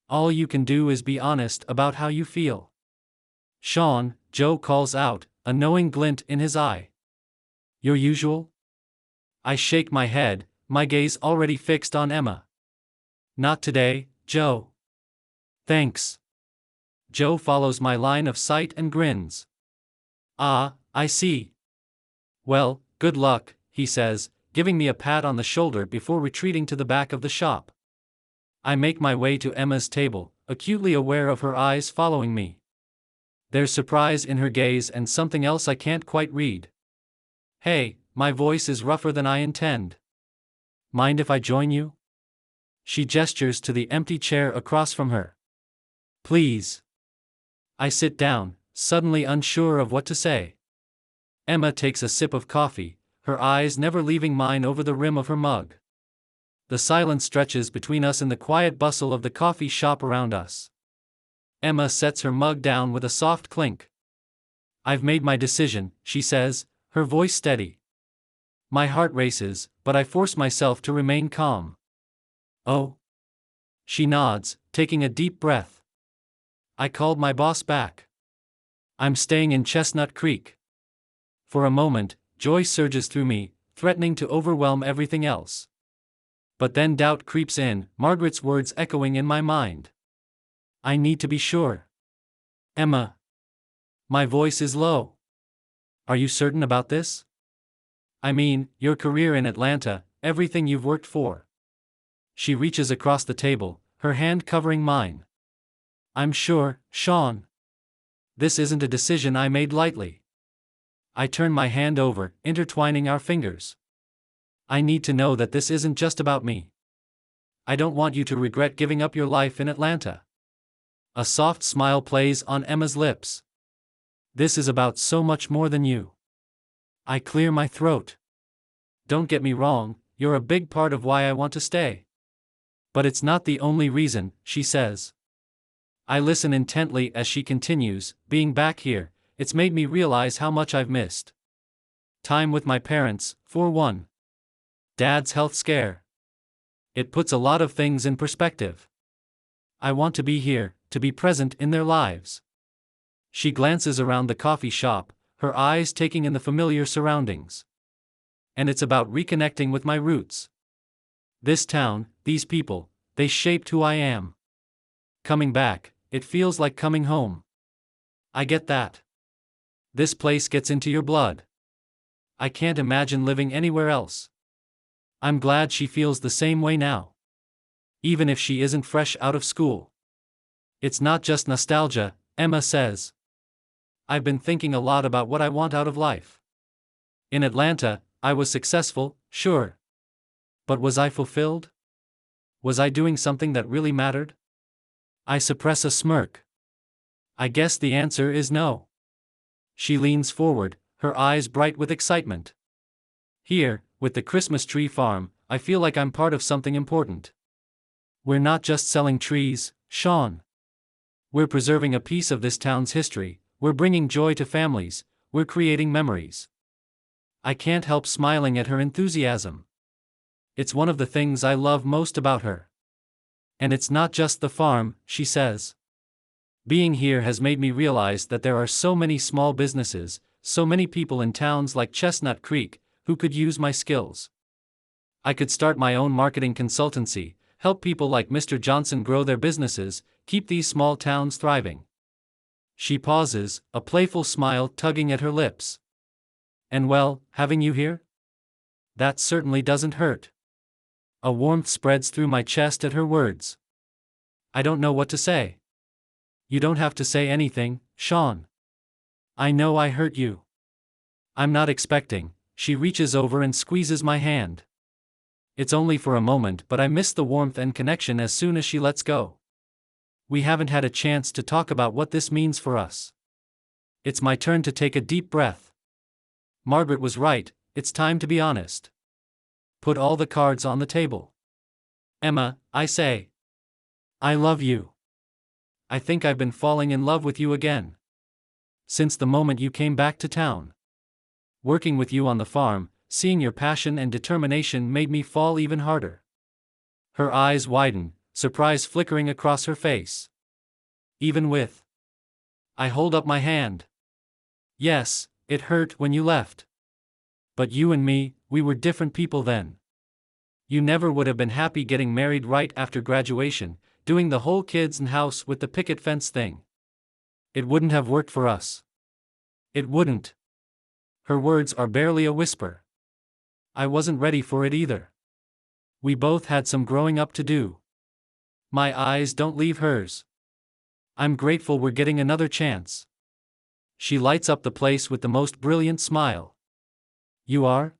Speaker 2: All you can do is be honest about how you feel. Sean, Joe calls out, a knowing glint in his eye. Your usual? I shake my head, my gaze already fixed on Emma. Not today, Joe. Thanks. Joe follows my line of sight and grins. Ah, I see. Well, good luck, he says, giving me a pat on the shoulder before retreating to the back of the shop. I make my way to Emma's table, acutely aware of her eyes following me. There's surprise in her gaze and something else I can't quite read. Hey, my voice is rougher than I intend. Mind if I join you? She gestures to the empty chair across from her. Please. I sit down, suddenly unsure of what to say. Emma takes a sip of coffee, her eyes never leaving mine over the rim of her mug. The silence stretches between us in the quiet bustle of the coffee shop around us. Emma sets her mug down with a soft clink. I've made my decision, she says, her voice steady. My heart races, but I force myself to remain calm. Oh? She nods, taking a deep breath. I called my boss back. I'm staying in Chestnut Creek. For a moment, joy surges through me, threatening to overwhelm everything else. But then doubt creeps in, Margaret's words echoing in my mind. I need to be sure. Emma. My voice is low. Are you certain about this? I mean, your career in Atlanta, everything you've worked for. She reaches across the table, her hand covering mine. I'm sure, Sean. This isn't a decision I made lightly. I turn my hand over, intertwining our fingers. I need to know that this isn't just about me. I don't want you to regret giving up your life in Atlanta. A soft smile plays on Emma's lips. This is about so much more than you. I clear my throat. Don't get me wrong, you're a big part of why I want to stay. But it's not the only reason, she says. I listen intently as she continues, being back here, it's made me realize how much I've missed. Time with my parents, for one. Dad's health scare. It puts a lot of things in perspective. I want to be here, to be present in their lives. She glances around the coffee shop, her eyes taking in the familiar surroundings. And it's about reconnecting with my roots. This town, these people, they shaped who I am. Coming back, it feels like coming home. I get that. This place gets into your blood. I can't imagine living anywhere else. I'm glad she feels the same way now. Even if she isn't fresh out of school. It's not just nostalgia, Emma says. I've been thinking a lot about what I want out of life. In Atlanta, I was successful, sure. But was I fulfilled? Was I doing something that really mattered? I suppress a smirk. I guess the answer is no. She leans forward, her eyes bright with excitement. Here, with the Christmas tree farm, I feel like I'm part of something important. We're not just selling trees, Sean. We're preserving a piece of this town's history, we're bringing joy to families, we're creating memories. I can't help smiling at her enthusiasm. It's one of the things I love most about her. And it's not just the farm, she says. Being here has made me realize that there are so many small businesses, so many people in towns like Chestnut Creek, who could use my skills. I could start my own marketing consultancy, help people like Mr. Johnson grow their businesses, keep these small towns thriving. She pauses, a playful smile tugging at her lips. And well, having you here? That certainly doesn't hurt. A warmth spreads through my chest at her words. I don't know what to say. You don't have to say anything, Sean. I know I hurt you. I'm not expecting. She reaches over and squeezes my hand. It's only for a moment, but I miss the warmth and connection as soon as she lets go. We haven't had a chance to talk about what this means for us. It's my turn to take a deep breath. Margaret was right, it's time to be honest. Put all the cards on the table. Emma, I say. I love you. I think I've been falling in love with you again. Since the moment you came back to town. Working with you on the farm, seeing your passion and determination made me fall even harder. Her eyes widen, surprise flickering across her face. Even with. I hold up my hand. Yes, it hurt when you left. But you and me, we were different people then. You never would have been happy getting married right after graduation, doing the whole kids and house with the picket fence thing. It wouldn't have worked for us. It wouldn't. Her words are barely a whisper. I wasn't ready for it either. We both had some growing up to do. My eyes don't leave hers. I'm grateful we're getting another chance. She lights up the place with the most brilliant smile. You are?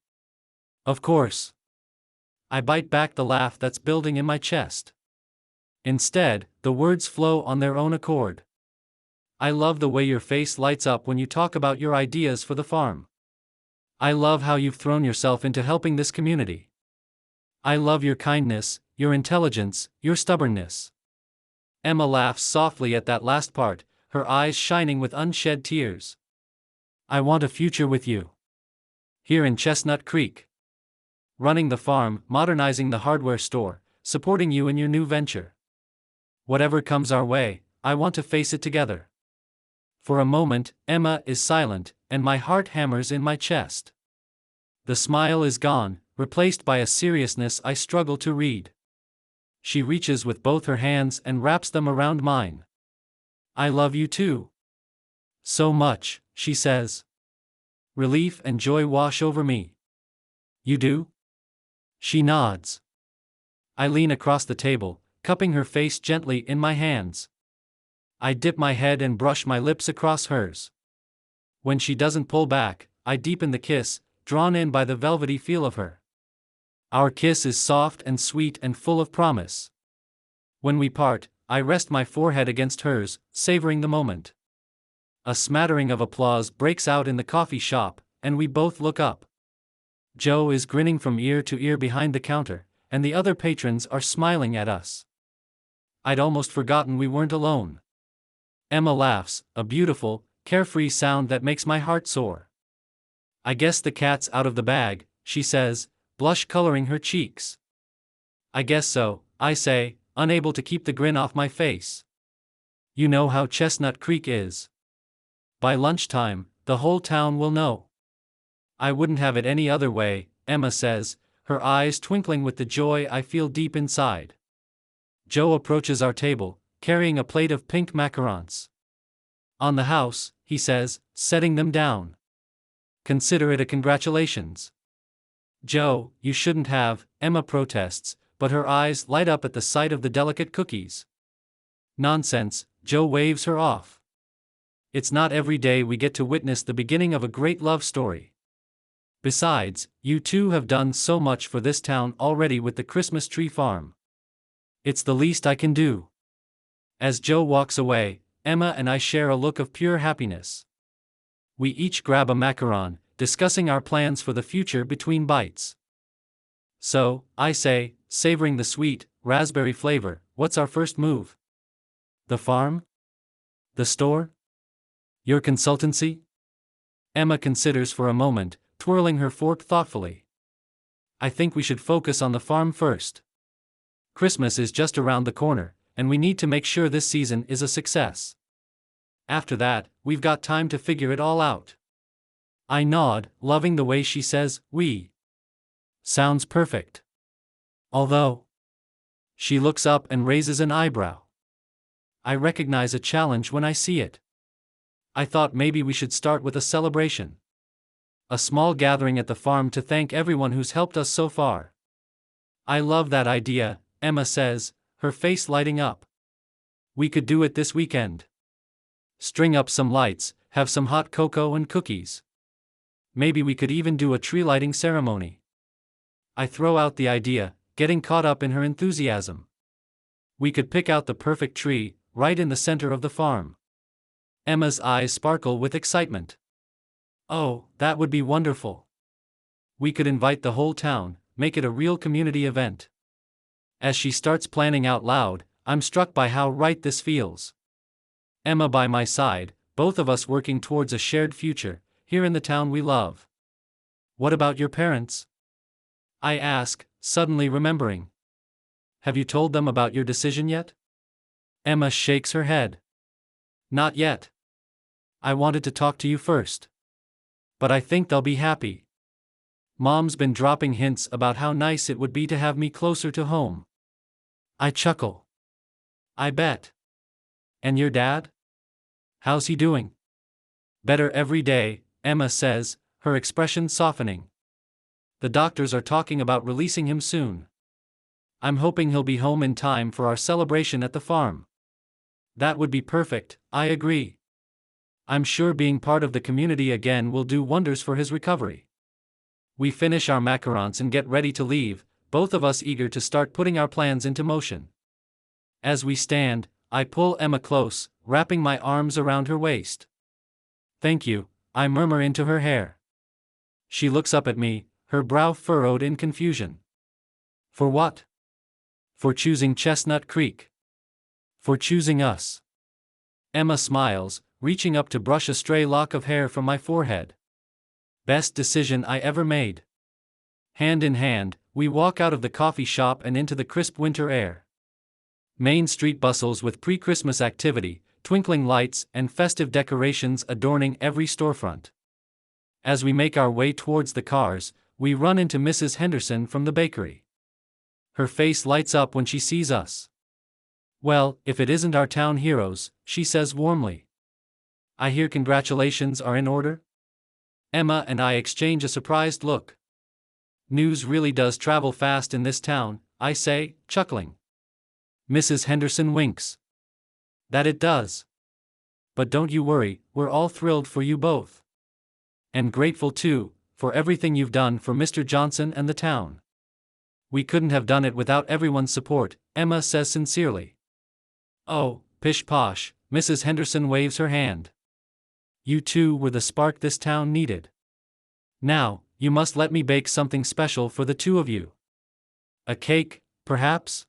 Speaker 2: Of course. I bite back the laugh that's building in my chest. Instead, the words flow on their own accord. I love the way your face lights up when you talk about your ideas for the farm. I love how you've thrown yourself into helping this community. I love your kindness, your intelligence, your stubbornness. Emma laughs softly at that last part, her eyes shining with unshed tears. I want a future with you. Here in Chestnut Creek. Running the farm, modernizing the hardware store, supporting you in your new venture. Whatever comes our way, I want to face it together. For a moment, Emma is silent, and my heart hammers in my chest. The smile is gone, replaced by a seriousness I struggle to read. She reaches with both her hands and wraps them around mine. I love you too. So much, she says. Relief and joy wash over me. You do? She nods. I lean across the table, cupping her face gently in my hands. I dip my head and brush my lips across hers. When she doesn't pull back, I deepen the kiss, drawn in by the velvety feel of her. Our kiss is soft and sweet and full of promise. When we part, I rest my forehead against hers, savoring the moment. A smattering of applause breaks out in the coffee shop, and we both look up. Joe is grinning from ear to ear behind the counter, and the other patrons are smiling at us. I'd almost forgotten we weren't alone. Emma laughs, a beautiful, carefree sound that makes my heart soar. I guess the cat's out of the bag, she says, blush coloring her cheeks. I guess so, I say, unable to keep the grin off my face. You know how Chestnut Creek is. By lunchtime, the whole town will know. I wouldn't have it any other way, Emma says, her eyes twinkling with the joy I feel deep inside. Joe approaches our table, carrying a plate of pink macarons. On the house, he says, setting them down. Consider it a congratulations. Joe, you shouldn't have, Emma protests, but her eyes light up at the sight of the delicate cookies. Nonsense, Joe waves her off. It's not every day we get to witness the beginning of a great love story. Besides, you two have done so much for this town already with the Christmas tree farm. It's the least I can do. As Joe walks away, Emma and I share a look of pure happiness. We each grab a macaron, discussing our plans for the future between bites. So, I say, savoring the sweet, raspberry flavor, what's our first move? The farm? The store? Your consultancy? Emma considers for a moment, twirling her fork thoughtfully. I think we should focus on the farm first. Christmas is just around the corner, and we need to make sure this season is a success. After that, we've got time to figure it all out. I nod, loving the way she says, we. Sounds perfect. Although. She looks up and raises an eyebrow. I recognize a challenge when I see it. I thought maybe we should start with a celebration. A small gathering at the farm to thank everyone who's helped us so far. I love that idea, Emma says, her face lighting up. We could do it this weekend. String up some lights, have some hot cocoa and cookies. Maybe we could even do a tree lighting ceremony. I throw out the idea, getting caught up in her enthusiasm. We could pick out the perfect tree, right in the center of the farm. Emma's eyes sparkle with excitement. Oh, that would be wonderful. We could invite the whole town, make it a real community event. As she starts planning out loud, I'm struck by how right this feels. Emma by my side, both of us working towards a shared future, here in the town we love. What about your parents? I ask, suddenly remembering. Have you told them about your decision yet? Emma shakes her head. Not yet. I wanted to talk to you first. But I think they'll be happy. Mom's been dropping hints about how nice it would be to have me closer to home. I chuckle. I bet. And your dad? How's he doing? Better every day, Emma says, her expression softening. The doctors are talking about releasing him soon. I'm hoping he'll be home in time for our celebration at the farm. That would be perfect, I agree. I'm sure being part of the community again will do wonders for his recovery. We finish our macarons and get ready to leave, both of us eager to start putting our plans into motion. As we stand, I pull Emma close, wrapping my arms around her waist. Thank you, I murmur into her hair. She looks up at me, her brow furrowed in confusion. For what? For choosing Chestnut Creek. For choosing us. Emma smiles, reaching up to brush a stray lock of hair from my forehead. Best decision I ever made. Hand in hand, we walk out of the coffee shop and into the crisp winter air. Main Street bustles with pre-Christmas activity, twinkling lights and festive decorations adorning every storefront. As we make our way towards the cars, we run into Mrs. Henderson from the bakery. Her face lights up when she sees us. Well, if it isn't our town heroes, she says warmly. I hear congratulations are in order? Emma and I exchange a surprised look. News really does travel fast in this town, I say, chuckling. Mrs. Henderson winks. That it does. But don't you worry, we're all thrilled for you both. And grateful too, for everything you've done for Mr. Johnson and the town. We couldn't have done it without everyone's support, Emma says sincerely. Oh, pish posh, Mrs. Henderson waves her hand. You two were the spark this town needed. Now, you must let me bake something special for the two of you. A cake, perhaps?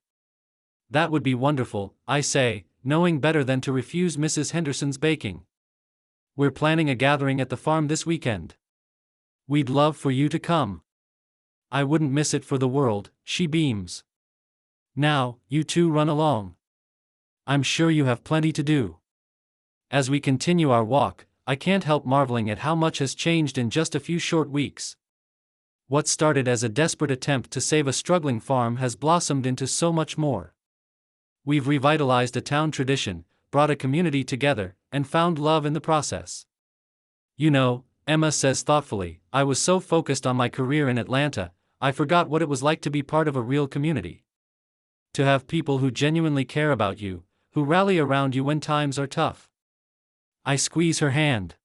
Speaker 2: That would be wonderful, I say, knowing better than to refuse Mrs. Henderson's baking. We're planning a gathering at the farm this weekend. We'd love for you to come. I wouldn't miss it for the world, she beams. Now, you two run along. I'm sure you have plenty to do. As we continue our walk, I can't help marveling at how much has changed in just a few short weeks. What started as a desperate attempt to save a struggling farm has blossomed into so much more. We've revitalized a town tradition, brought a community together, and found love in the process. You know, Emma says thoughtfully, I was so focused on my career in Atlanta, I forgot what it was like to be part of a real community. To have people who genuinely care about you, who rally around you when times are tough. I squeeze her hand.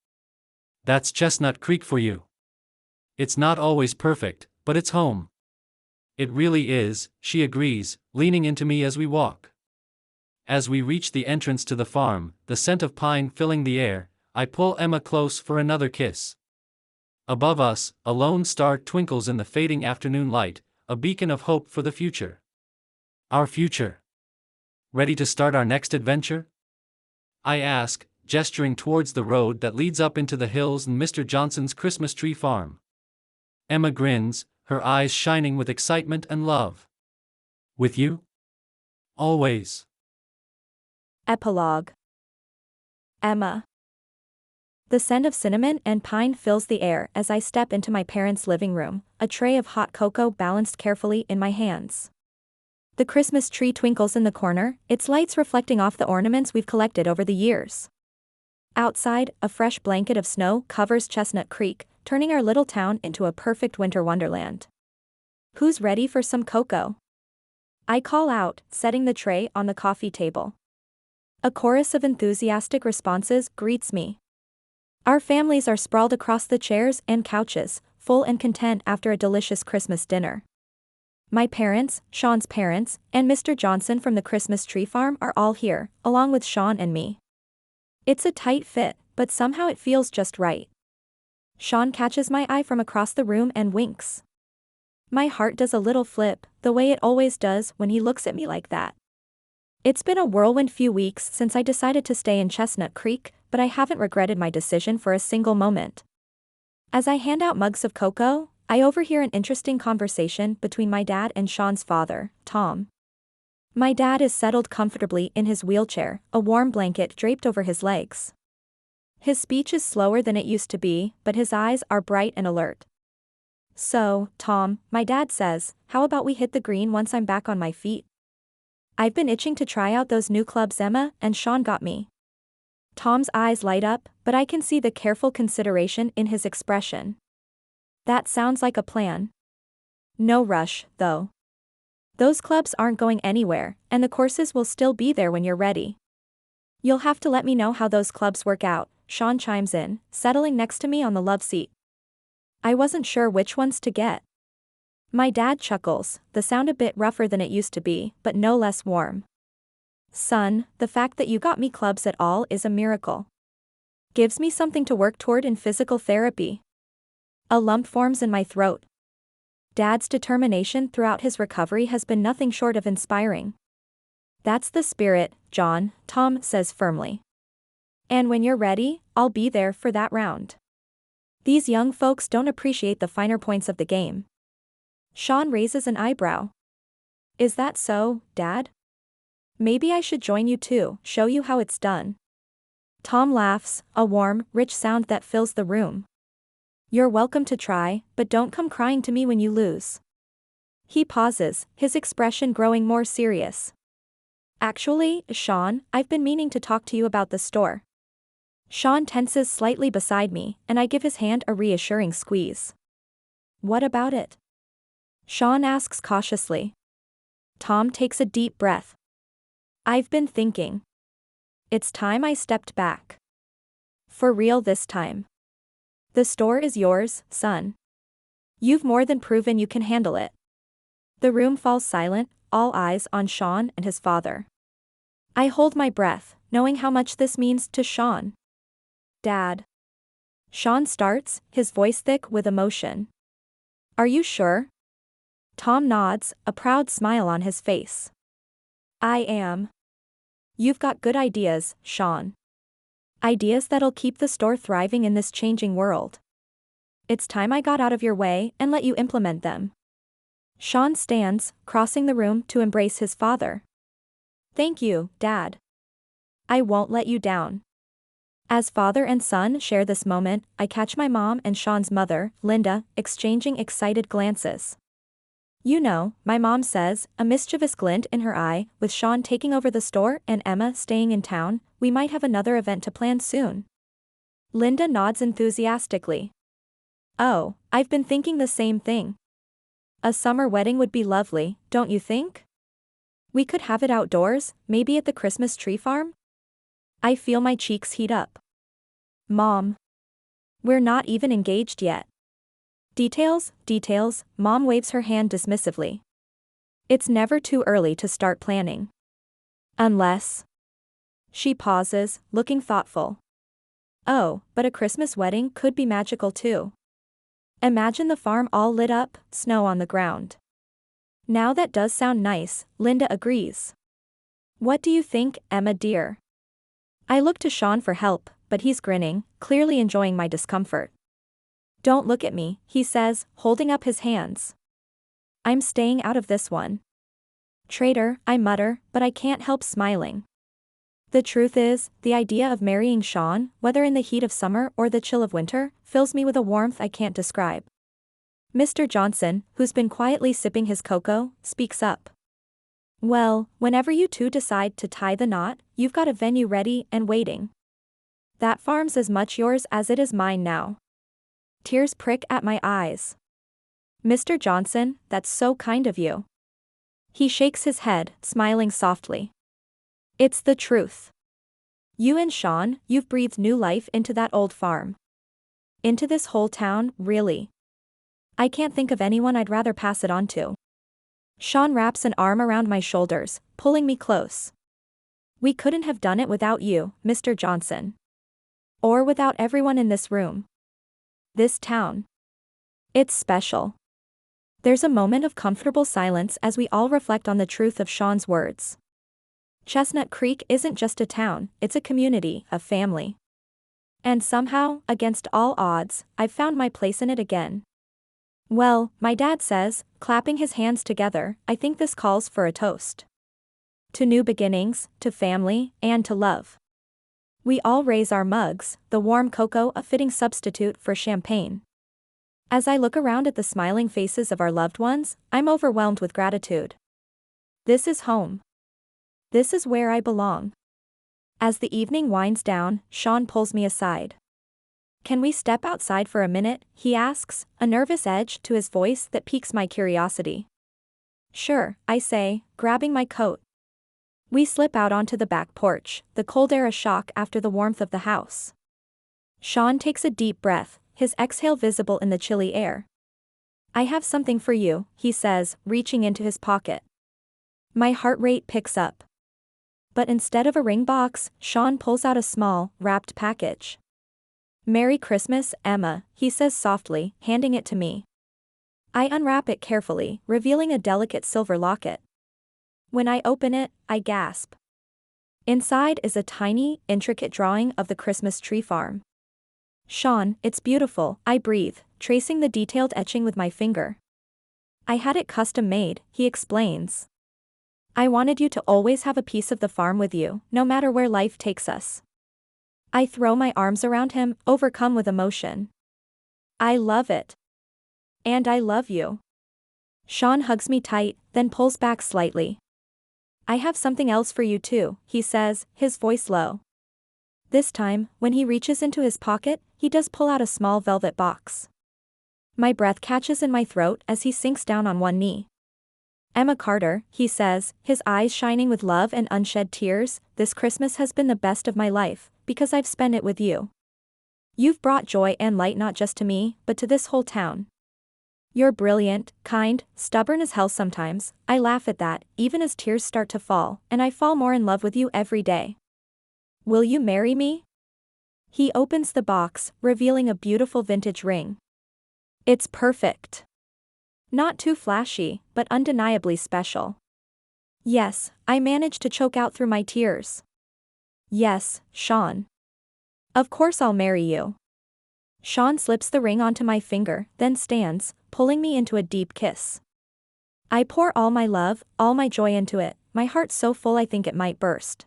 Speaker 2: That's Chestnut Creek for you. It's not always perfect, but it's home. It really is, she agrees, leaning into me as we walk. As we reach the entrance to the farm, the scent of pine filling the air, I pull Emma close for another kiss. Above us, a lone star twinkles in the fading afternoon light, a beacon of hope for the future. Our future. Ready to start our next adventure? I ask, gesturing towards the road that leads up into the hills and Mr. Johnson's Christmas tree farm. Emma grins, her eyes shining with excitement and love. With you? Always.
Speaker 1: Epilogue. Emma. The scent of cinnamon and pine fills the air as I step into my parents' living room, a tray of hot cocoa balanced carefully in my hands. The Christmas tree twinkles in the corner, its lights reflecting off the ornaments we've collected over the years. Outside, a fresh blanket of snow covers Chestnut Creek, turning our little town into a perfect winter wonderland. Who's ready for some cocoa? I call out, setting the tray on the coffee table. A chorus of enthusiastic responses greets me. Our families are sprawled across the chairs and couches, full and content after a delicious Christmas dinner. My parents, Sean's parents, and Mr. Johnson from the Christmas tree farm are all here, along with Sean and me. It's a tight fit, but somehow it feels just right. Sean catches my eye from across the room and winks. My heart does a little flip, the way it always does when he looks at me like that. It's been a whirlwind few weeks since I decided to stay in Chestnut Creek, but I haven't regretted my decision for a single moment. As I hand out mugs of cocoa, I overhear an interesting conversation between my dad and Sean's father, Tom. My dad is settled comfortably in his wheelchair, a warm blanket draped over his legs. His speech is slower than it used to be, but his eyes are bright and alert. So, Tom, my dad says, how about we hit the green once I'm back on my feet? I've been itching to try out those new clubs Emma and Sean got me. Tom's eyes light up, but I can see the careful consideration in his expression. That sounds like a plan. No rush, though. Those clubs aren't going anywhere, and the courses will still be there when you're ready. You'll have to let me know how those clubs work out, Sean chimes in, settling next to me on the love seat. I wasn't sure which ones to get. My dad chuckles, the sound a bit rougher than it used to be, but no less warm. Son, the fact that you got me clubs at all is a miracle. Gives me something to work toward in physical therapy. A lump forms in my throat. Dad's determination throughout his recovery has been nothing short of inspiring. That's the spirit, John, Tom says firmly. And when you're ready, I'll be there for that round. These young folks don't appreciate the finer points of the game. Sean raises an eyebrow. Is that so, Dad? Maybe I should join you too, show you how it's done. Tom laughs, a warm, rich sound that fills the room. You're welcome to try, but don't come crying to me when you lose. He pauses, his expression growing more serious. Actually, Sean, I've been meaning to talk to you about the store. Sean tenses slightly beside me, and I give his hand a reassuring squeeze. What about it? Sean asks cautiously. Tom takes a deep breath. I've been thinking. It's time I stepped back. For real this time. The store is yours, son. You've more than proven you can handle it. The room falls silent, all eyes on Sean and his father. I hold my breath, knowing how much this means to Sean. Dad. Sean starts, his voice thick with emotion. Are you sure? Tom nods, a proud smile on his face. I am. You've got good ideas, Sean. Ideas that'll keep the store thriving in this changing world. It's time I got out of your way and let you implement them. Sean stands, crossing the room to embrace his father. Thank you, Dad. I won't let you down. As father and son share this moment, I catch my mom and Sean's mother, Linda, exchanging excited glances. You know, my mom says, a mischievous glint in her eye, with Sean taking over the store and Emma staying in town, we might have another event to plan soon. Linda nods enthusiastically. Oh, I've been thinking the same thing. A summer wedding would be lovely, don't you think? We could have it outdoors, maybe at the Christmas tree farm? I feel my cheeks heat up. Mom. We're not even engaged yet. Details, Mom waves her hand dismissively. It's never too early to start planning. Unless. She pauses, looking thoughtful. Oh, but a Christmas wedding could be magical too. Imagine the farm all lit up, snow on the ground. Now that does sound nice, Linda agrees. What do you think, Emma dear? I look to Sean for help, but he's grinning, clearly enjoying my discomfort. Don't look at me, he says, holding up his hands. I'm staying out of this one. Traitor, I mutter, but I can't help smiling. The truth is, the idea of marrying Sean, whether in the heat of summer or the chill of winter, fills me with a warmth I can't describe. Mr. Johnson, who's been quietly sipping his cocoa, speaks up. Well, whenever you two decide to tie the knot, you've got a venue ready and waiting. That farm's as much yours as it is mine now. Tears prick at my eyes. Mr. Johnson, that's so kind of you. He shakes his head, smiling softly. It's the truth. You and Sean, you've breathed new life into that old farm. Into this whole town, really. I can't think of anyone I'd rather pass it on to. Sean wraps an arm around my shoulders, pulling me close. We couldn't have done it without you, Mr. Johnson. Or without everyone in this room. This town. It's special. There's a moment of comfortable silence as we all reflect on the truth of Sean's words. Chestnut Creek isn't just a town, it's a community, a family. And somehow, against all odds, I've found my place in it again. Well, my dad says, clapping his hands together, I think this calls for a toast. To new beginnings, to family, and to love. We all raise our mugs, the warm cocoa a fitting substitute for champagne. As I look around at the smiling faces of our loved ones, I'm overwhelmed with gratitude. This is home. This is where I belong. As the evening winds down, Sean pulls me aside. Can we step outside for a minute, he asks, a nervous edge to his voice that piques my curiosity. Sure, I say, grabbing my coat. We slip out onto the back porch, the cold air a shock after the warmth of the house. Sean takes a deep breath, his exhale visible in the chilly air. I have something for you, he says, reaching into his pocket. My heart rate picks up. But instead of a ring box, Sean pulls out a small, wrapped package. Merry Christmas, Emma, he says softly, handing it to me. I unwrap it carefully, revealing a delicate silver locket. When I open it, I gasp. Inside is a tiny, intricate drawing of the Christmas tree farm. Sean, it's beautiful, I breathe, tracing the detailed etching with my finger. I had it custom made, he explains. I wanted you to always have a piece of the farm with you, no matter where life takes us. I throw my arms around him, overcome with emotion. I love it. And I love you. Sean hugs me tight, then pulls back slightly. I have something else for you too, he says, his voice low. This time, when he reaches into his pocket, he does pull out a small velvet box. My breath catches in my throat as he sinks down on one knee. Emma Carter, he says, his eyes shining with love and unshed tears, this Christmas has been the best of my life, because I've spent it with you. You've brought joy and light not just to me, but to this whole town. You're brilliant, kind, stubborn as hell sometimes, I laugh at that, even as tears start to fall, and I fall more in love with you every day. Will you marry me? He opens the box, revealing a beautiful vintage ring. It's perfect. Not too flashy, but undeniably special. Yes, I managed to choke out through my tears. Yes, Sean. Of course I'll marry you. Sean slips the ring onto my finger, then stands, pulling me into a deep kiss. I pour all my love, all my joy into it, my heart so full I think it might burst.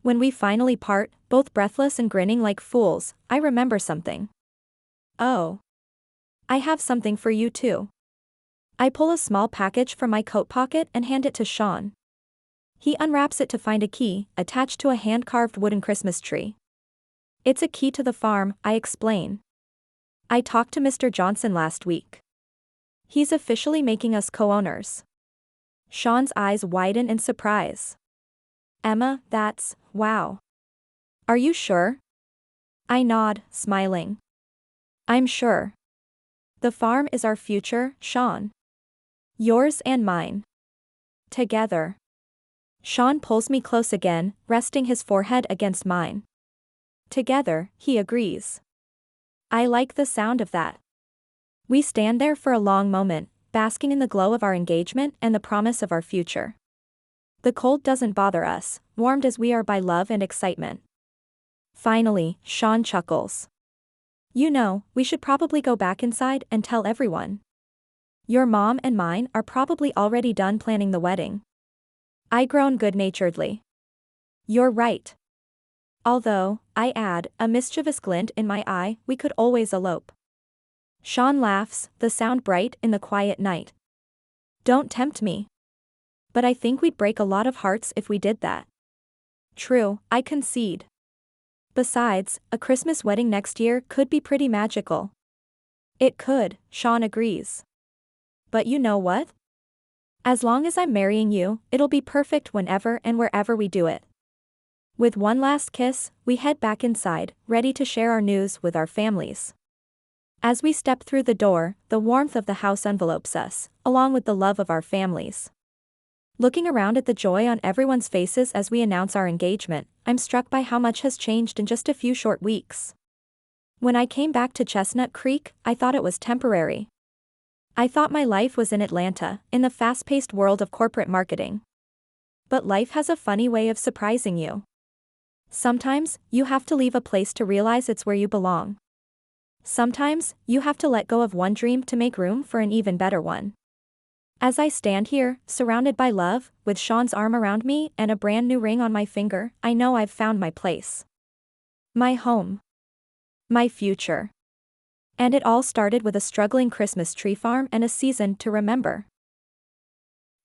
Speaker 1: When we finally part, both breathless and grinning like fools, I remember something. Oh. I have something for you too. I pull a small package from my coat pocket and hand it to Sean. He unwraps it to find a key, attached to a hand-carved wooden Christmas tree. It's a key to the farm, I explain. I talked to Mr. Johnson last week. He's officially making us co-owners. Sean's eyes widen in surprise. Emma, that's, wow. Are you sure? I nod, smiling. I'm sure. The farm is our future, Sean. Yours and mine. Together. Sean pulls me close again, resting his forehead against mine. Together, he agrees. I like the sound of that. We stand there for a long moment, basking in the glow of our engagement and the promise of our future. The cold doesn't bother us, warmed as we are by love and excitement. Finally, Sean chuckles. You know, we should probably go back inside and tell everyone. Your mom and mine are probably already done planning the wedding. I groan good-naturedly. You're right. Although, I add, a mischievous glint in my eye, we could always elope. Sean laughs, the sound bright in the quiet night. Don't tempt me. But I think we'd break a lot of hearts if we did that. True, I concede. Besides, a Christmas wedding next year could be pretty magical. It could, Sean agrees. But you know what? As long as I'm marrying you, it'll be perfect whenever and wherever we do it. With one last kiss, we head back inside, ready to share our news with our families. As we step through the door, the warmth of the house envelopes us, along with the love of our families. Looking around at the joy on everyone's faces as we announce our engagement, I'm struck by how much has changed in just a few short weeks. When I came back to Chestnut Creek, I thought it was temporary. I thought my life was in Atlanta, in the fast-paced world of corporate marketing. But life has a funny way of surprising you. Sometimes, you have to leave a place to realize it's where you belong. Sometimes, you have to let go of one dream to make room for an even better one. As I stand here, surrounded by love, with Sean's arm around me and a brand new ring on my finger, I know I've found my place. My home. My future. And it all started with a struggling Christmas tree farm and a season to remember.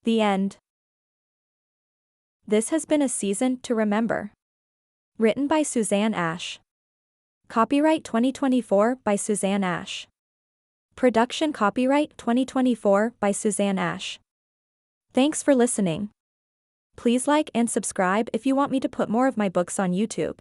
Speaker 1: The end. This has been a season to remember. Written by Susanne Ash. Copyright 2024 by Susanne Ash. Production copyright 2024 by Susanne Ash. Thanks for listening. Please like and subscribe if you want me to put more of my books on YouTube.